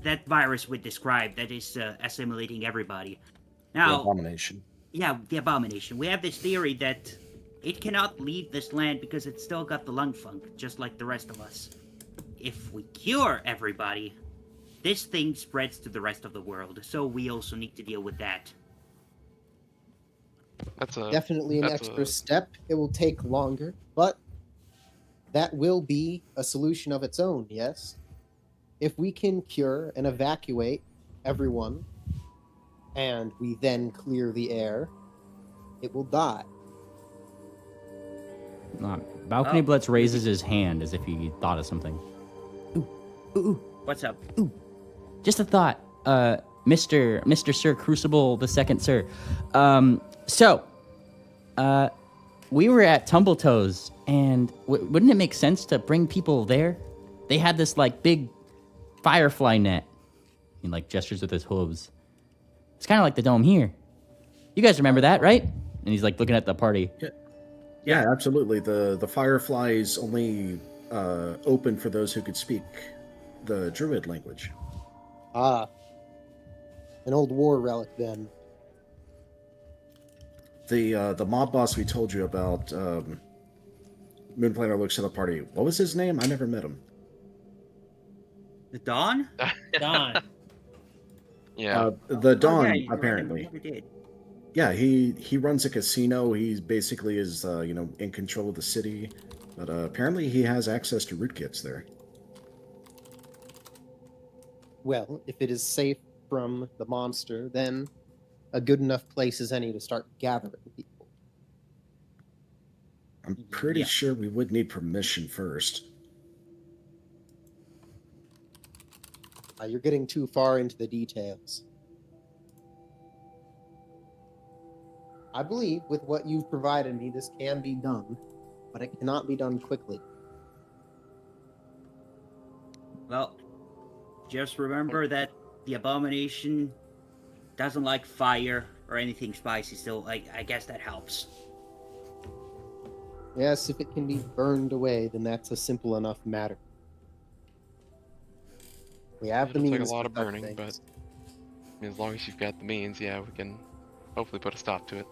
that virus we described that is assimilating everybody. Now, The abomination. Yeah, the abomination. We have this theory that it cannot leave this land because it's still got the lung funk, just like the rest of us. If we cure everybody, this thing spreads to the rest of the world, so we also need to deal with that. That's Definitely an extra step. It will take longer, but that will be a solution of its own, yes? If we can cure and evacuate everyone, and we then clear the air, it will die. Balcony Blitz raises his hand as if he thought of something. Ooh. What's up? Ooh. Just a thought, Mr. Sir Crucible the Second, sir. We were at Tumbletoes, and wouldn't it make sense to bring people there? They had this big firefly net. He gestures with his hooves. It's kind of like the dome here. You guys remember that, right? And he's looking at the party. Yeah, absolutely. The fireflies only open for those who could speak the Druid language. Ah. An old war relic, then. The mob boss we told you about, Moonplaner looks at the party. What was his name? I never met him. The Dawn? Dawn. Yeah. The Dawn, yeah, apparently. Never did. Yeah, he runs a casino. He basically is, in control of the city. But apparently he has access to rootkits there. Well, if it is safe from the monster, then a good enough place as any to start gathering people. I'm pretty sure we would need permission first. You're getting too far into the details. I believe with what you've provided me, this can be done, but it cannot be done quickly. Well, just remember that the abomination doesn't like fire or anything spicy, so I guess that helps. Yes, if it can be burned away, then that's a simple enough matter. We have the It'll means. take a lot to of cut burning, things. but as long as you've got the means, yeah, we can hopefully put a stop to it.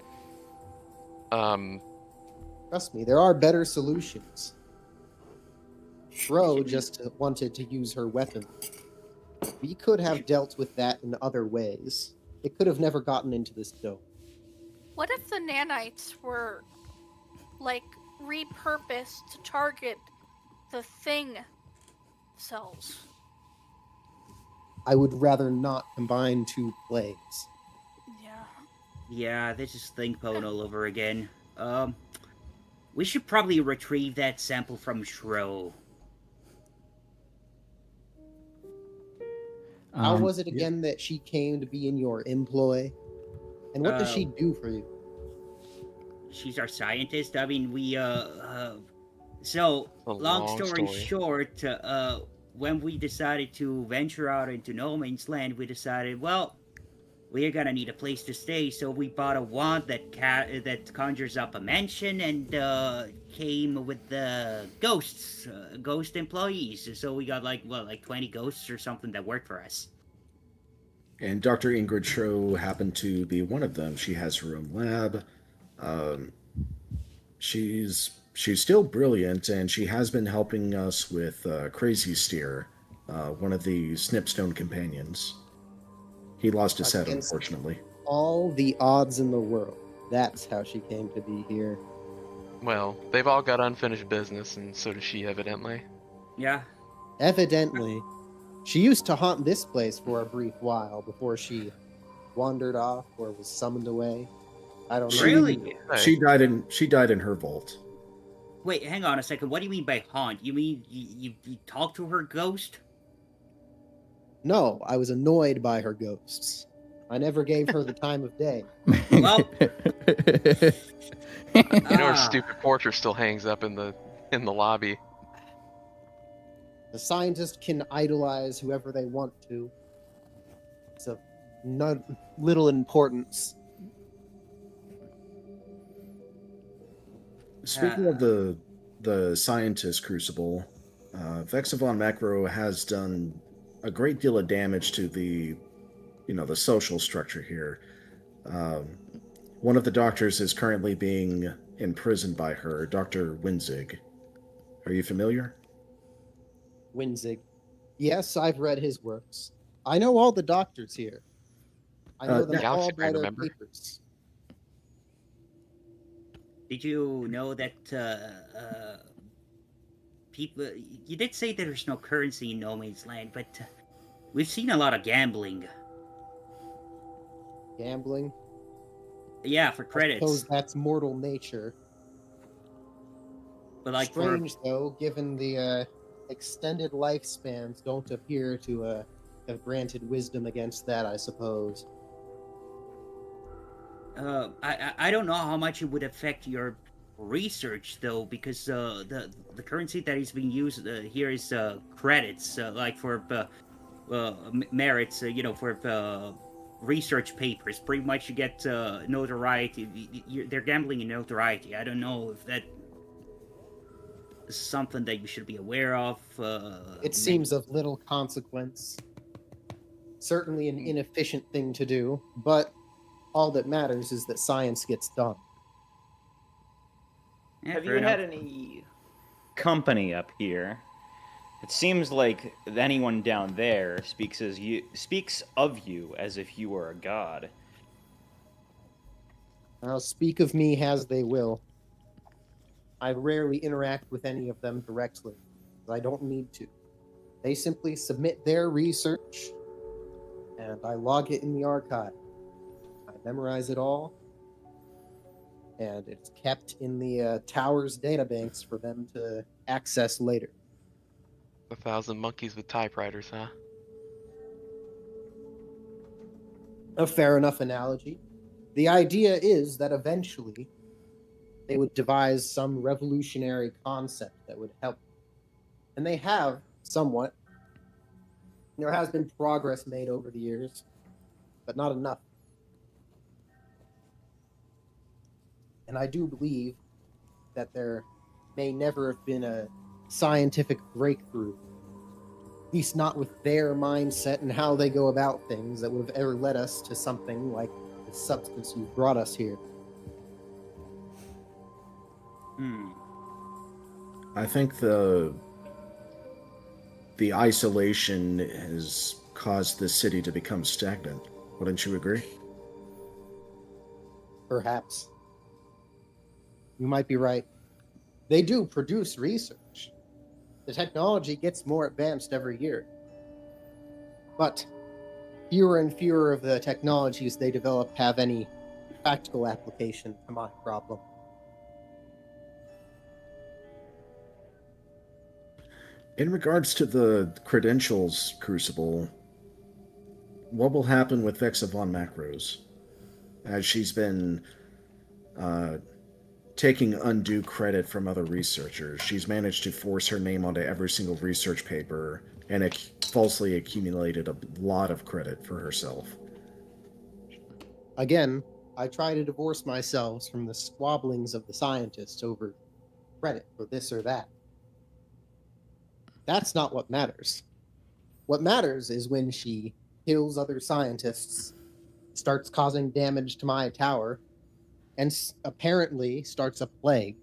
Trust me, there are better solutions. Shro just wanted to use her weapon. We could have dealt with that in other ways. It could have never gotten into this dome. What if the nanites were, repurposed to target the thing cells? I would rather not combine two plagues. Yeah. Yeah, this is Thinkpone all over again. We should probably retrieve that sample from Shro. How was it again that she came to be in your employ? And what does she do for you? She's our scientist. I mean, so, long story short, when we decided to venture out into No Man's Land, we decided, well, we're gonna need a place to stay, so we bought a wand that conjures up a mansion and came with the ghosts, ghost employees. So we got like 20 ghosts or something that worked for us. And Dr. Ingrid Tro happened to be one of them. She has her own lab. She's still brilliant, and she has been helping us with Crazy Steer, one of the Snipstone companions. He lost his head, Against unfortunately. all the odds in the world. That's how she came to be here. Well, they've all got unfinished business, and so does she, evidently. Yeah. Evidently, she used to haunt this place for a brief while before she wandered off or was summoned away. I don't know. Really? She died in her vault. Wait, hang on a second. What do you mean by haunt? You mean you talked to her ghost? No, I was annoyed by her ghosts. I never gave her the time of day. Well, You know her stupid portrait still hangs up in the lobby. The scientist can idolize whoever they want to. It's of no little importance. Speaking of the scientist Crucible, Vexa von Macro has done a great deal of damage to the social structure here. One of the doctors is currently being imprisoned by her, Dr. Winzig. Are you familiar? Winzig. Yes, I've read his works. I know all the doctors here. I know them all Galaxy by Brain, their remember? papers. did you know that people? You did say that there's no currency in No Man's Land, but we've seen a lot of gambling. Gambling. Yeah, for I credits. suppose that's mortal nature. But like Strange, though, given the extended lifespans don't appear to have granted wisdom against that, I suppose. I don't know how much it would affect your research though, because the currency that is being used here is credits, like for merits, for research papers. Pretty much you get notoriety. They're gambling in notoriety. I don't know if that is something that you should be aware of. It seems of little consequence. Certainly an inefficient thing to do, but all that matters is that science gets done. Yeah, Have fair you had enough. any company up here? It seems like anyone down there speaks of you as if you were a god. Now, speak of me as they will. I rarely interact with any of them directly, because I don't need to. They simply submit their research, and I log it in the archive. I memorize it all, and it's kept in the tower's databanks for them to access later. 1,000 monkeys with typewriters, huh? A fair enough analogy. The idea is that eventually they would devise some revolutionary concept that would help. And they have, somewhat. There has been progress made over the years, but not enough. And I do believe that there may never have been a scientific breakthrough, at least not with their mindset and how they go about things, that would have ever led us to something like the substance you brought us here. I think the isolation has caused the city to become stagnant. Wouldn't you agree? Perhaps. You might be right. They do produce research. The technology gets more advanced every year. But fewer and fewer of the technologies they develop have any practical application to my problem. In regards to the credentials, Crucible, what will happen with Vexa von Macros? As she's been taking undue credit from other researchers. She's managed to force her name onto every single research paper and falsely accumulated a lot of credit for herself. Again, I try to divorce myself from the squabblings of the scientists over credit for this or that. That's not what matters. What matters is when she kills other scientists, starts causing damage to my tower, and apparently starts a plague.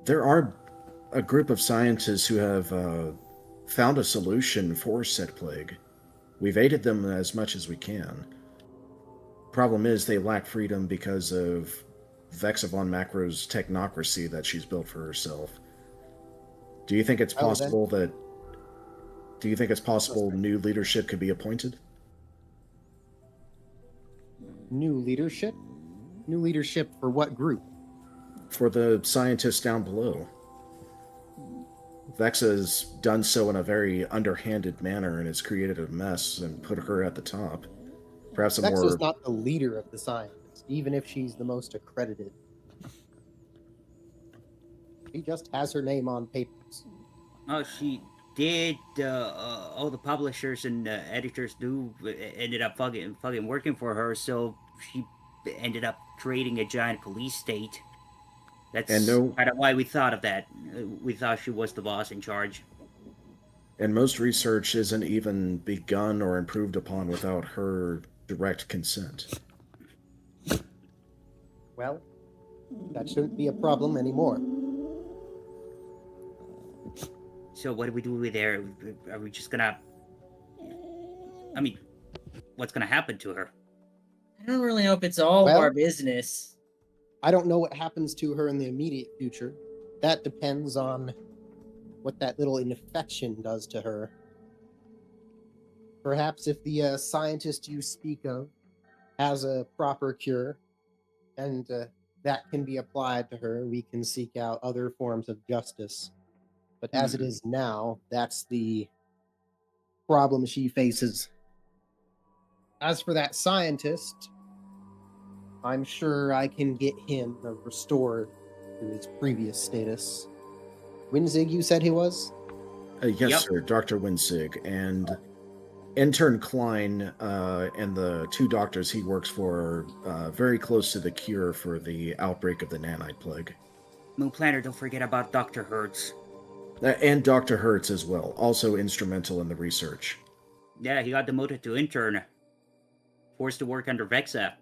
There are a group of scientists who have found a solution for said plague. We've aided them as much as we can. Problem is, they lack freedom because of Vexa von Macro's technocracy that she's built for herself. Do you think it's possible new leadership could be appointed? New leadership? New leadership for what group? For the scientists down below. Vexa's done so in a very underhanded manner and has created a mess and put her at the top. Perhaps Vexa's not the leader of the scientists, even if she's the most accredited. She just has her name on papers. Oh, she did. All the publishers and editors ended up fucking working for her, so she ended up creating a giant police state. That's kind of why we thought of that. We thought she was the boss in charge. And most research isn't even begun or improved upon without her direct consent. Well, that shouldn't be a problem anymore. So what do we do with her? Are we just gonna... I mean, what's gonna happen to her? I don't really hope it's all of our business. I don't know what happens to her in the immediate future. That depends on what that little infection does to her. Perhaps if the scientist you speak of has a proper cure, and that can be applied to her, we can seek out other forms of justice. But as it is now, that's the problem she faces. As for that scientist, I'm sure I can get him restored to his previous status. Winzig, you said he was? Yes, sir, Dr. Winzig. And intern Klein and the two doctors he works for are very close to the cure for the outbreak of the nanite plague. Moon Planner, don't forget about Dr. Hertz. And Dr. Hertz as well, also instrumental in the research. Yeah, he got demoted to intern. Forced to work under Vexa.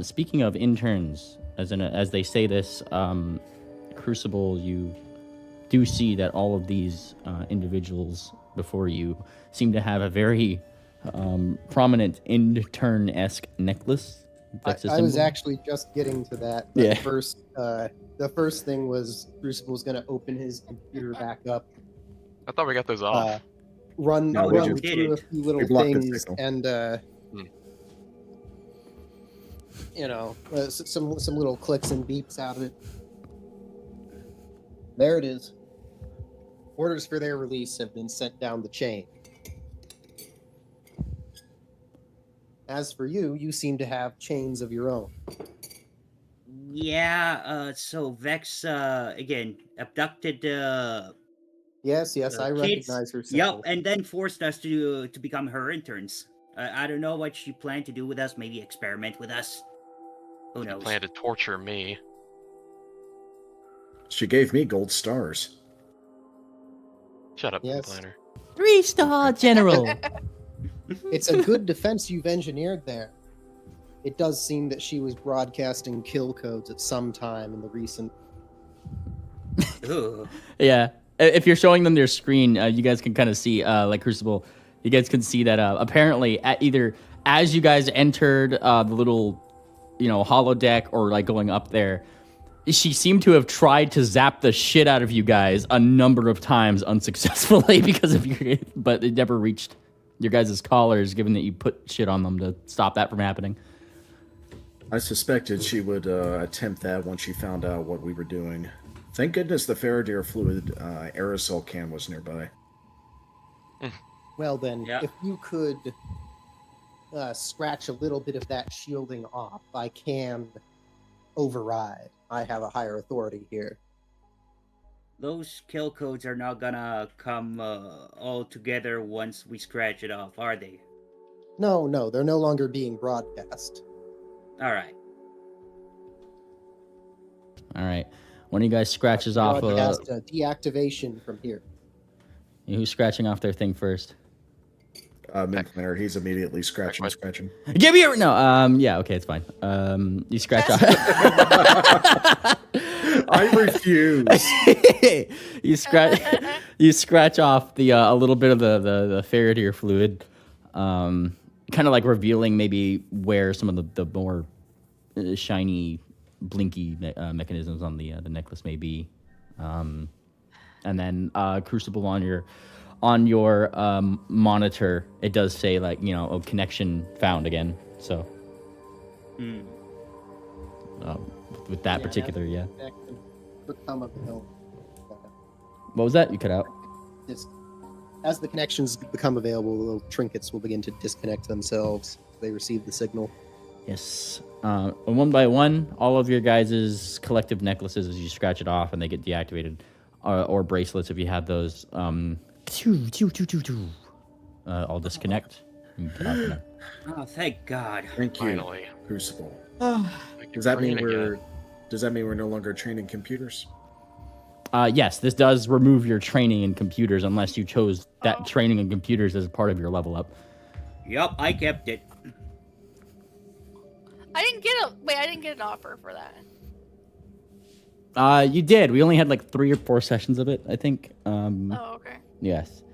Speaking of interns, as they say this, Crucible, you do see that all of these individuals before you seem to have a very prominent intern-esque necklace. I was actually just getting to that. Yeah. The first thing was Crucible was going to open his computer back up. I thought we got those off. Run through a few little things and some little clicks and beeps out of it. There it is. Orders for their release have been sent down the chain. As for you, you seem to have chains of your own. Yeah, so Vex, again, abducted, Yes, I recognize her. Yep, and then forced us to become her interns. I don't know what she planned to do with us, maybe experiment with us. Who knows? She planned to torture me. She gave me gold stars. Shut up, Yes. Planner. 3-star general. It's a good defense you've engineered there. It does seem that she was broadcasting kill codes at some time in the recent... Yeah. If you're showing them their screen, you guys can kind of see, like Crucible, you guys can see that apparently either as you guys entered the little, holodeck or like going up there, she seemed to have tried to zap the shit out of you guys a number of times unsuccessfully because of but it never reached your guys' collars, given that you put shit on them to stop that from happening. I suspected she would attempt that once she found out what we were doing. Thank goodness the Faraday fluid aerosol can was nearby. Well then, if you could scratch a little bit of that shielding off, I can override. I have a higher authority here. those kill codes are not gonna come all together once we scratch it off, are they? No, they're no longer being broadcast. All right. All right. One of you guys scratches off Broadcast deactivation from here. who's scratching off their thing first? Mid-planner, he's immediately scratching. Give me a no. Yeah. Okay, it's fine. You scratch off. I refuse. you scratch. You scratch off the a little bit of the Faraday fluid, kind of like revealing maybe where some of the more shiny, blinky mechanisms on the necklace may be, and then Crucible on your monitor, it does say like a connection found again. So with that particular Become available. What was that? You cut out. As the connections become available, the little trinkets will begin to disconnect themselves. They receive the signal. Yes. One by one, all of your guys' collective necklaces, as you scratch it off and they get deactivated, or bracelets if you have those, all disconnect. Oh, thank God. Thank you, Finally. Crucible. Like Does that your mean brain again. we're no longer training computers? Yes, this does remove your training in computers unless you chose that training in computers as part of your level up. Yup, I kept it. I didn't get an offer for that. You did. We only had like 3 or 4 sessions of it, I think. Oh, okay. Yes.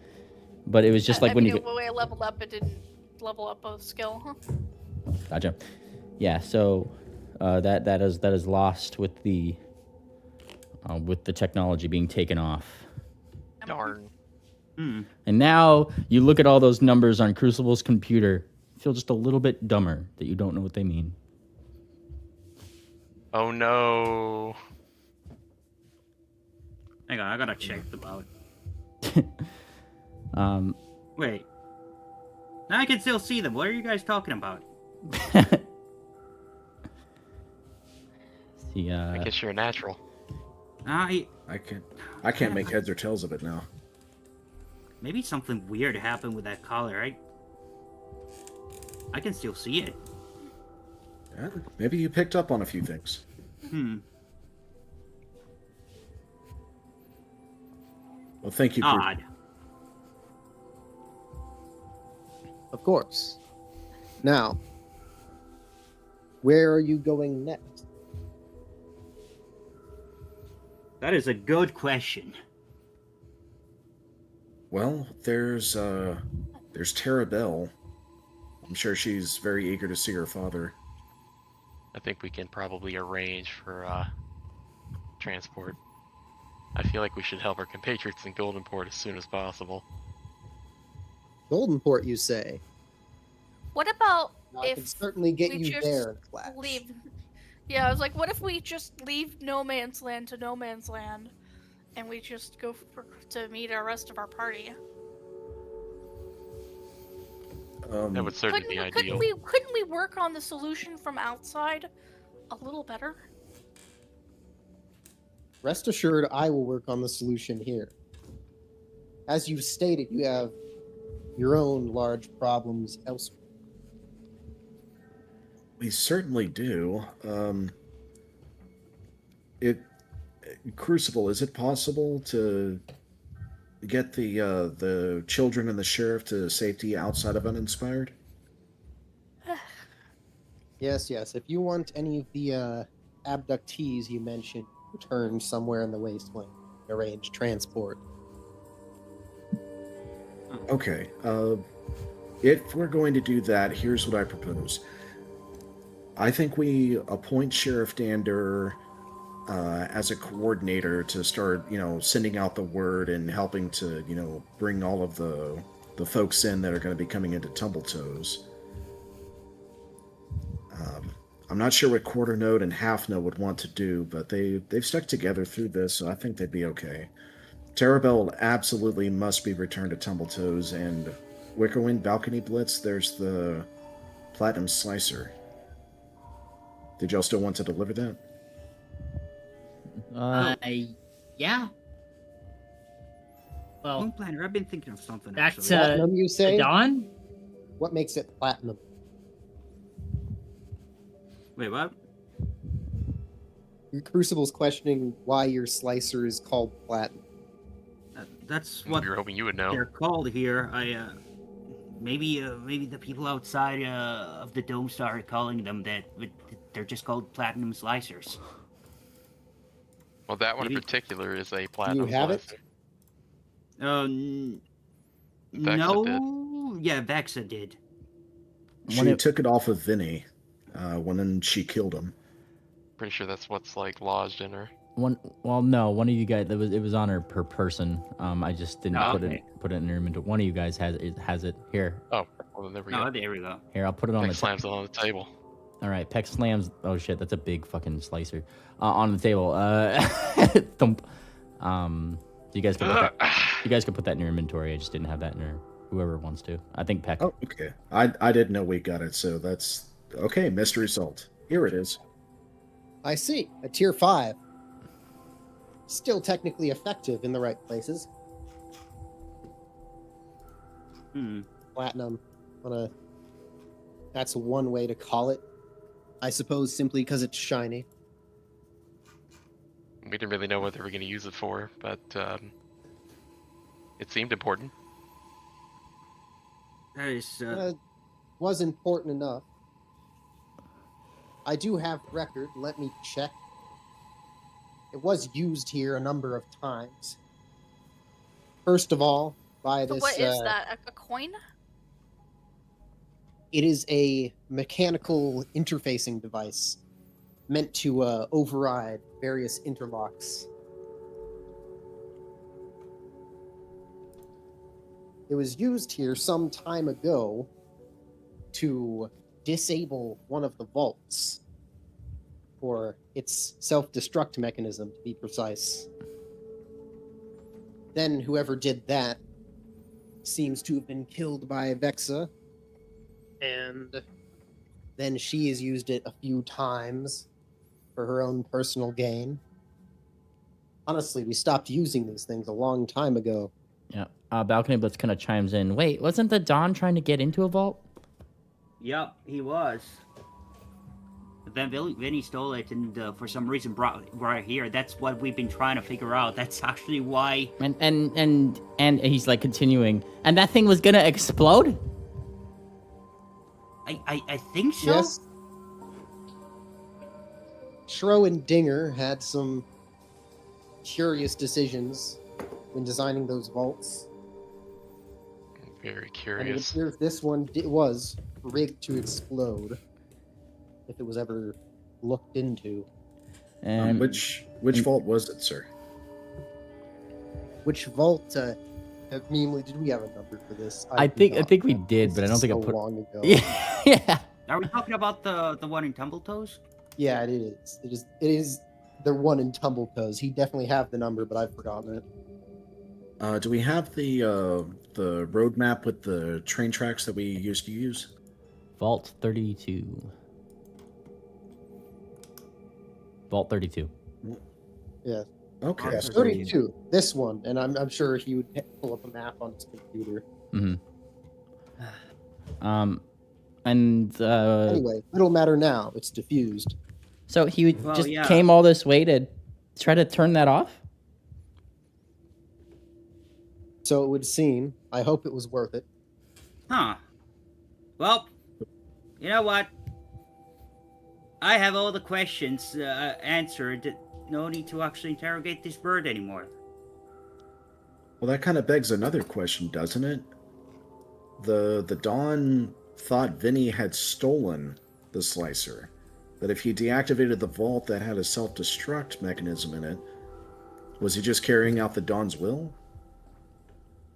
But it was just like I when mean, you the way I leveled up, it didn't level up a skill. Huh? Gotcha. Yeah, so that is lost with the technology being taken off. Darn. And now you look at all those numbers on Crucible's computer, feel just a little bit dumber that you don't know what they mean. Oh no. Hang on, I gotta check them out. Wait. Now I can still see them. What are you guys talking about? See, I guess you're a natural. I can't make heads or tails of it now. Maybe something weird happened with that collar. I can still see it. Yeah, maybe you picked up on a few things. Well, thank you. Odd. Of course. Now, where are you going next? That is a good question. Well, there's Tara Bell. I'm sure she's very eager to see her father. I think we can probably arrange for transport. I feel like we should help our compatriots in Goldenport as soon as possible. Goldenport, you say? What about I can certainly get we you just there in a flash. leave? Yeah, I was like, what if we just leave No Man's Land to No Man's Land, and we just go to meet our rest of our party? That would certainly be ideal. Couldn't we work on the solution from outside a little better? Rest assured, I will work on the solution here. As you stated, you have your own large problems elsewhere. We certainly do. Crucible, is it possible to get the children and the sheriff to safety outside of Uninspired? Yes. If you want any of the abductees you mentioned returned somewhere in the wasteland, arrange transport. Okay. If we're going to do that, here's what I propose. I think we appoint Sheriff Dander as a coordinator to start, sending out the word and helping to, bring all of the folks in that are going to be coming into Tumbletoes. I'm not sure what Quarter Note and Half Note would want to do, but they've stuck together through this, so I think they'd be okay. Terabell absolutely must be returned to Tumbletoes, and Wickerwind Balcony Blitz, there's the Platinum Slicer. Did y'all still want to deliver that? Yeah. Well, Moon Planner, I've been thinking of something. that's actually. Platinum, you say? Dawn. What makes it platinum? Wait, what? Your Crucible's questioning why your slicer is called platinum. That's what We were hoping you would know. they're called here. Maybe the people outside of the dome started calling them that, but they're just called platinum slicers. Well, that one in Maybe- particular is a platinum have it? slicer. Vexa no. Yeah, Vexa did. She took it off of Vinny when she killed him. Pretty sure that's what's like lodged in her. No, one of you guys. It was on her per person. I just didn't Oh, put okay. it in her inventory. One of you guys has it here. Oh, well, there we Oh, go. there we go. Here, I'll put it on Peck the slams it on the table. All right, Peck slams. Oh shit, that's a big fucking slicer on the table. Thump. You guys can put that. You guys can put that in your inventory. I just didn't have that in her. Whoever wants to. I think Peck. Oh, okay. I didn't know we got it, so that's okay. Mystery salt. Here it is. I see. A tier 5. Still technically effective in the right places. Platinum. That's one way to call it. I suppose simply because it's shiny. We didn't really know what they were going to use it for, but it seemed important. That is. Was important enough. I do have record. Let me check. It was used here a number of times. First of all, by So this. what is that? A coin? It is a mechanical interfacing device meant to override various interlocks. It was used here some time ago to disable one of the vaults, or its self-destruct mechanism, to be precise. Then whoever did that seems to have been killed by Vexa, and then she has used it a few times for her own personal gain. Honestly, we stopped using these things a long time ago. Yeah. Balcony Blitz kind of chimes in. Wait, wasn't the Don trying to get into a vault? Yup, he was. But then Vinny stole it and for some reason brought it here. That's what we've been trying to figure out. That's actually why. And he's like continuing. And that thing was gonna explode? I think so. Yes. Shro and Dinger had some curious decisions when designing those vaults. Very And it curious. appears this one was rigged to explode if it was ever looked into. And Which vault was it, sir? Which vault? Meanly, did we have a number for this? I think we did, but I don't think I so put. long ago. Yeah. Are we talking about the one in Tumbletoes? Yeah, it is. It is the one in Tumbletoes. He definitely have the number, but I've forgotten it. Do we have the roadmap with the train tracks that we used to use? Vault 32. Vault 32. Yeah. Okay. Yeah, 32. This one, and I'm sure he would pull up a map on his computer. Mm-hmm. And Anyway, it'll matter now. It's diffused. so he Well, just yeah. came all this way to try to turn that off? So it would seem. I hope it was worth it. Huh. Well, you know what? I have all the questions answered. No need to actually interrogate this bird anymore. Well, that kind of begs another question, doesn't it? The Dawn thought Vinny had stolen the slicer, that if he deactivated the vault that had a self-destruct mechanism in it, was he just carrying out the Dawn's will?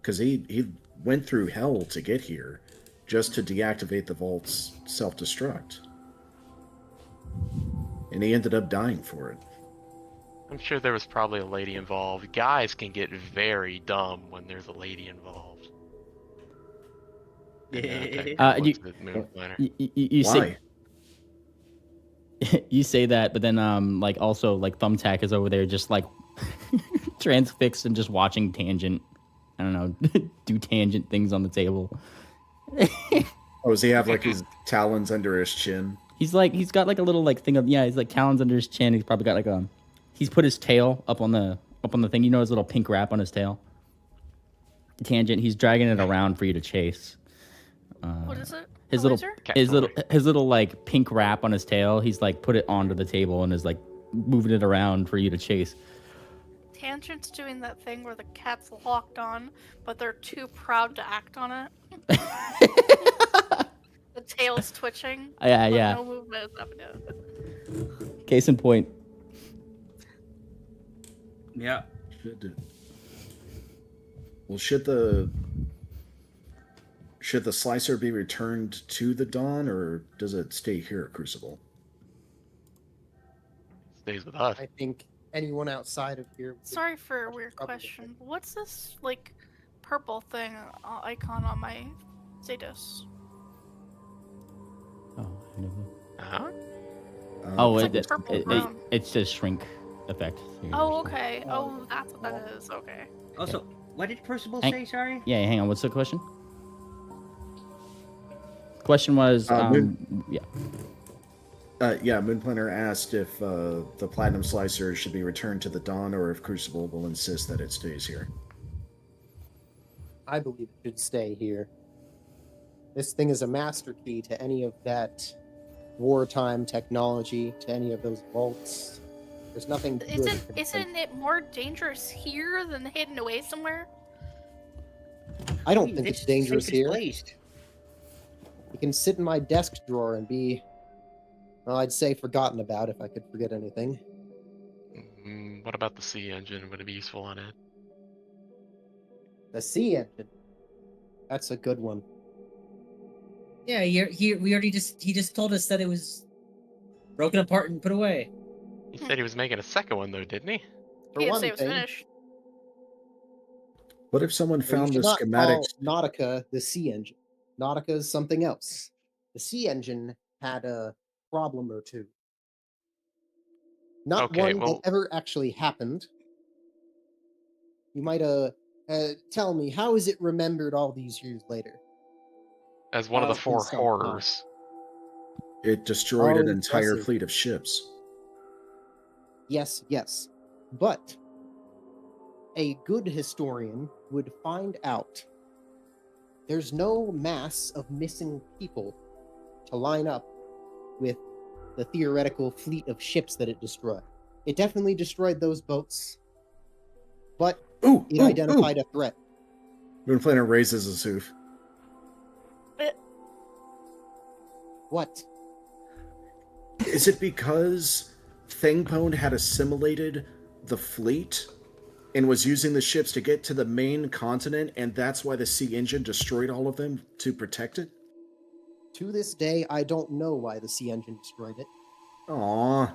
Because he went through hell to get here, just to deactivate the vault's self-destruct. And he ended up dying for it. I'm sure there was probably a lady involved. Guys can get very dumb when there's a lady involved. You say you say that, but then like also like Thumbtack is over there just like transfixed and just watching Tangent. I don't don't know, do tangent things on the table. Oh, does he have like his talons under his chin? He's got like a little like thing of he's like talons under his chin. He's probably got like he's put his tail up on the thing. You know, his little pink wrap on his tail. Tangent. He's dragging it around for you to chase. What is it? His A little laser? his little like pink wrap on his tail. He's like put it onto the table and is like moving it around for you to chase. Tangent's doing that thing where the cat's locked on, but they're too proud to act on it. The tail's twitching. Yeah, but yeah. No movement is happening. Case in point. Yeah. Well, should the slicer be returned to the Dawn, or does it stay here at Crucible? Stays with us. I think anyone outside of here. Sorry for a weird question. What's this, like, purple thing icon on my status? Oh, I know. Uh-huh. Oh, It's like purple brown. it's just shrink effect. Oh, okay. Oh, that's what that is. Okay. Also, what did Crucible Hang- say? Sorry. Yeah, hang on. What's the question? Question was, yeah. Moonplanner asked if the Platinum Slicer should be returned to the Dawn, or if Crucible will insist that it stays here. I believe it should stay here. This thing is a master key to any of that wartime technology, to any of those vaults. There's nothing good. Isn't it more dangerous here than hidden away somewhere? I don't think it's dangerous safest here. place. It can sit in my desk drawer and be, well, I'd say forgotten about if I could forget anything. What about the C engine? Would it be useful on it? The C engine. That's a good one. Yeah, he just told us that it was broken apart and put away. He said he was making a second one, though, didn't he? For He didn't one say it was thing, finished. What if someone you found should the not schematics? call Nautica the C engine. Nautica is something else. The C engine had a problem or two. Not Okay, one well- that ever actually happened. You might tell me, how is it remembered all these years later? As one of the It's four been some time. horrors. It destroyed Oh, an entire impressive. fleet of ships. Yes, yes. But a good historian would find out there's no mass of missing people to line up with the theoretical fleet of ships that it destroyed. It definitely destroyed those boats, but it identified a threat. Moonplanner raises his hoof. What? Is it because Thangpone had assimilated the fleet and was using the ships to get to the main continent, and that's why the C engine destroyed all of them to protect it? To this day, I don't know why the C engine destroyed it. Aww.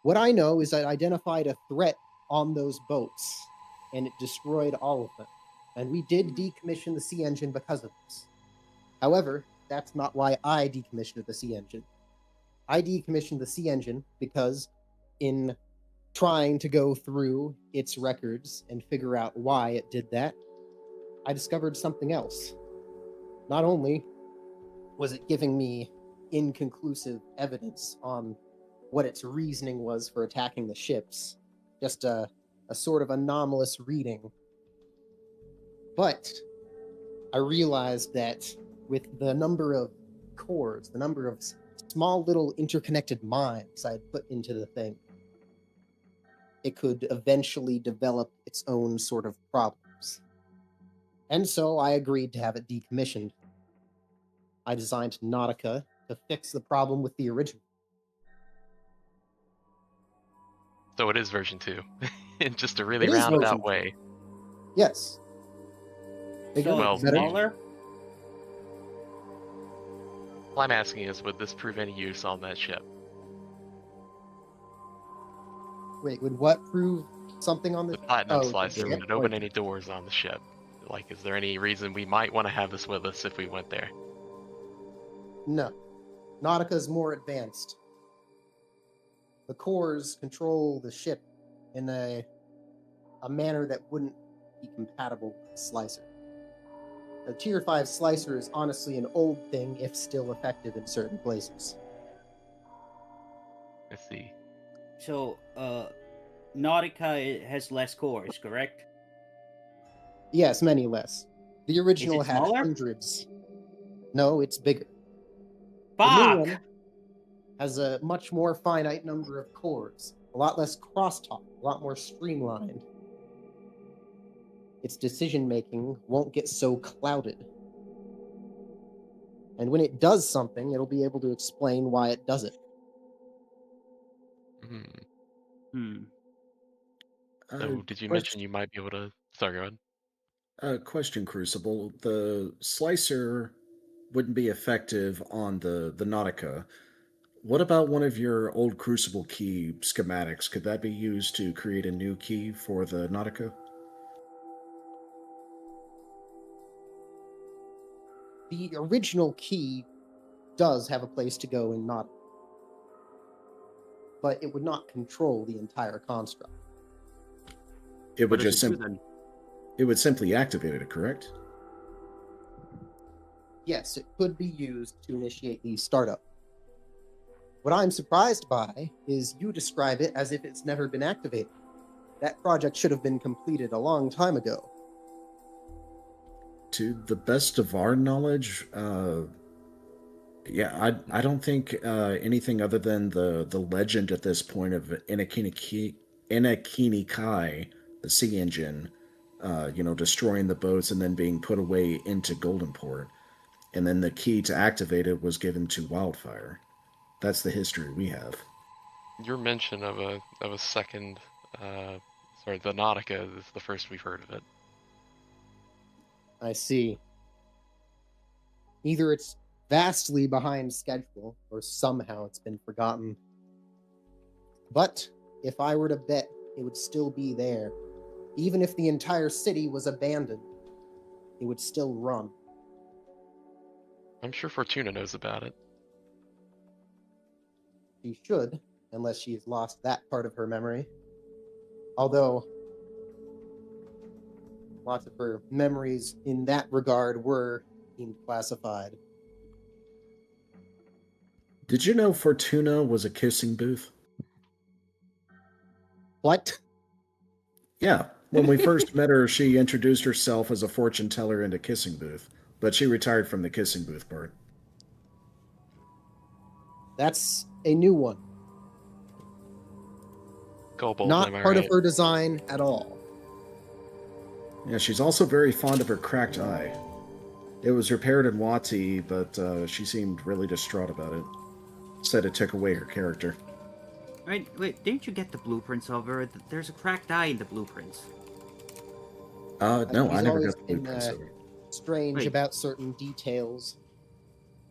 What I know is that it identified a threat on those boats, and it destroyed all of them. And we did decommission the C engine because of this. However, that's not why I decommissioned the C engine. I decommissioned the C engine because, in trying to go through its records and figure out why it did that, I discovered something else. Not only was it giving me inconclusive evidence on what its reasoning was for attacking the ships, just a sort of anomalous reading, but I realized that with the number of cores, the number of small little interconnected minds I had put into the thing, it could eventually develop its own sort of problems. And so I agreed to have it decommissioned. I designed Nautica to fix the problem with the original. So it is version 2. In just a really It is roundabout version 2. way. Yes. Bigger, So Well, better. smaller. All I'm asking is, would this prove any use on that ship? Wait, would what prove something on The this? platinum Oh, slicer, the would ship? it open any doors on the ship? Like, is there any reason we might want to have this with us if we went there? No. Nautica is more advanced. The cores control the ship in a a manner that wouldn't be compatible with the slicer. A tier 5 slicer is honestly an old thing, if still effective in certain places. I see. So, Nautica has less cores, correct? Yes, many less. The original it had smaller? hundreds. No, it's bigger. The new Fuck! one has a much more finite number of cores, a lot less crosstalk, a lot more streamlined. Its decision-making won't get so clouded. And when it does something, it'll be able to explain why it does it. So, did you mention Question, you might be able to... Sorry, go ahead. question, Crucible. The slicer wouldn't be effective on the Nautica. What about one of your old Crucible key schematics? Could that be used to create a new key for the Nautica? The original key does have a place to go in Nautica, but it would not control the entire construct. It would What does just it do then? it would simply activate it, correct? Yes, it could be used to initiate the startup. What I'm surprised by is you describe it as if it's never been activated. That project should have been completed a long time ago. To the best of our knowledge, yeah, I don't think anything other than the legend at this point of Inakini Kai, the sea engine, destroying the boats and then being put away into Goldenport, and then the key to activate it was given to Wildfire. That's the history we have. Your mention of a second, sorry, the Nautica is the first we've heard of it. I see. Either it's vastly behind schedule, or somehow it's been forgotten. But if I were to bet, it would still be there. Even if the entire city was abandoned, it would still run. I'm sure Fortuna knows about it. She should, unless she has lost that part of her memory. Although, lots of her memories in that regard were deemed classified. Did you know Fortuna was a kissing booth? What? Yeah. When we first met her, she introduced herself as a fortune teller and a kissing booth, but she retired from the kissing booth part. That's a new one. Kobold, Not am I part right? of her design at all. Yeah, she's also very fond of her cracked eye. It was repaired in Wati, but she seemed really distraught about it. Said it took away her character. Wait, didn't you get the blueprints of her? There's a cracked eye in the blueprints. No, I She's never always got the been, blueprints of her. strange Wait. about certain details.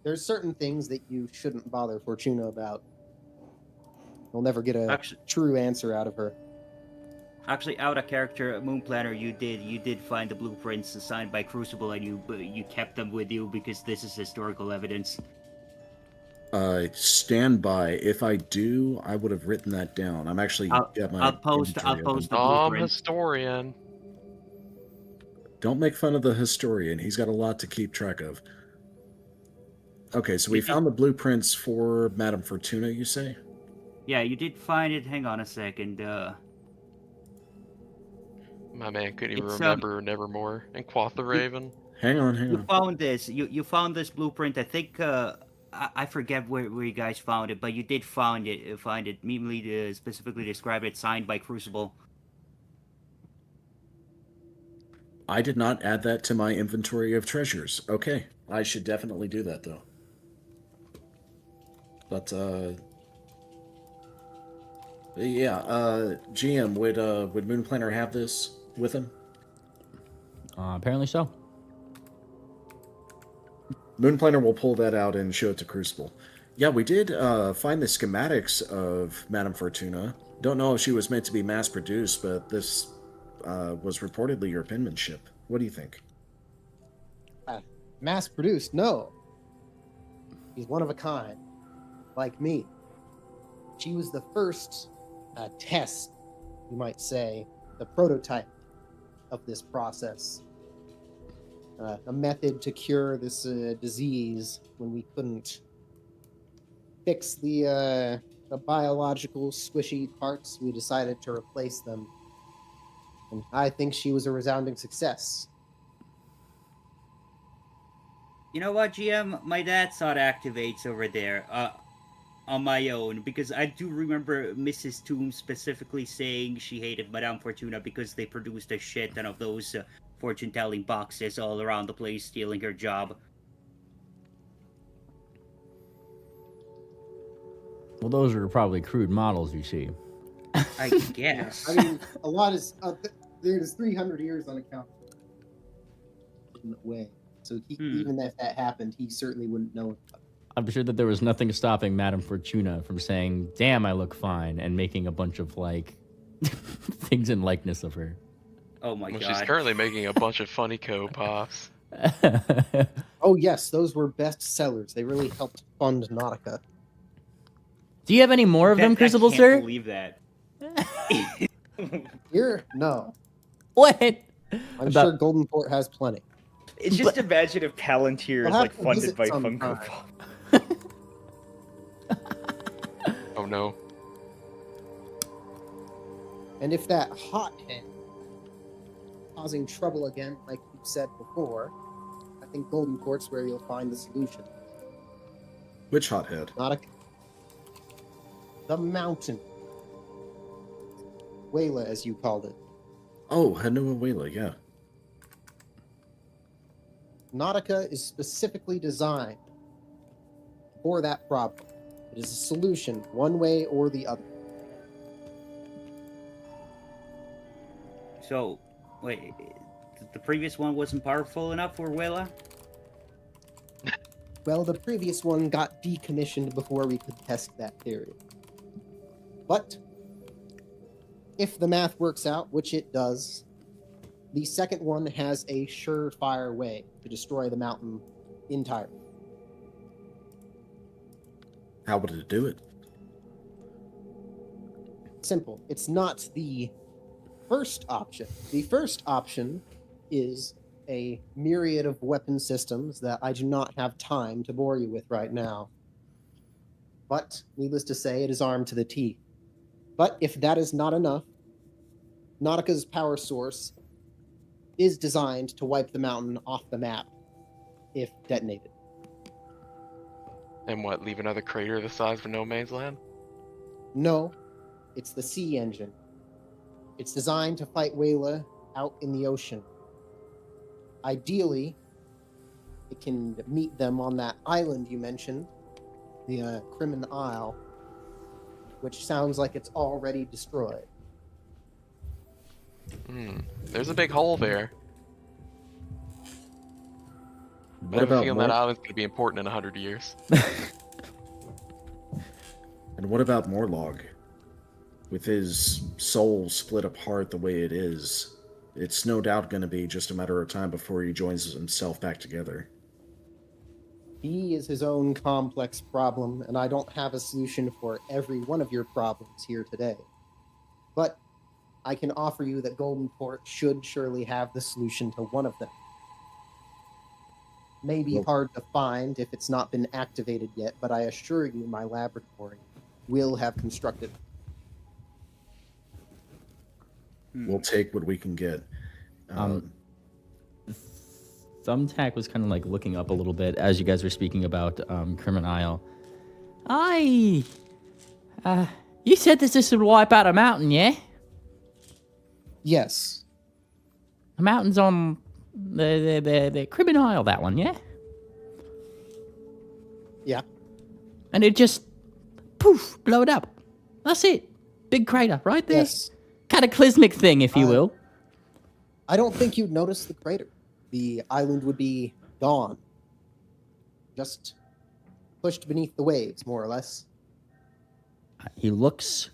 There's certain things that you shouldn't bother Fortuna about. You'll never get a true answer out of her. Actually, out of character, Moon Planner, you did find the blueprints assigned by Crucible, and you kept them with you because this is historical evidence. Stand by. If I do, I would have written that down. I'm actually got my I'll post inventory open. the blueprint. Historian. Don't make fun of the historian. He's got a lot to keep track of. Okay, so we found the blueprints for Madame Fortuna, you say? Yeah, you did find it. Hang on a second. My man couldn't even It's, remember Nevermore and Quoth the Raven. Hang on. You found this. You found this blueprint. I think I forget where you guys found it, but you did find it. Meanly specifically describe it, signed by Crucible. I did not add that to my inventory of treasures. Okay, I should definitely do that though. But yeah, GM, would Moon Planner have this with him? Apparently so. Moon Planner will pull that out and show it to Crucible. Yeah, we did find the schematics of Madame Fortuna. Don't know if she was meant to be mass-produced, but this was reportedly your penmanship. What do you think? Mass-produced? No. She's one of a kind. Like me. She was the first test, you might say, the prototype of this process. A method to cure this disease when we couldn't fix the biological squishy parts. We decided to replace them. And I think she was a resounding success. You know what, GM? My dad saw it activates over there on my own, because I do remember Mrs. Toom specifically saying she hated Madame Fortuna because they produced a shit ton of those fortune-telling boxes all around the place, stealing her job. Well, those are probably crude models, you see. I guess. I mean, a lot is there's 300 years on account in the way. So even if that happened, he certainly wouldn't know about it. I'm sure that there was nothing stopping Madame Fortuna from saying, "Damn, I look fine," and making a bunch of like things in likeness of her. Oh my god. She's currently making a bunch of Funnyco pops. Oh yes, those were best sellers. They really helped fund Nautica. Do you have any more of them, Crucible, I sir? can't believe that. Here, no. What? I'm sure Golden Port has plenty. It's just imagine if Palantir is We'll like have to funded visit by sometime. Funko Pop. Oh no. And if that hothead causing trouble again, like you said before, I think Golden Port's where you'll find the solution. Which hothead? The mountain. Wayla, as you called it. Oh, Hanua Wayla, yeah. Nautica is specifically designed for that problem. It is a solution, one way or the other. So, wait, the previous one wasn't powerful enough for Willa? Well, the previous one got decommissioned before we could test that theory. But if the math works out, which it does, the second one has a surefire way to destroy the mountain entirely. How would it do it? Simple. It's not the first option. The first option is a myriad of weapon systems that I do not have time to bore you with right now. But, needless to say, it is armed to the teeth. But if that is not enough, Nautica's power source is designed to wipe the mountain off the map if detonated. And what, leave another crater the size of No Man's Land? No, it's the sea engine. It's designed to fight Wayla out in the ocean. Ideally, it can meet them on that island you mentioned, the Crimin Isle, which sounds like it's already destroyed. There's a big hole there. I What have a about feeling that island's going to be important in 100 years. And what about Morlog? With his soul split apart the way it is, it's no doubt going to be just a matter of time before he joins himself back together. He is his own complex problem, and I don't have a solution for every one of your problems here today. But I can offer you that Golden Port should surely have the solution to one of them. May be hard to find if it's not been activated yet, but I assure you my laboratory will have constructed it. We'll take what we can get. Thumbtack was kind of like looking up a little bit as you guys were speaking about Crimin Isle. You said this would wipe out a mountain, yeah? Yes. A mountain's on the Crimin Isle, that one, yeah? Yeah. And it just, poof, blow it up. That's it. Big crater right there. Yes. Cataclysmic thing, if you will. I don't think you'd notice the crater. The island would be gone. Just pushed beneath the waves, more or less. He looks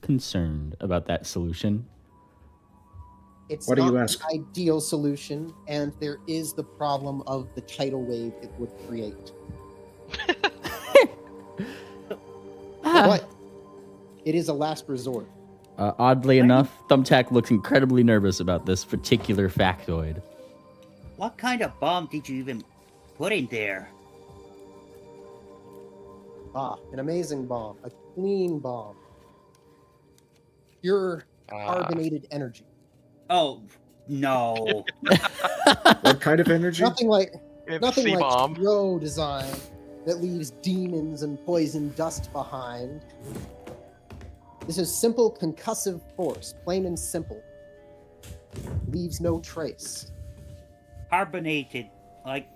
concerned about that solution. It's What do not you ask? the ideal solution, and there is the problem of the tidal wave it would create. But it is a last resort. Oddly enough, Thumbtack looks incredibly nervous about this particular factoid. What kind of bomb did you even put in there? An amazing bomb. A clean bomb. Pure carbonated energy. Oh, no. What kind of energy? Nothing like C-bomb. Row design that leaves demons and poison dust behind. This is simple concussive force, plain and simple. Leaves no trace. Carbonated, like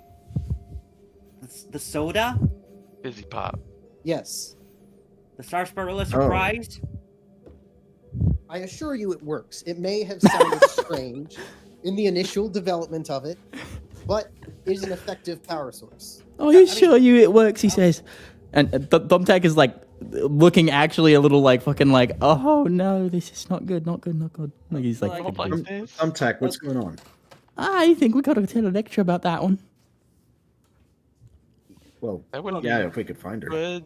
the soda? Fizzy pop. Yes. The sarsaparilla surprise? I assure you it works. It may have sounded strange in the initial development of it, but it is an effective power source. Oh, I assure you it works, he says. And Thumbtack is like looking actually a little like fucking like, oh no, this is not good, not good, not good. Like he's like, Thumbtack, what's going on? I think we gotta tell a lecture about that one. Well, That wouldn't yeah, be if we could find her. good.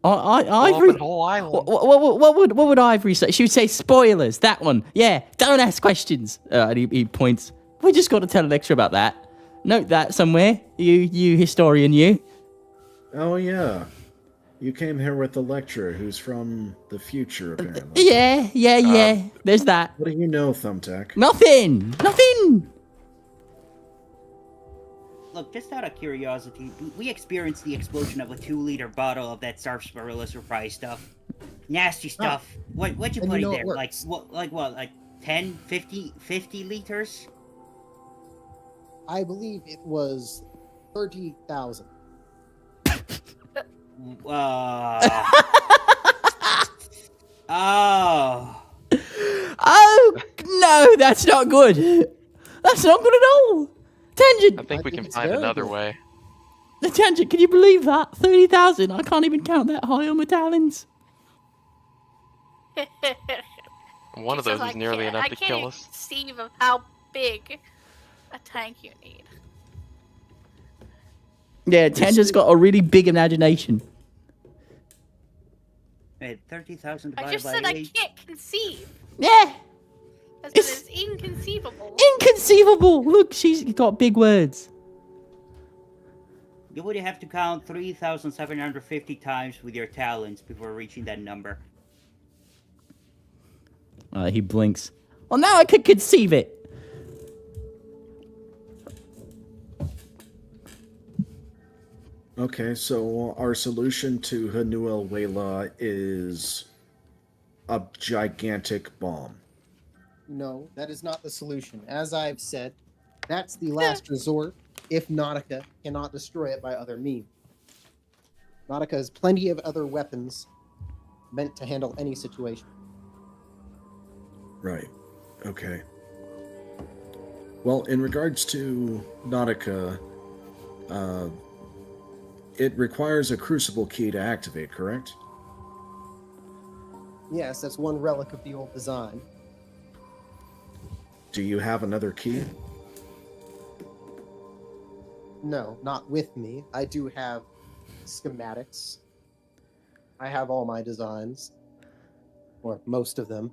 Ivory, the whole island. what would Ivory say? She would say spoilers. That one, yeah. Don't ask questions. And he points. We just got to tell a lecture about that. Note that somewhere. You historian, you. Oh yeah, you came here with the lecturer who's from the future, apparently. Yeah. There's that. What do you know, Thumbtack? Nothing. Look, just out of curiosity, we experienced the explosion of a 2-liter bottle of that sarsaparilla surprise stuff. Nasty stuff. What'd you put in there? Like 10, 50 liters? I believe it was 30,000. Oh. Oh no, that's not good. That's not good at all. Tangent. I think we can find another way. The Tangent, can you believe that? 30,000. I can't even count that high on my talons. One of those is nearly enough to kill us. I can't conceive of how big a tank you need. Yeah, Tangent's got a really big imagination. Wait, 30,000 I divided just by said I 8? can't conceive. Yeah. It's inconceivable. Inconceivable. Look, she's got big words. You would have to count 3,750 times with your talons before reaching that number. He blinks. Well, now I could conceive it. Okay, so our solution to Hanuel Wela is a gigantic bomb. No, that is not the solution. As I've said, that's the last resort if Nautica cannot destroy it by other means. Nautica has plenty of other weapons meant to handle any situation. Right. Okay. Well, in regards to Nautica, it requires a Crucible key to activate, correct? Yes, that's one relic of the old design. Do you have another key? No, not with me. I do have schematics. I have all my designs. Or most of them.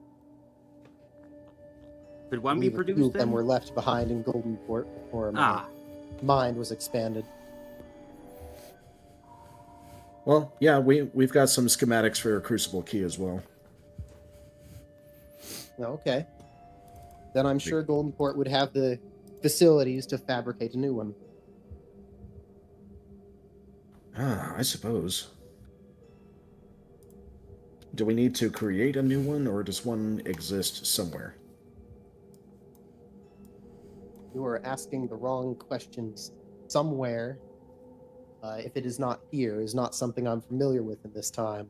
Could one be Few produced of them then? were left behind in Goldenport before my mind was expanded. Well, yeah, we've got some schematics for a Crucible key as well. Okay. Then I'm sure Goldenport would have the facilities to fabricate a new one. I suppose. Do we need to create a new one, or does one exist somewhere? You are asking the wrong questions. Somewhere, if it is not here, is not something I'm familiar with in this time.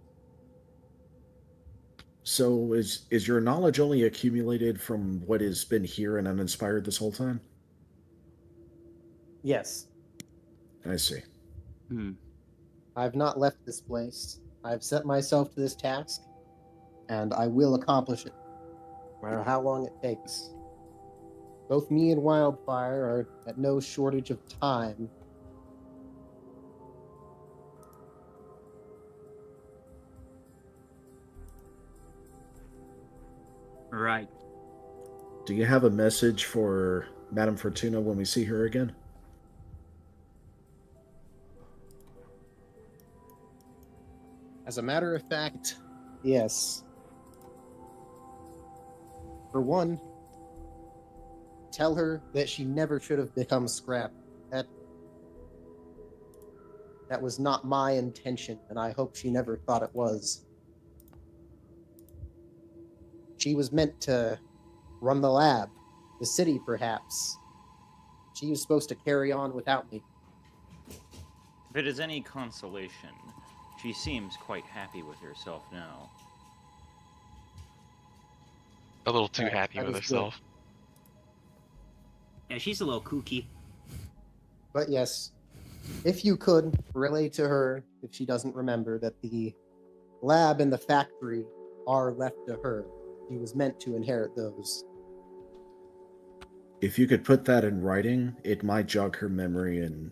So is your knowledge only accumulated from what has been here and uninspired this whole time? Yes. I see. I've not left this place. I've set myself to this task, and I will accomplish it, no matter how long it takes. Both me and Wildfire are at no shortage of time. Right. Do you have a message for Madame Fortuna when we see her again? As a matter of fact, yes. For one, tell her that she never should have become scrap. That was not my intention, and I hope she never thought it was. She was meant to run the lab, the city perhaps. She was supposed to carry on without me. If it is any consolation, she seems quite happy with herself now. A little too That happy with is herself. Yeah, she's a little kooky. But yes, if you could relay to her, if she doesn't remember, that the lab and the factory are left to her. She was meant to inherit those. If you could put that in writing, it might jog her memory and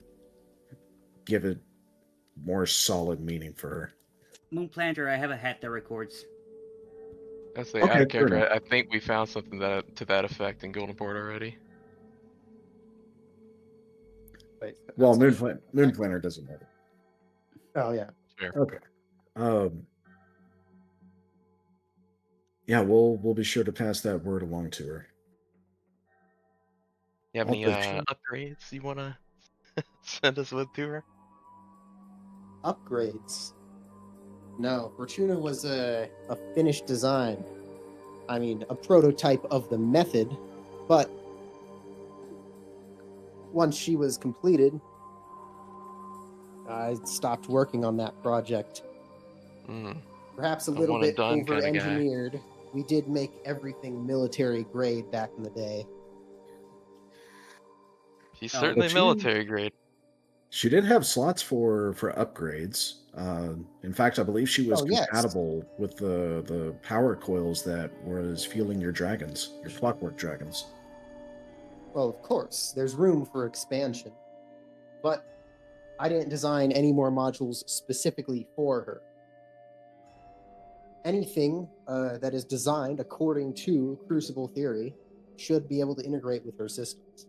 give it more solid meaning for her. Moon Planter, I have a hat that records. I say, Okay, out of fair character, enough. I think we found something to that effect in Golden Port already. Wait, Well, Moon Planner doesn't have it. Oh yeah. Fair. Okay. Yeah, we'll be sure to pass that word along to her. You have any Also, upgrades you want to send us with to her? Upgrades. No, Fortuna was a finished design. I mean, a prototype of the method, but once she was completed, I stopped working on that project. Perhaps a little bit over-engineered. We did make everything military grade back in the day. She's certainly military grade. She did have slots for upgrades. In fact, I believe she was compatible with the power coils that was fueling your dragons, your clockwork dragons. Well, of course, there's room for expansion. But I didn't design any more modules specifically for her. Anything that is designed according to Crucible theory should be able to integrate with her systems.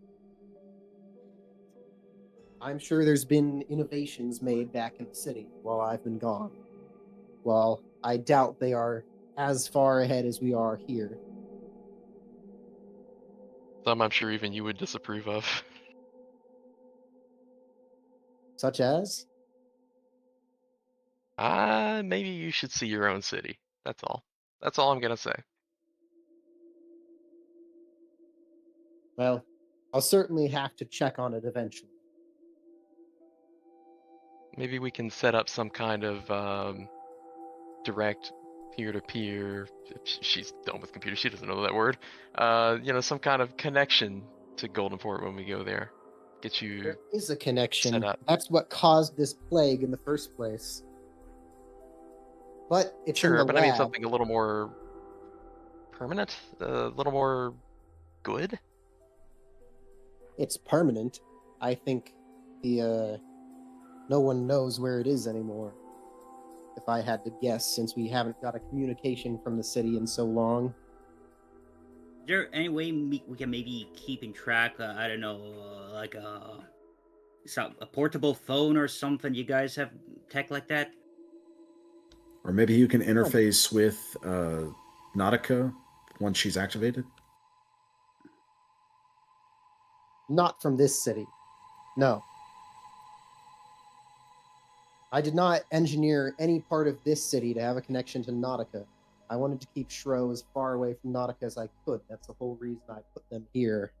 I'm sure there's been innovations made back in the city while I've been gone. Well, I doubt they are as far ahead as we are here. Some I'm sure even you would disapprove of. Such as? Maybe you should see your own city. That's all. That's all I'm gonna say. Well, I'll certainly have to check on it eventually. Maybe we can set up some kind of direct peer-to-peer. She's done with computers. She doesn't know that word. Some kind of connection to Golden Port when we go there. Get you. There is a connection. Set up. That's what caused this plague in the first place. But it's in the Sure, but lab. I mean something a little more permanent, a little more good. It's permanent. I think no one knows where it is anymore. If I had to guess, since we haven't got a communication from the city in so long. Is there any way we can maybe keep in track? I don't know, like a portable phone or something. You guys have tech like that? Or maybe you can interface with Nautica once she's activated? Not from this city. No. I did not engineer any part of this city to have a connection to Nautica. I wanted to keep Shro as far away from Nautica as I could. That's the whole reason I put them here.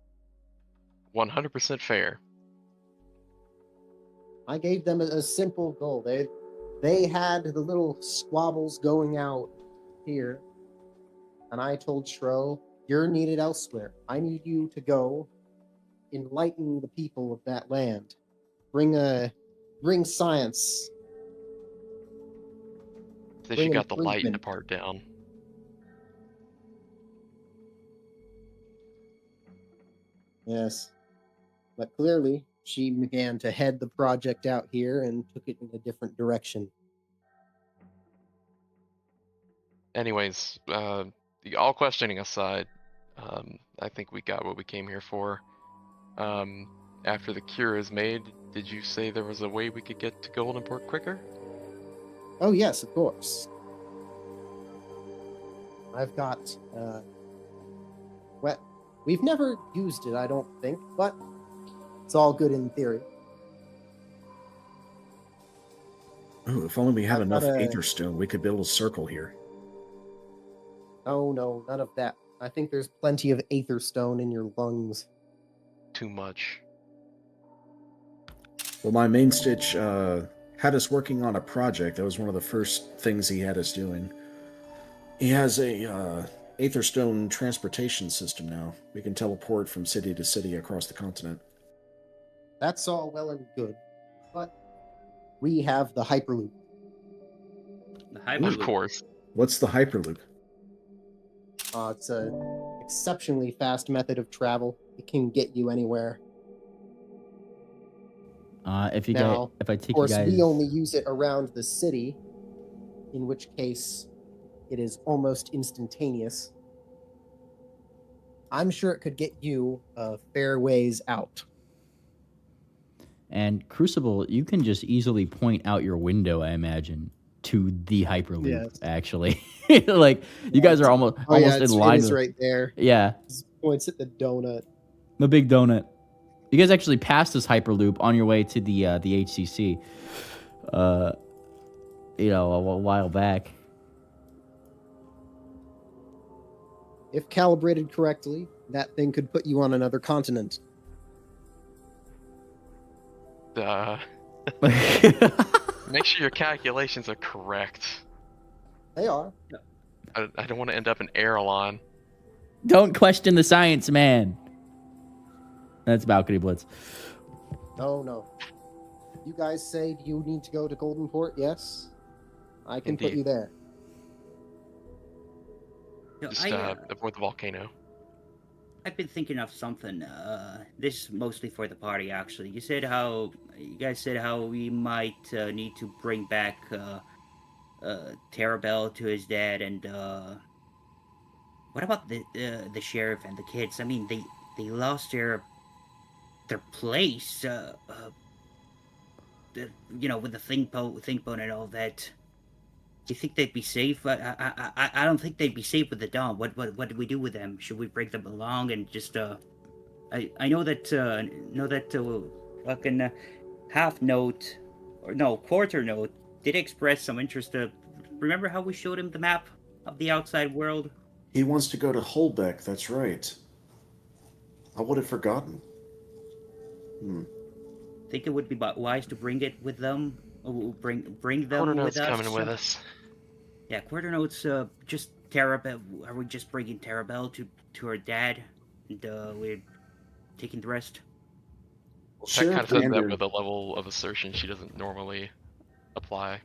100% fair. I gave them a simple goal. They had the little squabbles going out here, and I told Shro, you're needed elsewhere. I need you to go enlighten the people of that land. Bring science. Say she got the light part down. Yes. But clearly, she began to head the project out here and took it in a different direction. Anyways, all questioning aside, I think we got what we came here for. After the cure is made, did you say there was a way we could get to Goldenport quicker? Oh yes, of course. I've got. Well, we've never used it, I don't think, but it's all good in theory. Oh, if only we had I've enough got a- Aetherstone, we could build a circle here. Oh no, none of that. I think there's plenty of Aetherstone in your lungs. Too much. Well, my main stitch had us working on a project. That was one of the first things he had us doing. He has a Aetherstone transportation system now. We can teleport from city to city across the continent. That's all well and good, but we have the Hyperloop. The Of Hyperloop. course. What's the Hyperloop? It's a exceptionally fast method of travel. It can get you anywhere. If Now, I Of take you course, guys, we only use it around the city, in which case it is almost instantaneous. I'm sure it could get you a fair ways out. and Crucible, you can just easily point out your window, I imagine, to the Hyperloop. Yes. Actually, like you guys are almost in line. It is with, right there. Yeah, It points at the donut. the big donut. You guys actually passed this Hyperloop on your way to the HCC. A while back. If calibrated correctly, that thing could put you on another continent. Make sure your calculations are correct. They are. I don't want to end up in Erelon. Don't question the science, man. That's Balcony Blitz. No. You guys say you need to go to Goldenport, yes? I can put Indeed. you there. Just avoid the volcano. I've been thinking of something. This is mostly for the party, actually. You guys said how we might need to bring back Terabell to his dad, and what about the sheriff and the kids? I mean, they lost their place. With the think bone and all that. Do you think they'd be safe? I don't think they'd be safe with the Dawn. What do we do with them? Should we bring them along and just I know that fucking quarter note did express some interest. Remember how we showed him the map of the outside world? He wants to go to Holbeck, that's right. I would have forgotten. Think it would be wise to bring it with them? Bring them Quarter with note's us? coming with us. Yeah, quarter note's just Terabell. Are we just bringing Terabell to her dad, and we're taking the rest? Well, Tech kind of says that with a level of assertion she doesn't normally apply.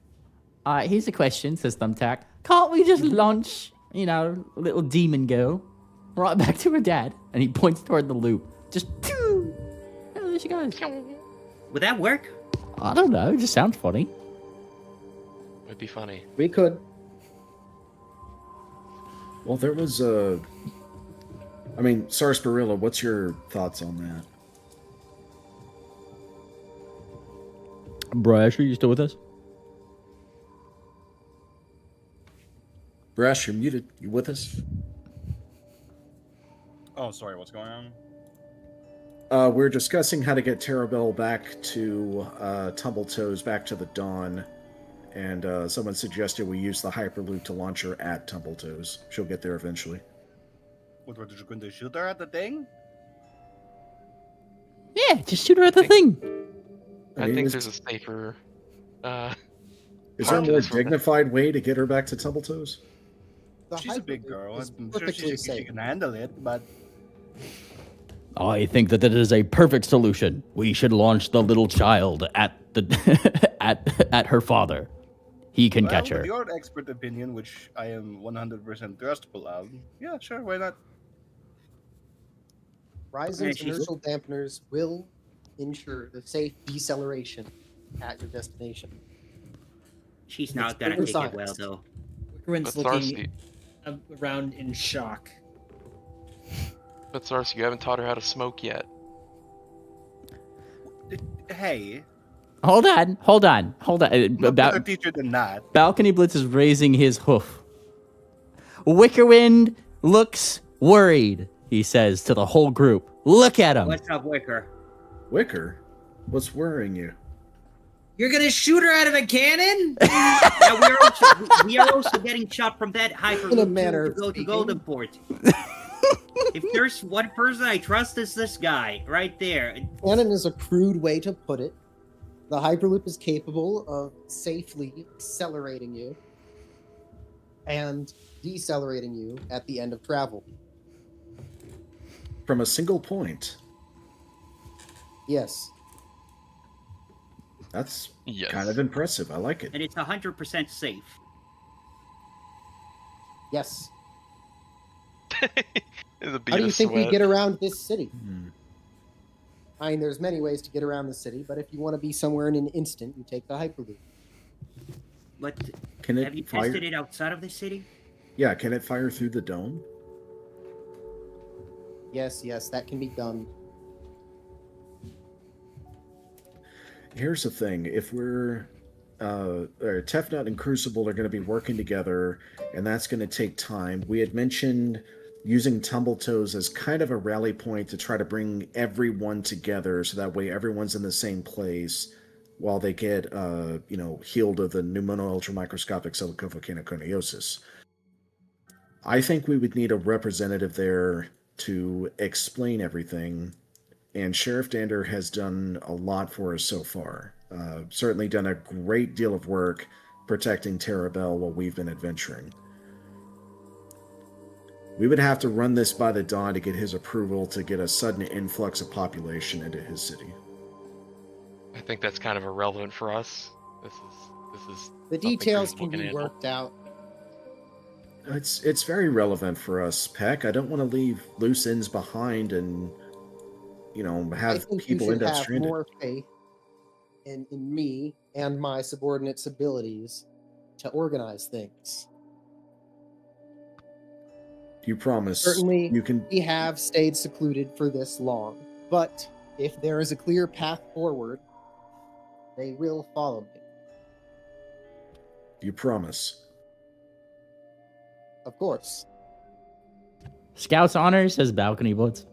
Here's a question, says Thumbtack. Can't we just launch, a little demon go right back to her dad? And he points toward the loop. Just, pew! Oh, there she goes. Would that work? I don't know. It just sounds funny. It'd be funny. We could. Well, there was Sarsparilla, what's your thoughts on that? Brash, are you still with us? Brash, you're muted. You with us? Oh, sorry, what's going on? We're discussing how to get Terabell back to Tumbletoes, back to the Dawn. And someone suggested we use the Hyperloop to launch her at Tumbletoes. She'll get there eventually. What were you going to shoot her at the thing? Yeah, just shoot her at the thing. I think there's a safer. Is there a more dignified way to get her back to Tumbletoes? She's a big girl. I'm sure perfectly she safe. can handle it, but I think that is a perfect solution. We should launch the little child at the at her father. He can catch her. With your expert opinion, which I am 100% trustful of, yeah, sure, why not? Ryzen's inertial dampeners will ensure the safe deceleration at your destination. She's not gonna take it well, though. Gwyn's But looking. around in shock. But Sars, you haven't taught her how to smoke yet. Hey, Hold on. no better teacher than that. Balcony Blitz is raising his hoof. Wickerwind looks worried, he says to the whole group. Look at him. What's up, Wicker? Wicker, what's worrying you? You're gonna shoot her out of a cannon? Yeah, we are also getting shot from that hyperloop manner to of go to speaking. Golden Port. If there's one person I trust, it's this guy right there. Cannon is a crude way to put it. The Hyperloop is capable of safely accelerating you and decelerating you at the end of travel. From a single point. Yes. That's Yes. kind of impressive. I like it. And it's 100% safe. Yes. The bead How do you of think we sweat. get around this city? Hmm. I mean, there's many ways to get around the city, but if you want to be somewhere in an instant, you take the Hyperloop. But Can have you it fire? tested it outside of the city? Yeah, can it fire through the dome? Yes, that can be done. Here's the thing: if we're Tefnut and Crucible are going to be working together, and that's going to take time. We had mentioned using Tumbletoes as kind of a rally point to try to bring everyone together, so that way everyone's in the same place while they get, healed of the pneumono-ultramicroscopic silicovolcanoconiosis. I think we would need a representative there to explain everything, and Sheriff Dander has done a lot for us so far. Certainly done a great deal of work protecting Terabel while we've been adventuring. We would have to run this by the Dawn to get his approval to get a sudden influx of population into his city. I think that's kind of irrelevant for us. This is The something details Crucible can be handle. worked out. It's very relevant for us, Peck. I don't want to leave loose ends behind and, I have think people you end should up have stranded. more faith in me and my subordinates' abilities to organize things. You promise Certainly, you can. we have stayed secluded for this long, but if there is a clear path forward, they will follow me. You promise. Of course. Scout's honor, says Balcony Blitz.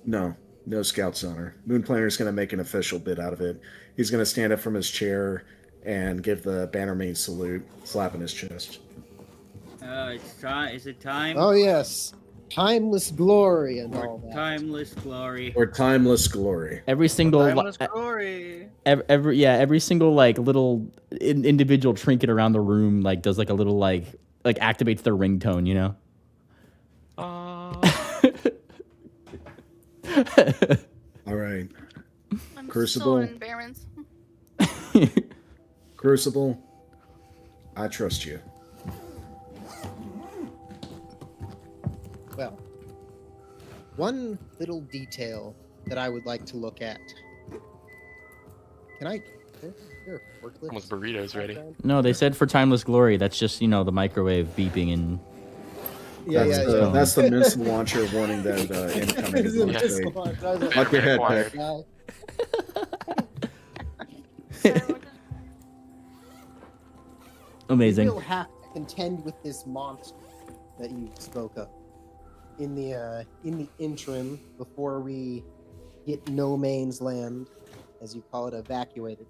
No Scout's honor. Moonplaner's going to make an official bid out of it. He's going to stand up from his chair and give the Bannermanes salute, slapping his chest. It's time. Is it time? Oh yes, timeless glory and all that. Timeless glory. Or timeless glory. Every single Timeless glory. every single little individual trinket around the room does a little like activates their ringtone, you know. All right. I'm Crucible. still in Barons. Crucible, I trust you. Well, one little detail that I would like to look at. Can I? Here, forklift. Almost burritos ready. No, they said for timeless glory. That's just the microwave beeping and. That's the missile launcher warning that incoming is on its way. Up your head, Peck. Amazing. We will have to contend with this monster that you spoke of in the interim before we get No Man's Land, as you call it, evacuated.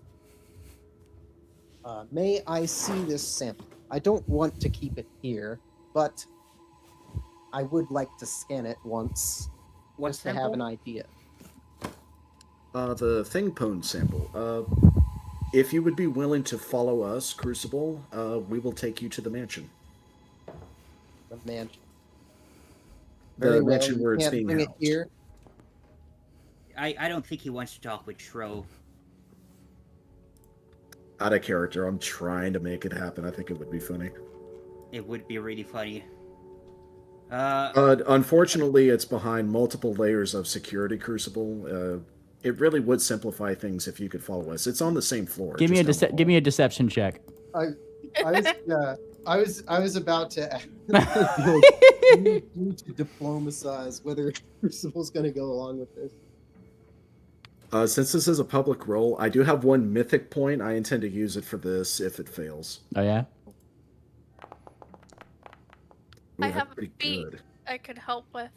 May I see this sample? I don't want to keep it here, but I would like to scan it once, What just to have an idea. The Thingpone sample. If you would be willing to follow us, Crucible, we will take you to the mansion. The mansion. The Very well, mansion you where it's can't being bring it housed. here. I don't think he wants to talk with Shro. Out of character, I'm trying to make it happen. I think it would be funny. It would be really funny. Unfortunately, it's behind multiple layers of security, Crucible. It really would simplify things if you could follow us. It's on the same floor. Give me just down the give me a deception check. I was I was about to you need to diplomatize whether Crucible's going to go along with this. Since this is a public roll, I do have one mythic point. I intend to use it for this if it fails. Oh yeah. I Ooh, have that's a pretty feat good. I could help with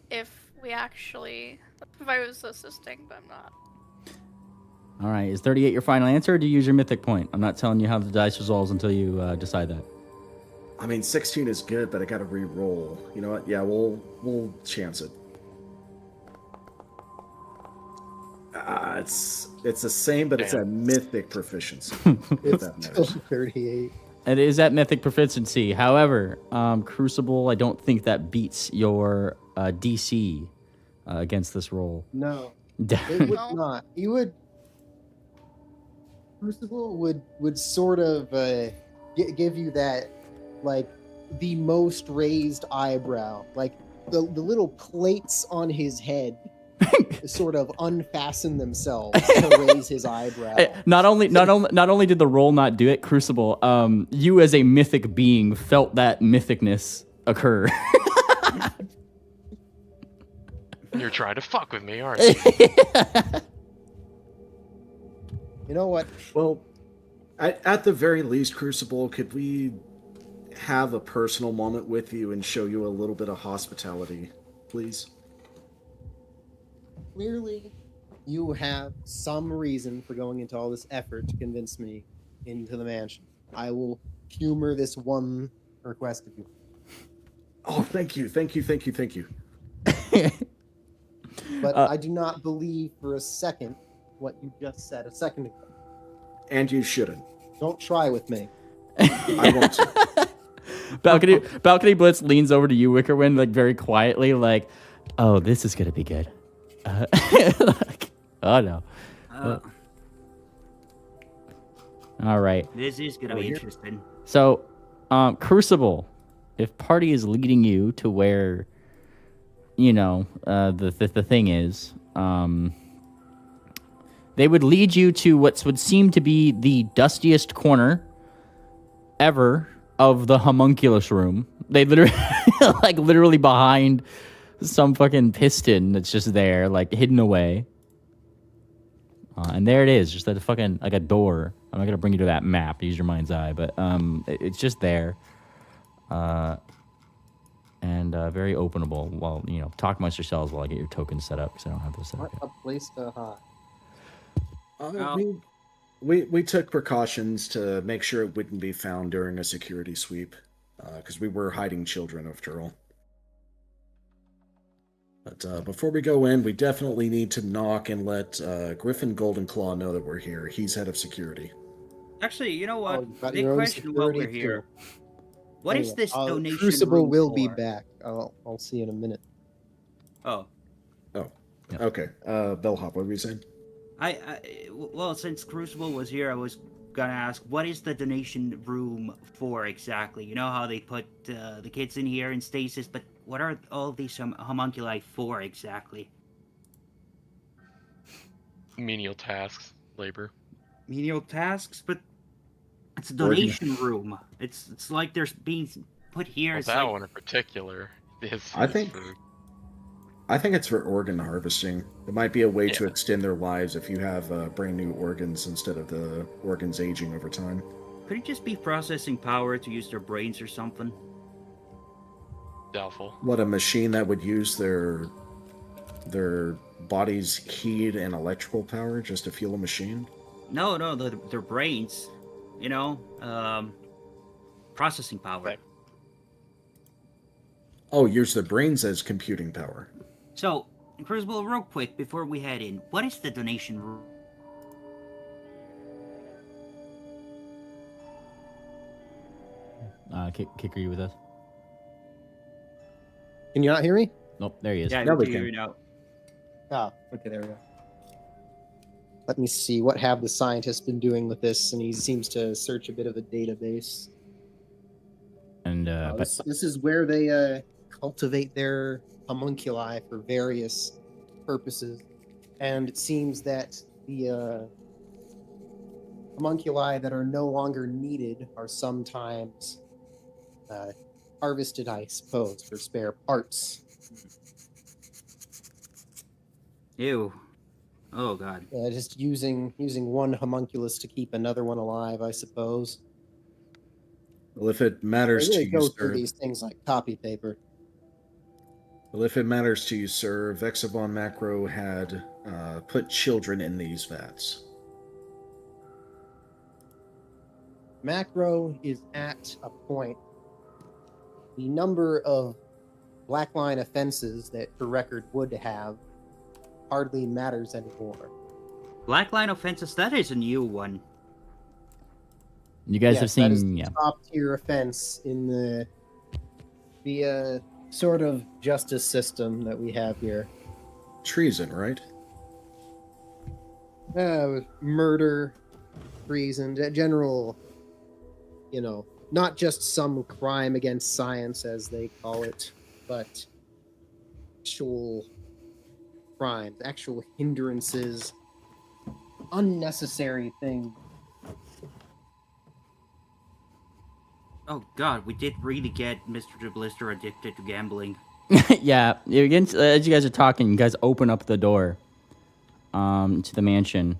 if I was assisting, but I'm not. All right. Is 38 your final answer, or do you use your mythic point? I'm not telling you how the dice resolves until you decide that. I mean, 16 is good, but I got to re-roll. You know what? Yeah, we'll chance it. It's the same, but it's a mythic proficiency. If that Still matters. 38. It is at mythic proficiency. However, Crucible, I don't think that beats your DC against this roll. No, it would not. You would. Crucible would sort of give you that, like, the most raised eyebrow, like the little plates on his head sort of unfasten themselves to raise his eyebrow. Not only did the roll not do it, Crucible, you as a mythic being felt that mythicness occur. You're trying to fuck with me, aren't you? You know what? Well, at the very least, Crucible, could we have a personal moment with you and show you a little bit of hospitality, please? Clearly, you have some reason for going into all this effort to convince me into the mansion. I will humor this one request of you. Oh, thank you. But I do not believe for a second what you just said a second ago. And you shouldn't. Don't try with me. I won't. Balcony Blitz leans over to you, Wickerwind, like very quietly, like, "Oh, this is gonna be good." Like, oh no. All right. This is gonna be interesting. So, Crucible, if party is leading you to where, you know, the thing is, they would lead you to what would seem to be the dustiest corner ever of the homunculus room. They literally behind some fucking piston that's just there, like hidden away. And there it is, just that fucking, like a door. I'm not gonna bring you to that map. Use your mind's eye, but it's just there, and very openable. Well, you know, talk amongst yourselves while I get your tokens set up because I don't have those set up What yet. a place to hide. We took precautions to make sure it wouldn't be found during a security sweep, because we were hiding children after all. But before we go in, we definitely need to knock and let Griffin Goldenclaw know that we're here. He's head of security. Actually, you know what? Oh, you've got Big your own question while we're security, here. too. What is Anyway, this donation Crucible room will be for? back. I'll see you in a minute. Oh, Okay. Bellhop, what were you saying? Well, since Crucible was here, I was gonna ask, what is the donation room for exactly? You know how they put the kids in here in stasis, but what are all these homunculi for exactly? Menial tasks, labor. Menial tasks, but it's a donation room. It's like there's being put here. Well, It's that like, one in particular is. I think it's for organ harvesting. It might be a way to extend their lives if you have brand new organs instead of the organs aging over time. could it just be processing power to use their brains or something? Doubtful. What, a machine that would use their body's heat and electrical power just to fuel a machine? No, their brains. You know, processing power. Right. Oh, use the brains as computing power. So, Crucible, real quick before we head in, what is the donation room? Kicker, you with us? Can you not hear me? Nope, there he is. Yeah, Now we we can. can. Out. Oh, okay, there we go. Let me see. What have the scientists been doing with this? And he seems to search a bit of a database. And This is where they cultivate their homunculi for various purposes. And it seems that the homunculi that are no longer needed are sometimes harvested, I suppose, for spare parts. Ew. Oh god. Just using one homunculus to keep another one alive, I suppose. Well, if it They matters to really you, go through sir. these things like copy paper. Well, if it matters to you, sir, Vexavon Macro had put children in these vats. Macro is at a point. The number of black line offenses that her record would have hardly matters anymore. Black line offenses, that is a new one. You guys have That is seen, the yeah. top tier offense in the sort of justice system that we have here. Treason, right? Murder, treason, general, not just some crime against science, as they call it, but actual crimes, actual hindrances, unnecessary things. Oh god, we did really get Mr. DeBlister addicted to gambling. Yeah, as you guys are talking, you guys open up the door to the mansion.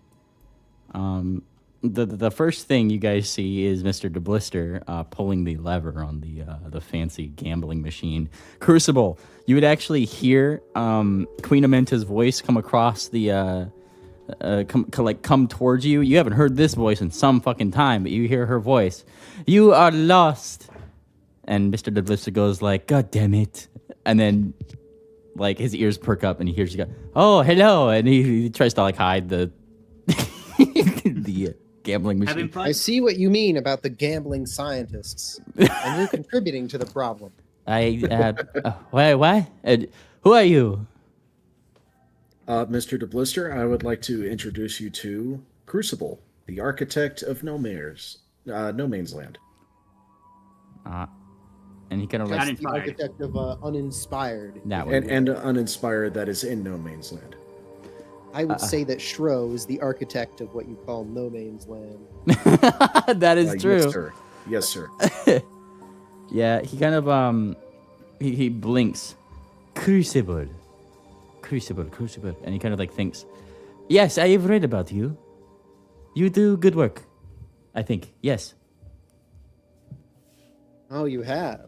The first thing you guys see is Mr. DeBlister pulling the lever on the fancy gambling machine. Crucible, you would actually hear Queen Amenta's voice come across the come towards you. You haven't heard this voice in some fucking time, but you hear her voice. You are lost. And Mr. DeBlister goes like, God damn it. And then like his ears perk up and he hears you go, oh, hello. And he tries to like hide the the gambling machine. Having fun? I see what you mean about the gambling scientists, and you're contributing to the problem. What? Who are you? Mr. DeBlister, I would like to introduce you to Crucible, the architect of No Man's Land. And he kind of That's like the architect of Uninspired. that one. And uninspired that is in No Man's Land. I would say that Shro is the architect of what you call No Man's Land. That is true. Yes, sir. Yes, sir. Yeah, he kind of he blinks. Crucible, and he kind of like thinks. Yes, I have read about you. You do good work, I think. Yes. Oh, you have?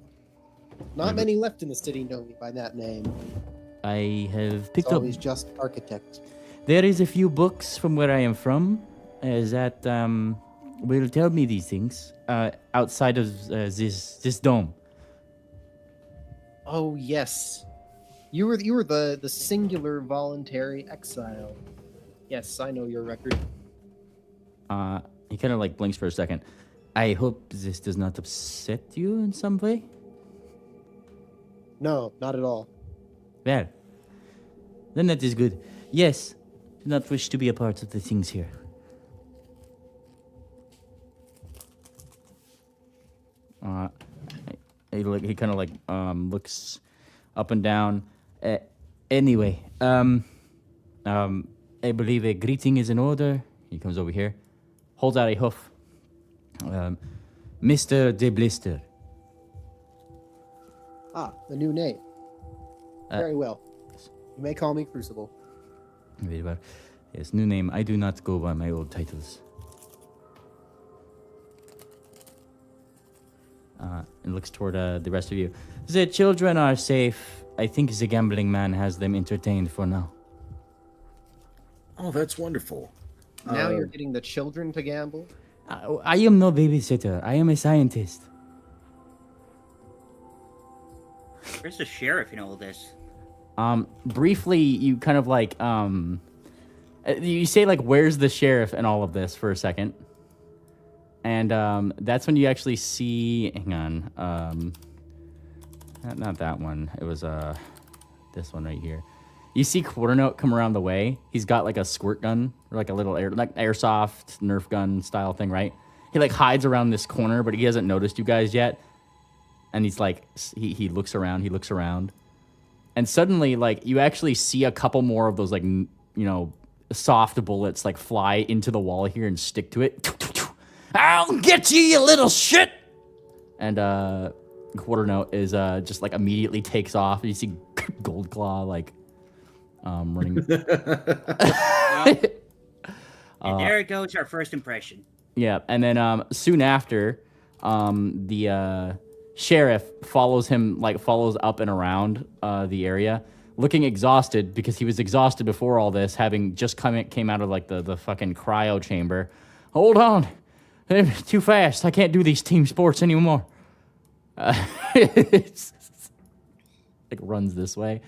Not many left in the city know me by that name. I have It's picked up. always just architect. There is a few books from where I am from that will tell me these things outside of this dome. Oh yes, you were the singular voluntary exile. Yes, I know your record. He kind of like blinks for a second. I hope this does not upset you in some way. No, not at all. Well, then that is good. Yes, do not wish to be a part of the things here. He kind of like looks up and down. Anyway, I believe a greeting is in order. He comes over here, holds out a hoof. Mr. DeBlister. Ah, a new name. Very well. You may call me Crucible. Very well. Yes, new name. I do not go by my old titles. And looks toward the rest of you. The children are safe. I think the gambling man has them entertained for now. Oh, that's wonderful. Now you're getting the children to gamble? I am no babysitter. I am a scientist. Where's the sheriff in all this? Briefly, you kind of like, you say like, where's the sheriff and all of this for a second. And that's when you actually see, hang on, not that one. It was this one right here. You see Quarternote come around the way. He's got like a squirt gun or like a little airsoft Nerf gun style thing, right? He like hides around this corner, but he hasn't noticed you guys yet. And he's like, he looks around. And suddenly, like, you actually see a couple more of those, like, soft bullets, like, fly into the wall here and stick to it. I'll get you, you little shit! And Quarter Note is just like immediately takes off. And you see Gold Claw like running. And there goes our first impression. Yeah, and then soon after, the sheriff follows up and around the area, looking exhausted because he was exhausted before all this, having just came out of like the fucking cryo chamber. Hold on, too fast. I can't do these team sports anymore. It's, like runs this way,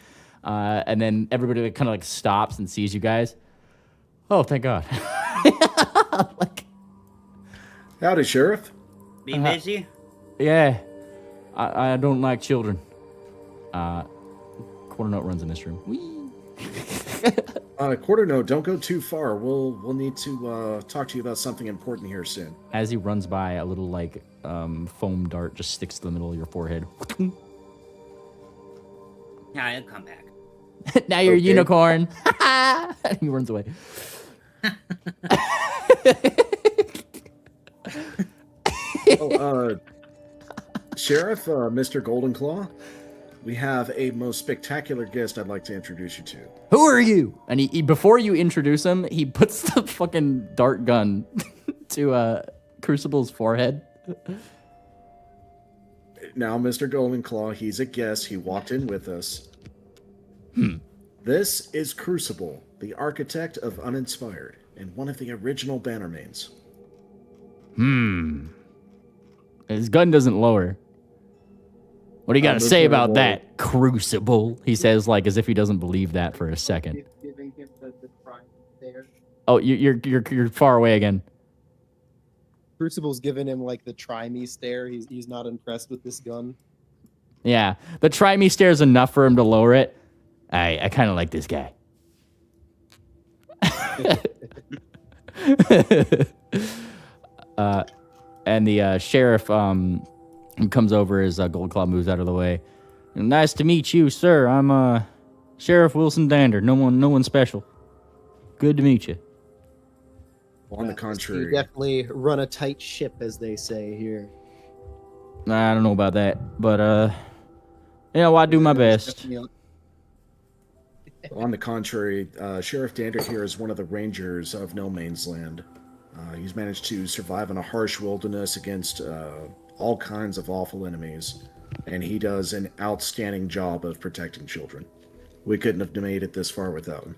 and then everybody kind of like stops and sees you guys. Oh, thank God. Like, howdy, Sheriff. Be busy? Yeah. I don't like children. Quarter Note runs in this room. Quarter Note, don't go too far. We'll need to talk to you about something important here soon. As he runs by, a little like foam dart just sticks to the middle of your forehead. Yeah, I'll come back. Now you're a unicorn. And he runs away. Sheriff, Mr. Goldenclaw, we have a most spectacular guest I'd like to introduce you to. Who are you? And he before you introduce him, he puts the fucking dart gun to Crucible's forehead. Now, Mr. Goldenclaw, he's a guest. He walked in with us. This is Crucible, the architect of Uninspired, and one of the original Bannermanes. His gun doesn't lower. What do you got to say about that, Crucible? He says, like, as if he doesn't believe that for a second. Giving him the prime stare. Oh, you're far away again. Crucible's giving him like the try me stare. He's not impressed with this gun. Yeah, the try me stare is enough for him to lower it. I kind of like this guy. And the sheriff comes over as Goldclaw moves out of the way. Nice to meet you, sir. I'm Sheriff Wilson Dander. No one special. Good to meet you. On the contrary, You definitely run a tight ship, as they say here. I don't know about that, but I do my best. on the contrary, Sheriff Dander here is one of the rangers of No Man's Land. He's managed to survive in a harsh wilderness against all kinds of awful enemies, and he does an outstanding job of protecting children. We couldn't have made it this far without him.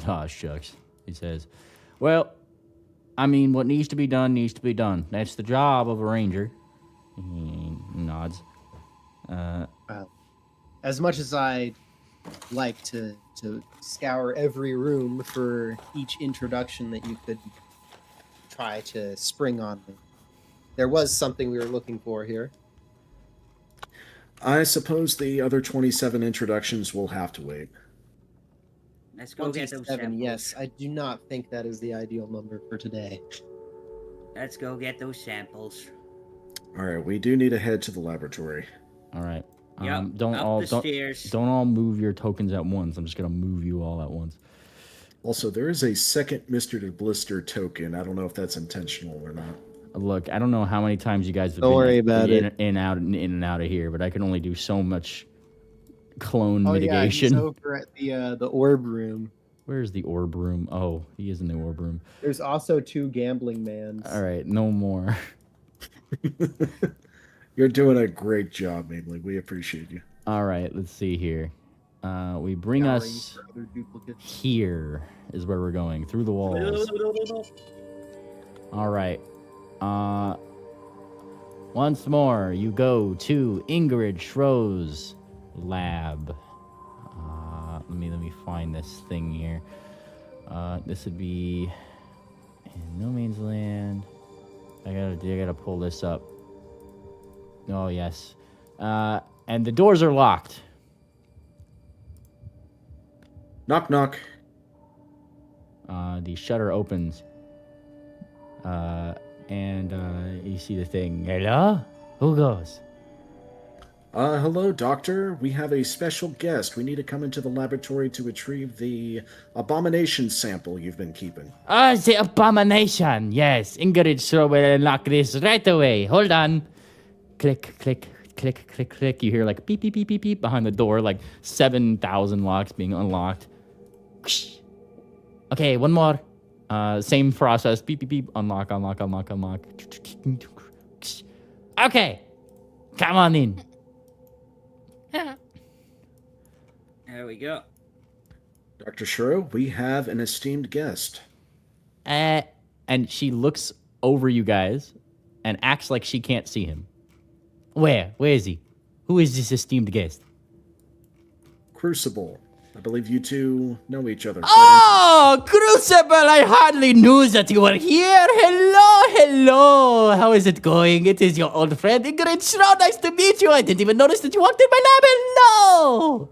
Ah, shucks, he says. Well, I mean, what needs to be done needs to be done. That's the job of a ranger. He nods. As much as I'd like to scour every room for each introduction that you could try to spring on me, there was something we were looking for here. I suppose the other 27 introductions will have to wait. Let's go get those 27, samples. yes. I do not think that is the ideal number for today. Let's go get those samples. All right, we do need to head to the laboratory. All right. Yep, Don't up all the don't, stairs. don't all move your tokens at once. I'm just gonna move you all at once. Also, there is a second Mr. De Blister token. I don't know if that's intentional or not. Look, I don't know how many times you guys have Don't been worry about in it. and out of here, but I can only do so much clone Oh yeah, mitigation. he's over at the orb room. Where's the orb room? Oh, he is in the orb room. There's also 2 gambling mans. All right, no more. You're doing a great job, Mainly. We appreciate you. All right, let's see here. We bring Scouring us for other duplicates. here is where we're going, through the walls. All right. Once more, you go to Ingrid Schro's lab. Let me find this thing here. This would be in No Man's Land. I gotta pull this up. Oh yes. And the doors are locked. Knock, knock. The shutter opens. And you see the thing. Hello? Who goes? Hello, Doctor. We have a special guest. We need to come into the laboratory to retrieve the abomination sample you've been keeping. Ah, the abomination. Yes, Ingrid Schro will unlock this right away. Hold on. click, click, click, click, click. You hear like beep, beep, beep, beep, beep behind the door, like 7,000 locks being unlocked. Okay, one more. Same process. Beep, beep, beep. Unlock, unlock, unlock, unlock. Okay, come on in. There we go. Dr. Shiro, we have an esteemed guest. And she looks over you guys and acts like she can't see him. Where? Where is he? Who is this esteemed guest? Crucible. I believe you two know each other. Oh, Crucible! I hardly knew that you were here. Hello, hello. How is it going? It is your old friend Ingrid Shroud. Nice to meet you. I didn't even notice that you walked in my lab. Hello.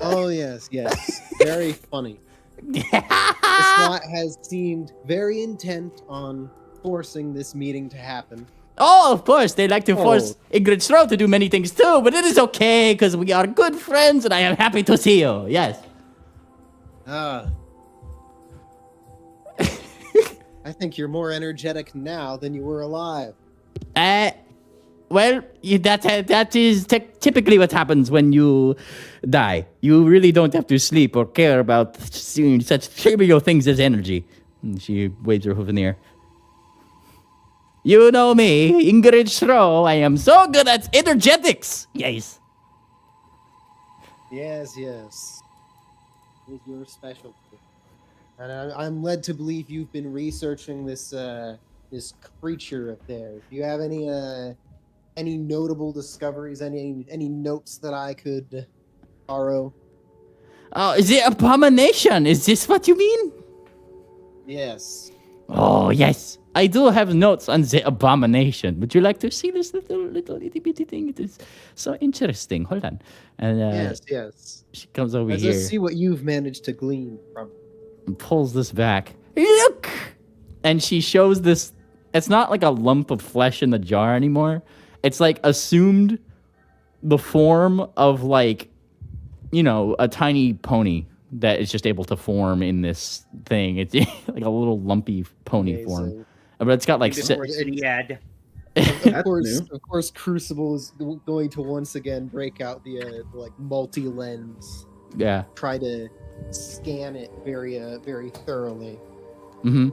Oh, yes, yes. Very funny. The SWAT has seemed very intent on forcing this meeting to happen. Oh, of course, they like to force Ingrid Shroud to do many things too, but it is okay because we are good friends and I am happy to see you. Yes. I think you're more energetic now than you were alive. Well, that is typically what happens when you die. You really don't have to sleep or care about seeing such trivial things as energy. And she waves her hoof in the air. You know me, Ingrid Shro. I am so good at energetics. Yes. Yes, yes. It is your specialty. And I'm led to believe you've been researching this this creature up there. Do you have any notable discoveries? Any notes that I could borrow? Oh, the abomination. Is this what you mean? Yes. Oh, yes. I do have notes on the abomination. Would you like to see this little itty bitty thing? It is so interesting. Hold on. And, yes. She comes over Let's here. just see what you've managed to glean from it. And pulls this back. Look! And she shows this. It's not like a lump of flesh in the jar anymore. It's like assumed the form of like, you know, a tiny pony that is just able to form in this thing. It's like a little lumpy pony form. But it's got like... Of course, Crucible is going to once again break out the like multi-lens. Yeah. Try to scan it very thoroughly. Mm-hmm.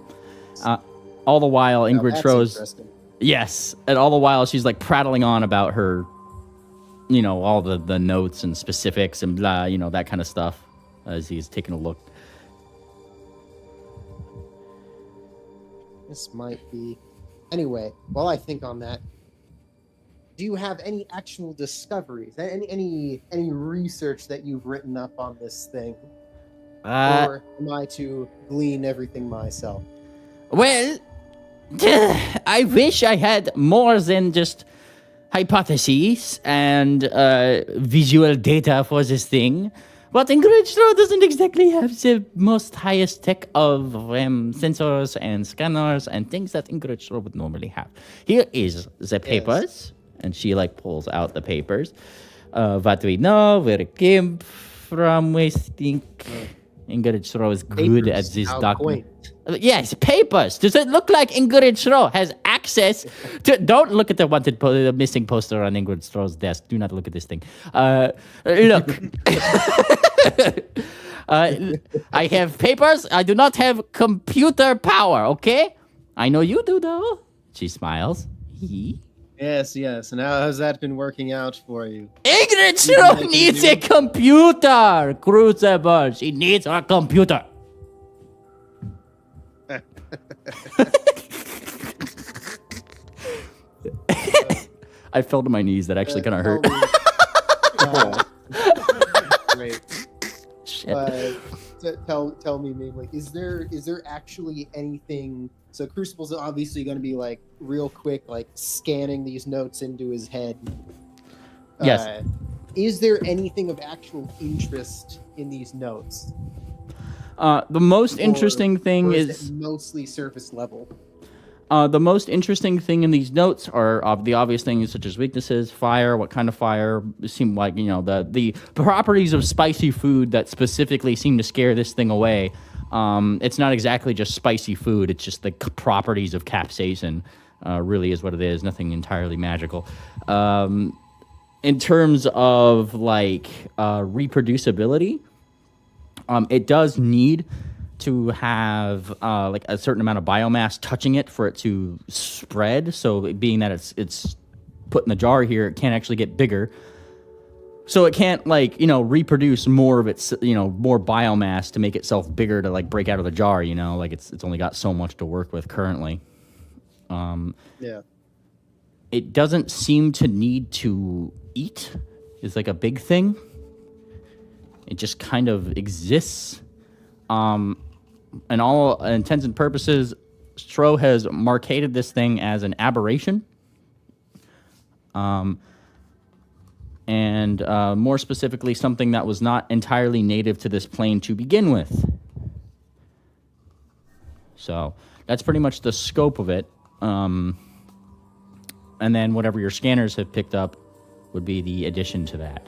All the while, Ingrid Tro's... Yes. And all the while, she's like prattling on about her, you know, all the notes and specifics and blah, you know, that kind of stuff as he's taking a look. This might be... Anyway, while I think on that, do you have any actual discoveries? Any research that you've written up on this thing? Or am I to glean everything myself? Well, I wish I had more than just hypotheses and visual data for this thing. But Ingrid Shro doesn't exactly have the most highest tech of sensors and scanners and things that Ingrid Shro would normally have. Here is the papers. And she like pulls out the papers. What we know, where it came from, we think Ingrid Shro is good at this document. Yes, papers. Does it look like Ingrid Shro has access to... Don't look at the missing poster on Ingrid Shro's desk. Do not look at this thing. Look. I have papers. I do not have computer power, okay? I know you do, though. She smiles. Yes. And how has that been working out for you? Ingrid Shro needs a computer, Crucible. She needs a computer. I fell to my knees. That actually kind of hurt. Great. Shit. Tell me mainly, is there actually anything? So Crucible's obviously going to be like real quick, like scanning these notes into his head. Yes. Is there anything of actual interest in these notes? The most interesting thing or is it mostly surface level. The most interesting thing in these notes are the obvious things such as weaknesses, fire, what kind of fire, seem like, you know, the properties of spicy food that specifically seem to scare this thing away. It's not exactly just spicy food, it's just the properties of capsaicin really is what it is. Nothing entirely magical. In terms of like reproducibility, it does need to have like a certain amount of biomass touching it for it to spread. So being that it's put in the jar here, it can't actually get bigger. So it can't like, reproduce more of its, more biomass to make itself bigger to like break out of the jar, like it's only got so much to work with currently. Yeah. It doesn't seem to need to eat is like a big thing. It just kind of exists. And all intents and purposes, Stro has marketed this thing as an aberration. And more specifically, something that was not entirely native to this plane to begin with. So that's pretty much the scope of it. And then whatever your scanners have picked up would be the addition to that.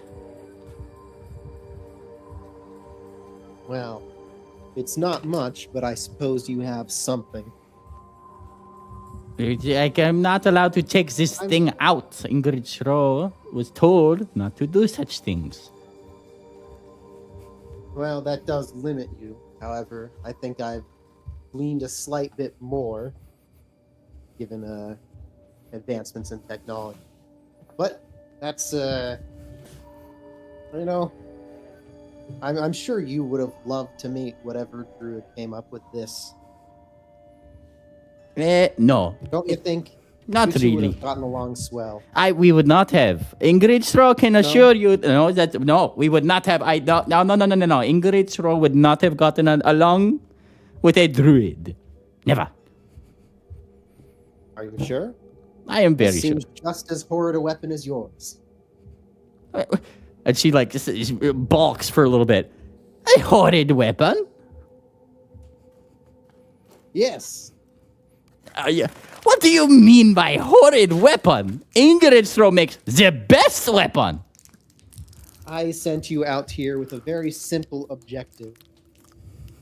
Well, it's not much, but I suppose you have something. I'm not allowed to take this thing out. Ingrid Schro was told not to do such things. Well, that does limit you. However, I think I've gleaned a slight bit more, given advancements in technology. But that's, I'm sure you would have loved to meet whatever druid came up with this. No. Don't you think? Not you two really. would have gotten along swell. We would not have. Ingrid Stro can assure you, we would not have. No. Ingrid Stro would not have gotten along with a druid. Never. Are you sure? I am very it sure. Seems just as horrid a weapon as yours. And she like just balks for a little bit. A horrid weapon? Yes. Yeah. What do you mean by horrid weapon? Ingrid Stro makes the best weapon. I sent you out here with a very simple objective,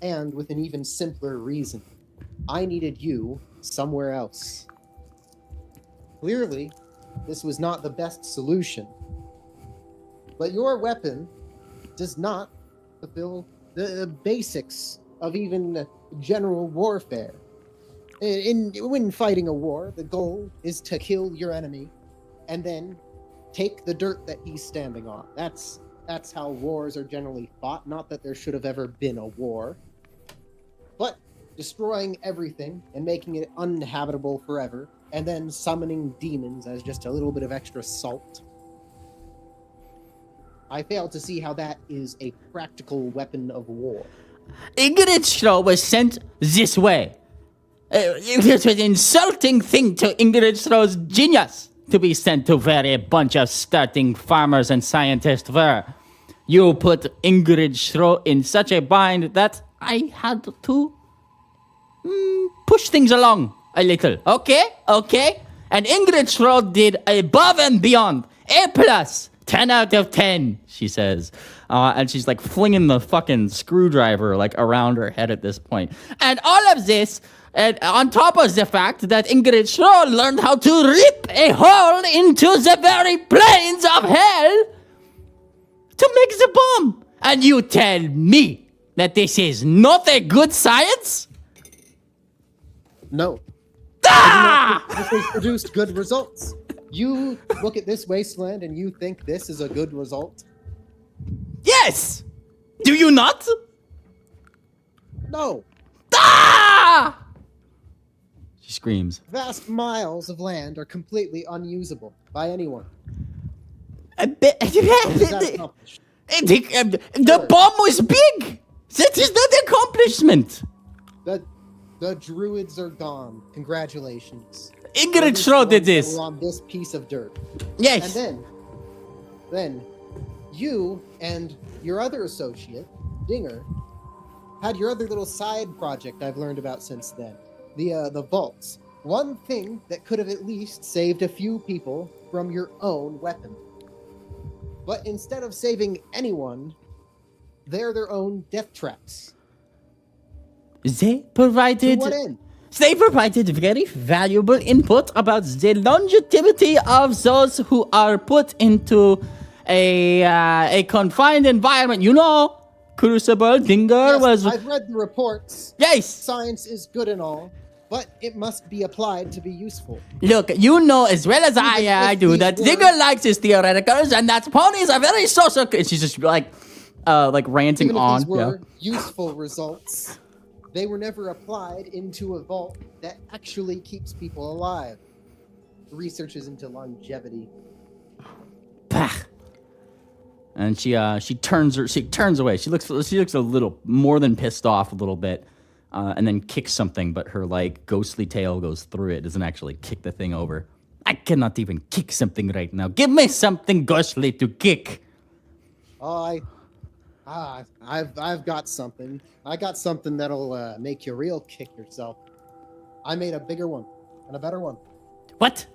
and with an even simpler reason. I needed you somewhere else. Clearly, this was not the best solution. But your weapon does not fulfill the basics of even general warfare. When fighting a war, the goal is to kill your enemy and then take the dirt that he's standing on. That's how wars are generally fought. Not that there should have ever been a war. But destroying everything and making it uninhabitable forever, and then summoning demons as just a little bit of extra salt. I fail to see how that is a practical weapon of war. Ingrid Stro was sent this way. It was an insulting thing to Ingrid Stro's genius to be sent to where a bunch of starting farmers and scientists were. You put Ingrid Stro in such a bind that I had to push things along a little. Okay? And Ingrid Stro did above and beyond. A+. 10 out of 10, she says. And she's like flinging the fucking screwdriver like around her head at this point. And all of this, and on top of the fact that Ingrid Stro learned how to rip a hole into the very plains of hell to make the bomb. And you tell me that this is not a good science? No. This has produced good results. You look at this wasteland and you think this is a good result? Yes! Do you not? No. She screams. Vast miles of land are completely unusable by anyone. The bomb was big! That is not an accomplishment! The druids are gone. Congratulations. Ingrid Stro did this. On this piece of dirt. Yes. And then you and your other associate, Dinger, had your other little side project I've learned about since then. The vaults. One thing that could have at least saved a few people from your own weapon. But instead of saving anyone, they're their own death traps. They provided... To what end? They provided very valuable input about the longevity of those who are put into a confined environment. You know, Crucible, Dinger was... I've read the reports. Yes! Science is good and all, but it must be applied to be useful. Look, you know as well as I do that Dinger likes his theoreticals and that ponies are very social... She's just like ranting Even if on. these were useful results, they were never applied into a vault that actually keeps people alive. The research is into longevity. Bah. And she turns away. She looks a little more than pissed off a little bit, and then kicks something. But her like ghostly tail goes through it. Doesn't actually kick the thing over. I cannot even kick something right now. Give me something ghostly to kick. Oh, I've got something. I got something that'll make you real kick yourself. I made a bigger one and a better one. What?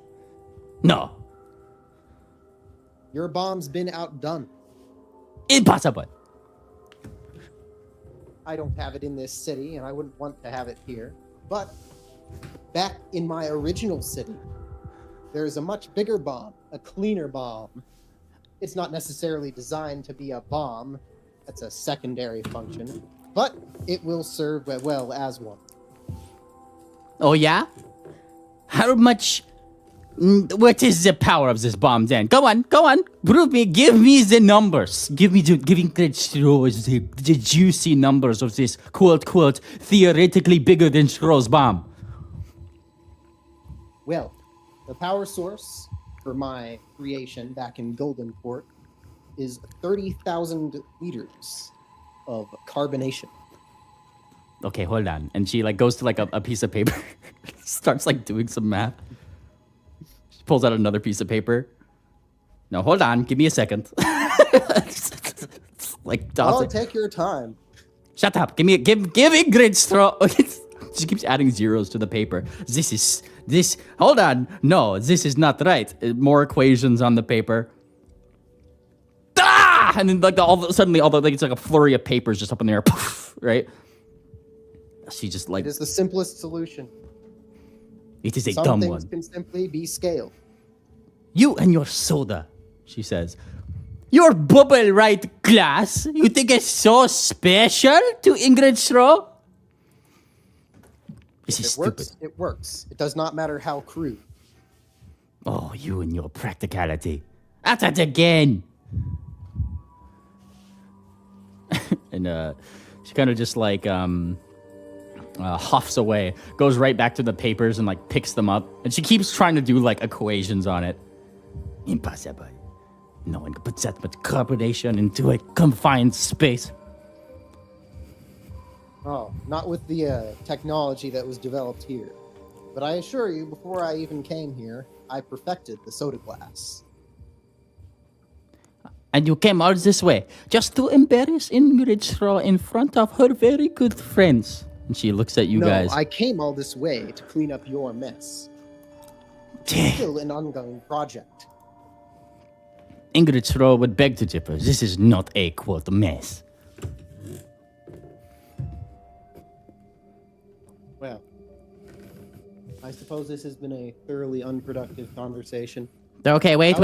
No. Your bomb's been outdone. Impossible. I don't have it in this city, and I wouldn't want to have it here. But back in my original city, there's a much bigger bomb, a cleaner bomb. It's not necessarily designed to be a bomb. That's a secondary function. But it will serve well as one. Oh, yeah? How much... What is the power of this bomb then? Go on. Prove me. Give me the numbers. Give me the juicy numbers of this quote theoretically bigger than Shro's bomb. Well, the power source for my creation back in Golden Port is 30,000 liters of carbonation. Okay, hold on. And she like goes to like a piece of paper, starts like doing some math. She pulls out another piece of paper. No, hold on. Give me a second. Like, take your time. Shut up. Give Ingrid straw. She keeps adding zeros to the paper. Hold on. No, this is not right. More equations on the paper. Ah! And then like suddenly it's like a flurry of papers just up in the air. Poof, right? She just like... It is the simplest solution. It is a dumb one. Some things can simply be scaled. You and your soda, she says. Your bubble right glass? You think it's so special to Ingrid Straw? This is stupid. It works. It does not matter how crude. Oh, you and your practicality. At it again. And she kind of just like huffs away, goes right back to the papers and like picks them up. And she keeps trying to do like equations on it. Impossible. No one can put that much carbonation into a confined space. Oh, not with the technology that was developed here. But I assure you, before I even came here, I perfected the soda glass. And you came all this way just to embarrass Ingrid Straw in front of her very good friends. And she looks at you guys. No, I came all this way to clean up your mess. It's still an ongoing project. Ingrid Straw would beg to differ. This is not a, quote, mess. Well, I suppose this has been a thoroughly unproductive conversation. Okay, wait.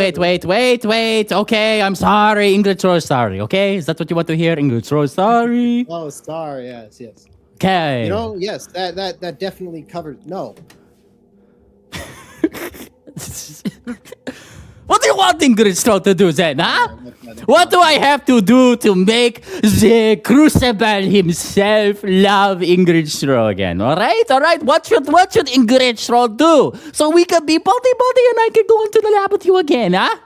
Okay, I'm sorry. Ingrid Straw is sorry, okay? Is that what you want to hear? Ingrid Straw is sorry. Oh, sorry, yes. Okay. You know, yes, that definitely covered... No. What do you want Ingrid Straw to do then, huh? What do I have to do to make the Crucible himself love Ingrid Straw again? All right. What should Ingrid Straw do so we can be buddy and I can go into the lab with you again, huh?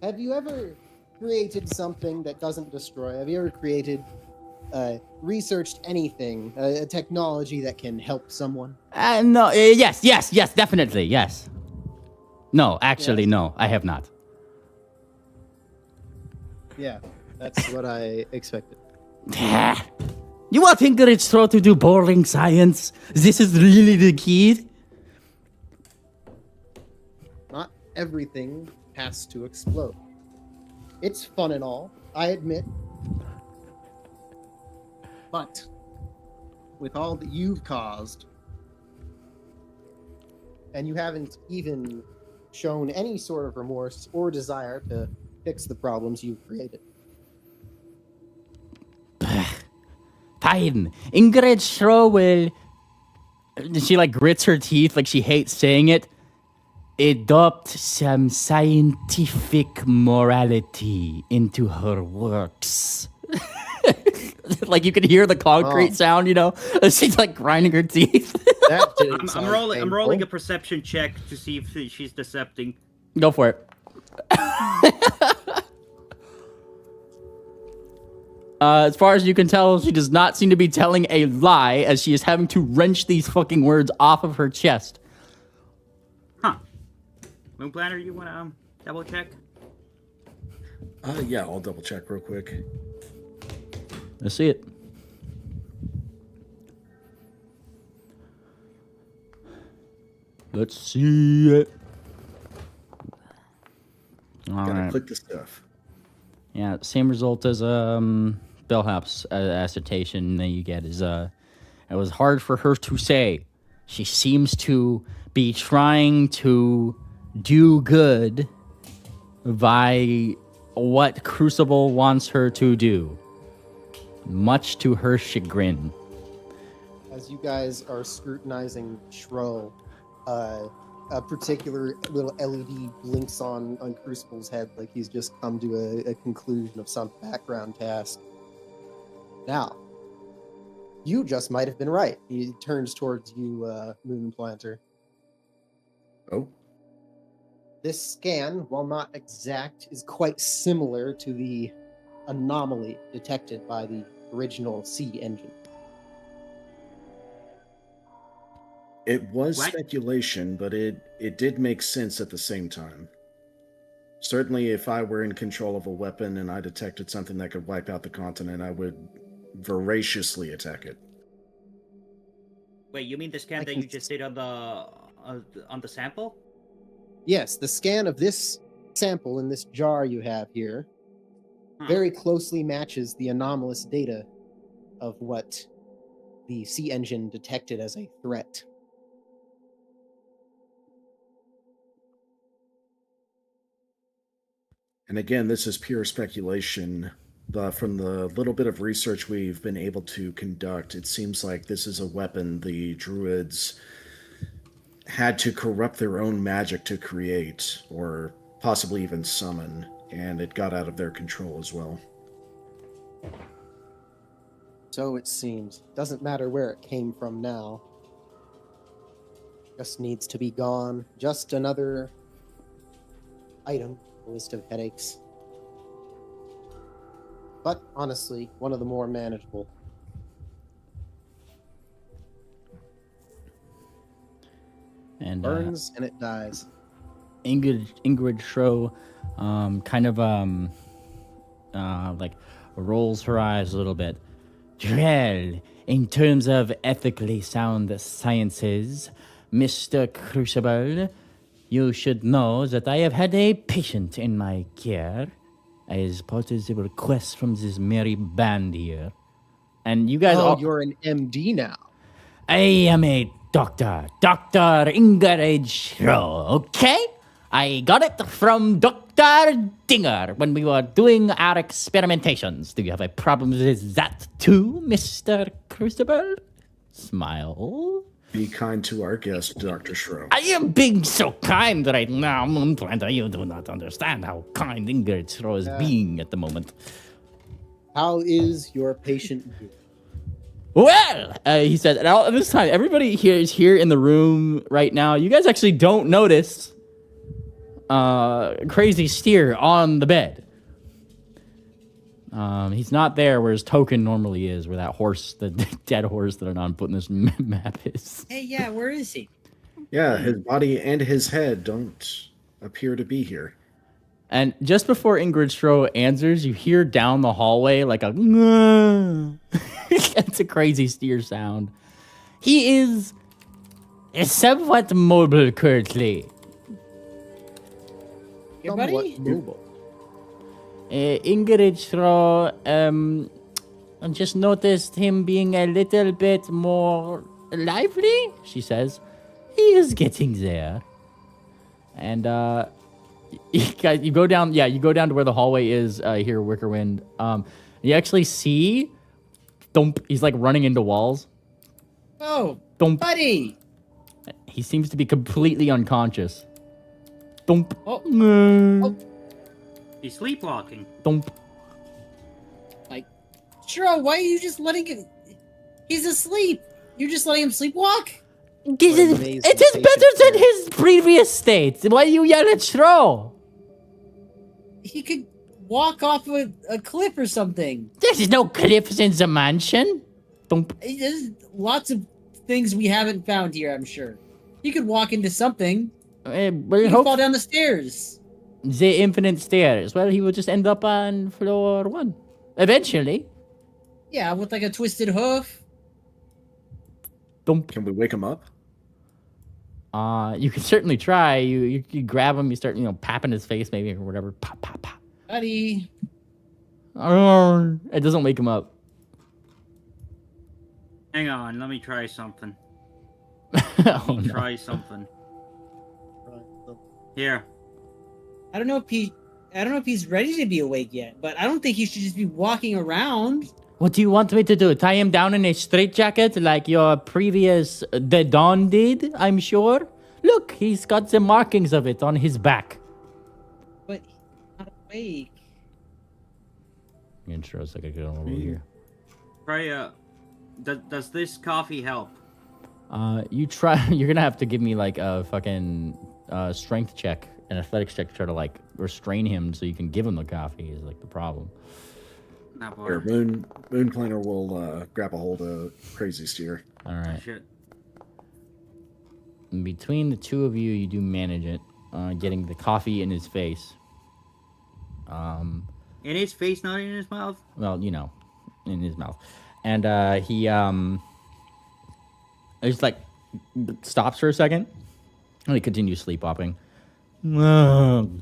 Have you ever created something that doesn't destroy? Have you ever created, researched anything, a technology that can help someone? No. Yes, definitely, yes. No, actually, no, I have not. Yeah, that's what I expected. You want Ingrid Straw to do boring science? This is really the key? Not everything has to explode. It's fun and all, I admit. But with all that you've caused, and you haven't even shown any sort of remorse or desire to fix the problems you've created. Fine. Ingrid Schro will... She, like, grits her teeth like she hates saying it. Adopt some scientific morality into her works. Like, you can hear the concrete sound, you know? She's, like, grinding her teeth. That didn't I'm rolling a perception check to see if she's decepting. Go for it. As far as you can tell, she does not seem to be telling a lie, as she is having to wrench these fucking words off of her chest. Huh. Moon Planner, you want to double check? Yeah, I'll double check real quick. Let's see it. Let's see it. All Gotta right. click the stuff. Yeah, same result as Bellhop's assertion that you get is it was hard for her to say. She seems to be trying to do good by what Crucible wants her to do, much to her chagrin. As you guys are scrutinizing Shro, a particular little LED blinks on Crucible's head, like he's just come to a conclusion of some background task. Now, you just might have been right. He turns towards you, Moon Planter. Oh. This scan, while not exact, is quite similar to the anomaly detected by the original C engine. It was What? speculation, but it did make sense at the same time. Certainly, if I were in control of a weapon and I detected something that could wipe out the continent, I would voraciously attack it. Wait, you mean the scan that you just did on the sample? Yes, the scan of this sample in this jar you have here very closely matches the anomalous data of what the C engine detected as a threat. And again, this is pure speculation, but from the little bit of research we've been able to conduct, it seems like this is a weapon the druids had to corrupt their own magic to create, or possibly even summon, and it got out of their control as well. So it seems. Doesn't matter where it came from now. Just needs to be gone. Just another item, a list of headaches. But honestly, one of the more manageable. And Burns and it dies. Ingrid Schro kind of like rolls her eyes a little bit. Well, in terms of ethically sound sciences, Mr. Crucible, you should know that I have had a patient in my care as part of the request from this merry band here. And you guys all... you're an MD now. I am a doctor. Dr. Ingrid Schro, okay? I got it from Dr. Dinger when we were doing our experimentations. Do you have a problem with that too, Mr. Crucible? Smile. Be kind to our guest, Dr. Schro. I am being so kind right now, Moonplanter. You do not understand how kind Ingrid Schro is being at the moment. How is your patient doing? Well, he said, and all this time, everybody here is here in the room right now. You guys actually don't notice Crazy Steer on the bed. He's not there where his token normally is, where that horse, the dead horse that I'm putting this map is. Hey, yeah, where is he? Yeah, his body and his head don't appear to be here. And just before Ingrid Schro answers, you hear down the hallway like a it's a Crazy Steer sound. He is somewhat mobile currently. Your buddy? Mobile. Ingrid Schro I just noticed him being a little bit more lively, she says. He is getting there. And, you go down, you go down to where the hallway is, here, Wickerwind. You actually see, thump, he's like running into walls. Oh, Thump. buddy! He seems to be completely unconscious. Thump. Oh. Oh. He's sleepwalking. Thump. Shiro, why are you just letting him... He's asleep. You're just letting him sleepwalk? It is better than his previous state. Why do you yell at Shro? He could walk off a cliff or something. There's no cliffs in the mansion. Thump. There's lots of things we haven't found here, I'm sure. He could walk into something. He could fall down the stairs. The infinite stairs. Well, he will just end up on floor 1. Eventually. Yeah, with like a twisted hoof. Thump. Can we wake him up? You can certainly try. You grab him, you start, papping his face maybe or whatever. Pop, pop, pop. Buddy. It doesn't wake him up. Hang on, let me try something. Try something. Here. I don't know if he's ready to be awake yet, but I don't think he should just be walking around. What do you want me to do? Tie him down in a straitjacket like your previous The Dawn did, I'm sure? Look, he's got the markings of it on his back. But he's not awake. Intro's like I get over here. Try, does this coffee help? You try. You're gonna have to give me like a fucking strength check, an athletics check to try to like restrain him so you can give him the coffee. Is like the problem. Here, Moon Planer will grab a hold of Crazy Steer. All right. Shit. And between the two of you, you do manage it, getting the coffee in his face. In his face, not in his mouth? Well, in his mouth. And he just like stops for a second, and he continues sleepwalking. I don't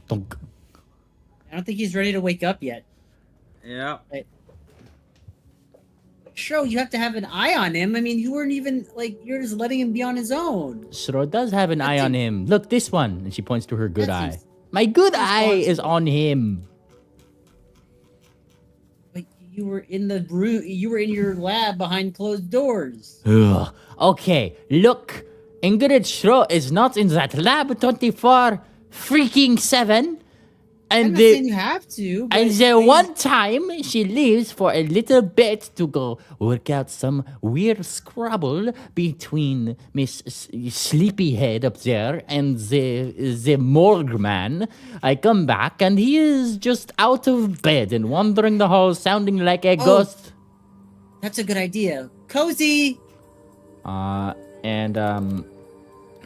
think he's ready to wake up yet. Yeah. Shro, you have to have an eye on him. I mean, you weren't even, you're just letting him be on his own. Shro does have an eye on him. Look, this one. And she points to her good eye. My good eye is on him. But you were in the room, you were in your lab behind closed doors. Ugh. Okay, look. Ingrid Shro is not in that lab 24/7. I'm not saying you have to. And the one time she leaves for a little bit to go work out some weird scrabble between Miss Sleepyhead up there and the morgue man. I come back and he is just out of bed and wandering the halls sounding like a ghost. That's a good idea. Cozy! And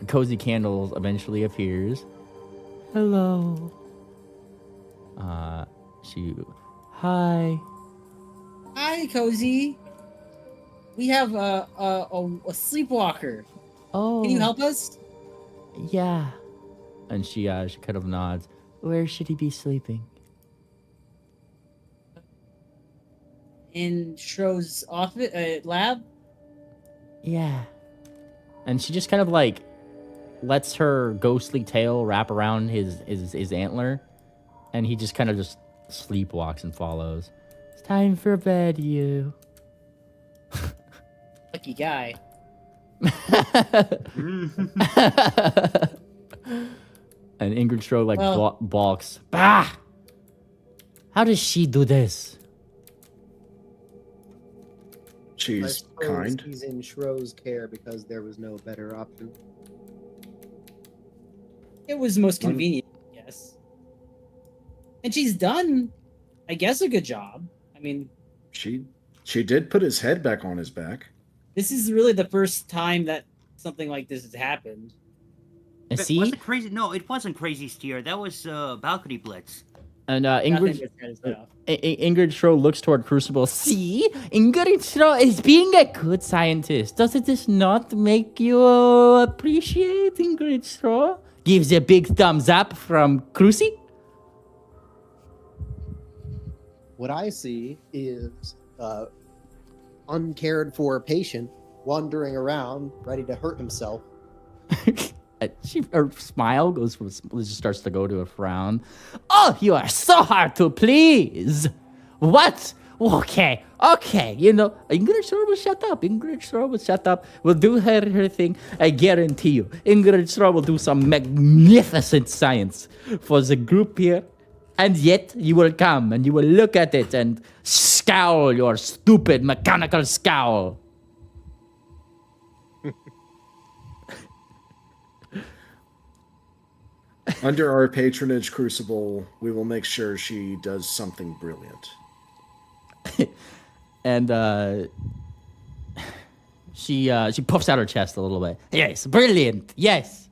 Cozy Candles eventually appears. Hello. Hi. Hi, Cozy. We have a sleepwalker. Oh. Can you help us? Yeah. And she kind of nods. Where should he be sleeping? In Shro's office, lab? Yeah. And she just kind of lets her ghostly tail wrap around his antler. And he just kind of just sleepwalks and follows. It's time for bed, you. Lucky guy. And Ingrid Shro balks. Bah! How does she do this? She's kind. He's in Shro's care because there was no better option. It was most convenient, yes. And she's done, I guess, a good job. I mean, she did put his head back on his back. This is really the first time that something like this has happened. See? Was it crazy? No, it wasn't Crazy Steer. That was Balcony Blitz. And Ingrid Shro looks toward Crucible. See? Ingrid Shro is being a good scientist. Doesn't this not make you appreciate Ingrid Shro? Gives a big thumbs up from Cruci. What I see is uncared for patient wandering around, ready to hurt himself. Her smile goes from just starts to go to a frown. Oh, you are so hard to please. What? Okay. Ingrid Shore will shut up. Will do her thing. I guarantee you. Ingrid Shore will do some magnificent science for the group here. And yet, you will come and you will look at it and scowl your stupid mechanical scowl. Under our patronage, Crucible, we will make sure she does something brilliant. And she puffs out her chest a little bit. Yes, brilliant. Yes.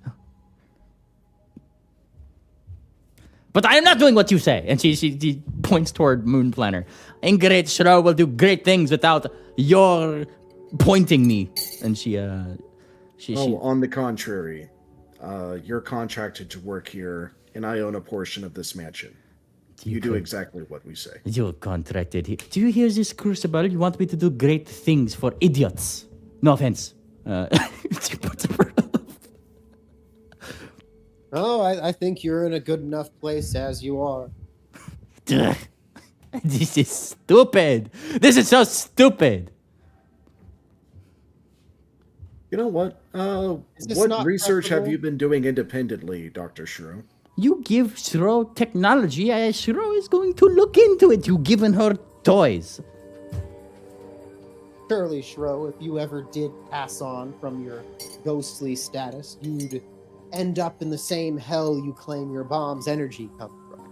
But I am not doing what you say. And she points toward Moon Planner. Ingrid Shro will do great things without your pointing me. And she on the contrary, you're contracted to work here, and I own a portion of this mansion. You do exactly what we say. You're contracted here. Do you hear this, Crucible? You want me to do great things for idiots. No offense. Oh, I think you're in a good enough place as you are. This is stupid. This is so stupid. You know what? What research have you been doing independently, Dr. Shrew? You give Shro technology, Shro is going to look into it. You've given her toys. Surely, Shro, if you ever did pass on from your ghostly status, you'd end up in the same hell you claim your bomb's energy comes from.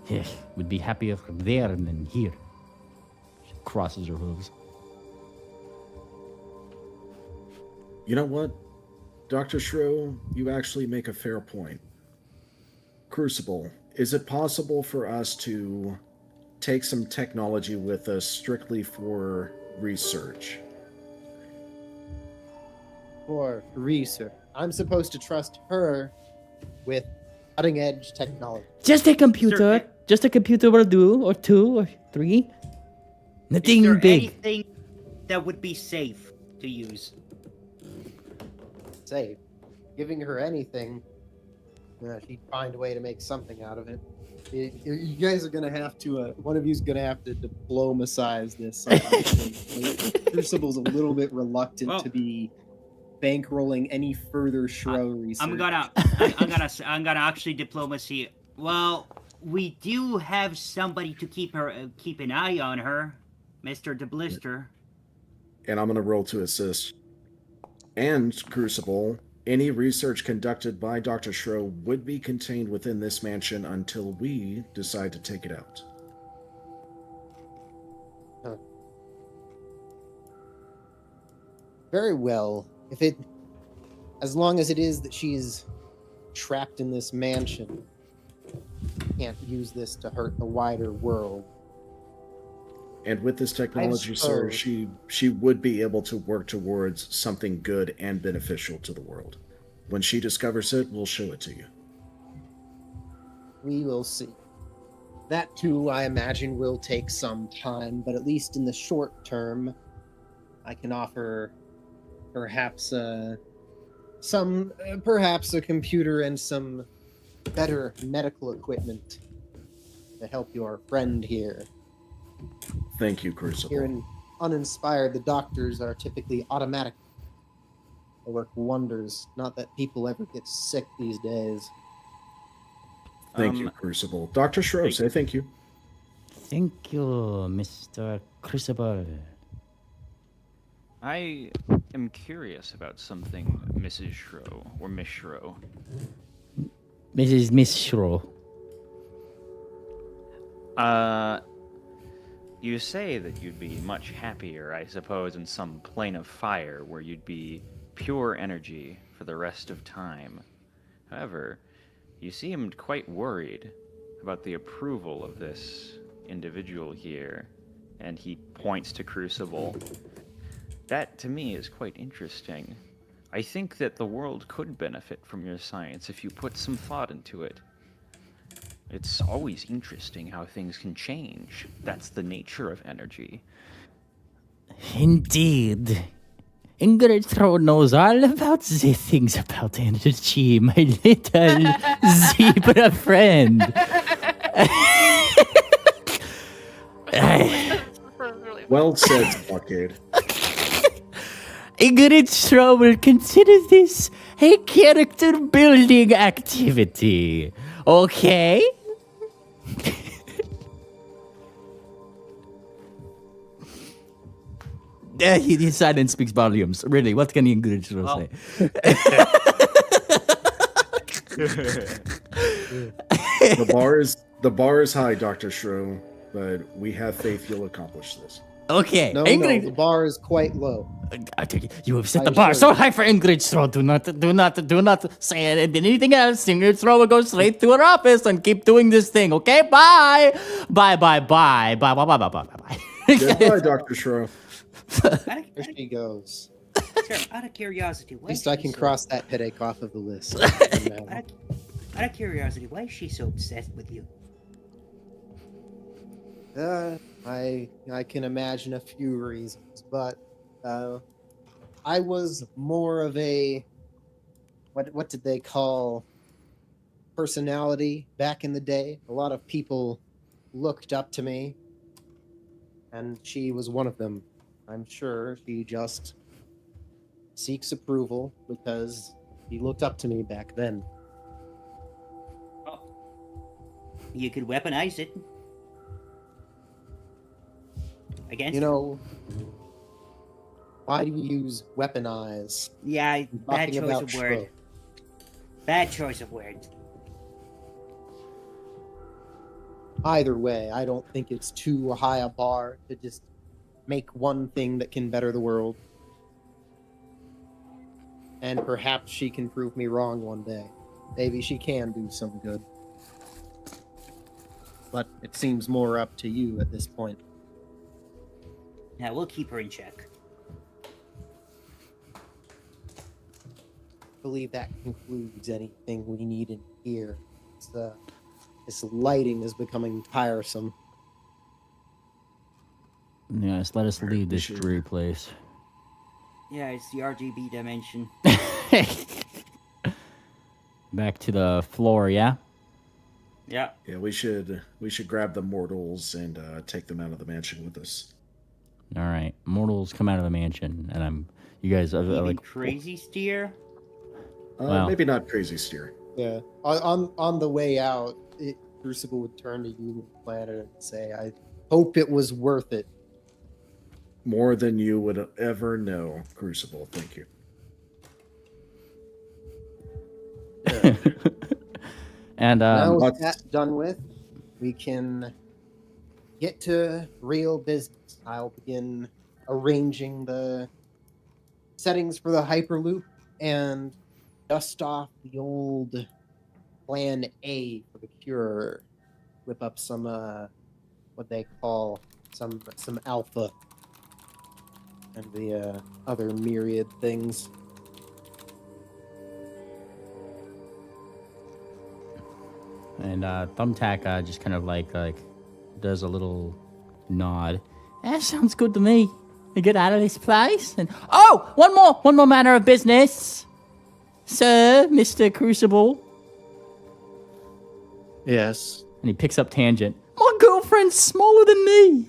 Yeah, would be happier from there than here. She crosses her hooves. You know what? Dr. Shrew, you actually make a fair point. Crucible, is it possible for us to take some technology with us strictly for research? For research. I'm supposed to trust her with cutting edge technology. Just a computer. Sir, Just a computer will do, or 2 or 3. Nothing Is there big. anything that would be safe to use? Safe. Giving her anything, she'd find a way to make something out of it. You guys are gonna have to. One of you's gonna have to diplomatize this. Crucible's a little bit reluctant to be bankrolling any further Shro research. I'm gonna actually diplomacy. Well, we do have somebody to keep an eye on her, Mr. DeBlister. And I'm going to roll to assist. And, Crucible, any research conducted by Dr. Shro would be contained within this mansion until we decide to take it out. Huh. Very well. As long as it is that she's trapped in this mansion, can't use this to hurt the wider world. And with this technology, sir, she would be able to work towards something good and beneficial to the world. When she discovers it, we'll show it to you. We will see. That, too, I imagine, will take some time, but at least in the short term, I can offer perhaps a computer and some better medical equipment to help your friend here. Thank you, Crucible. Here in Uninspired, the doctors are typically automatic. They work wonders. Not that people ever get sick these days. Thank you, Crucible. Dr. Shro, say thank you. Thank you, Mr. Crucible. I am curious about something, Mrs. Shro, or Miss Shro. Miss Shro. You say that you'd be much happier, I suppose, in some plane of fire where you'd be pure energy for the rest of time. However, you seemed quite worried about the approval of this individual here, and he points to Crucible. That, to me, is quite interesting. I think that the world could benefit from your science if you put some thought into it. It's always interesting how things can change. That's the nature of energy. Indeed. Ingrid Throw knows all about the things about energy, my little zebra friend. Well said, Stockade. Ingrid Throw will consider this a character building activity. Okay? His silence speaks volumes. Really, what can Ingrid Throw say? The bar is high, Dr. Shro, but we have faith you'll accomplish this. Okay, No, Ingrid. no, the bar is quite low. You have set I the bar assure so you. high for Ingrid Throw. Do not say anything else. Ingrid Throw will go straight to her office and keep doing this thing. Okay, bye. Bye. Goodbye, Dr. Shro. There she goes. Sir, out of curiosity, why At least is I she can so- cross that headache off of the list. Out of curiosity, why is she so obsessed with you? I can imagine a few reasons, but I was more of a what did they call personality back in the day? A lot of people looked up to me, and she was one of them. I'm sure she just seeks approval because he looked up to me back then. You could weaponize it. Against You know, why do you use weaponize? Yeah, bad Talking choice about of word. Shro. Bad choice of words. Either way, I don't think it's too high a bar to just make one thing that can better the world. And perhaps she can prove me wrong one day. Maybe she can do some good. But it seems more up to you at this point. Now we'll keep her in check. I believe that concludes anything we need in here. This lighting is becoming tiresome. Yes, let us leave this dreary place. Yeah, it's the RGB dimension. Back to the floor, yeah? Yeah. Yeah, we should grab the mortals and take them out of the mansion with us. All right, mortals come out of the mansion, and you guys are Even like crazy steer? Wow. Maybe not crazy steer. Yeah. On the way out, Crucible would turn to you and the planet and say, I hope it was worth it. More than you would ever know, Crucible. Thank you. And now with that done with, we can get to real business. I'll begin arranging the settings for the Hyperloop and dust off the old Plan A for the cure. Whip up some what they call some alpha and the other myriad things. And Thumbtack just kind of like does a little nod. That sounds good to me. To get out of this place. And one more matter of business, sir, Mr. Crucible. Yes. And he picks up Tangent. My girlfriend's smaller than me.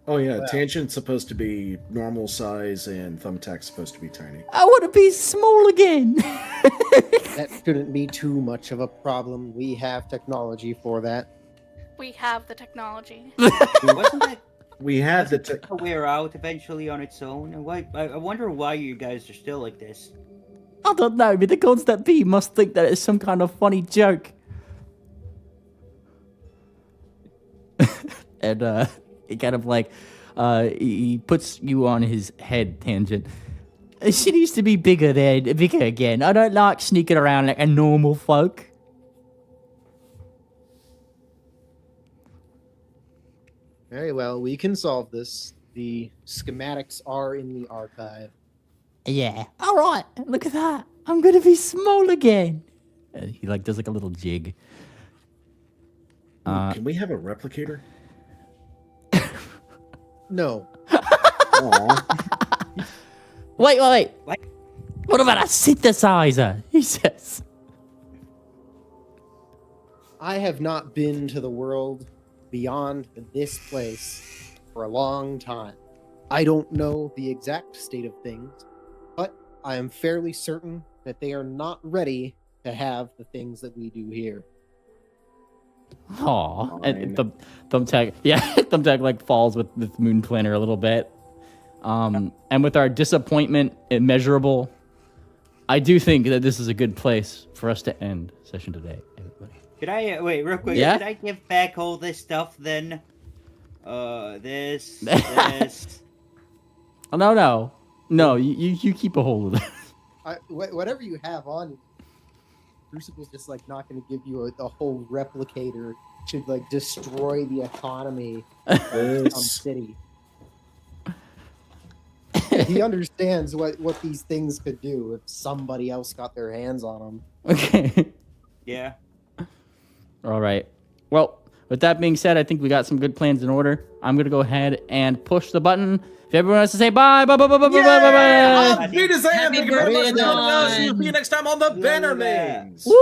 Oh yeah, Tangent's supposed to be normal size and Thumbtack's supposed to be tiny. I want to be small again. That shouldn't be too much of a problem. We have technology for that. We have the technology. Wasn't that We have the wear out eventually on its own? And why? I wonder why you guys are still like this. I don't know, but the gods that be must think that it's some kind of funny joke. And he kind of like he puts you on his head, Tangent. She needs to be bigger again. I don't like sneaking around like a normal folk. Very well, we can solve this. The schematics are in the archive. Yeah. All right. Look at that. I'm gonna be small again. And he like does like a little jig. Can we have a replicator? No. Aw. Wait. What? What about a synthesizer? He says. I have not been to the world beyond this place for a long time. I don't know the exact state of things, but I am fairly certain that they are not ready to have the things that we do here. Aw. And Fine. Thumbtack, Thumbtack like falls with the moon planner a little bit. And with our disappointment immeasurable, I do think that this is a good place for us to end session today, everybody. Could I wait real quick? Yeah? Could I give back all this stuff then? This. Oh, no, you keep a hold of it. Whatever you have on you, Crucible's just like not going to give you a whole replicator to like destroy the economy of some city. He understands what these things could do if somebody else got their hands on them. Okay. Yeah. All right. Well, with that being said, I think we got some good plans in order. I'm going to go ahead and push the button. If everyone wants to say bye. Happy Thank Wiedersehen! Thank you very much for joining us. Wiedersehen. We'll see you next time on the Bannermanes. Woo!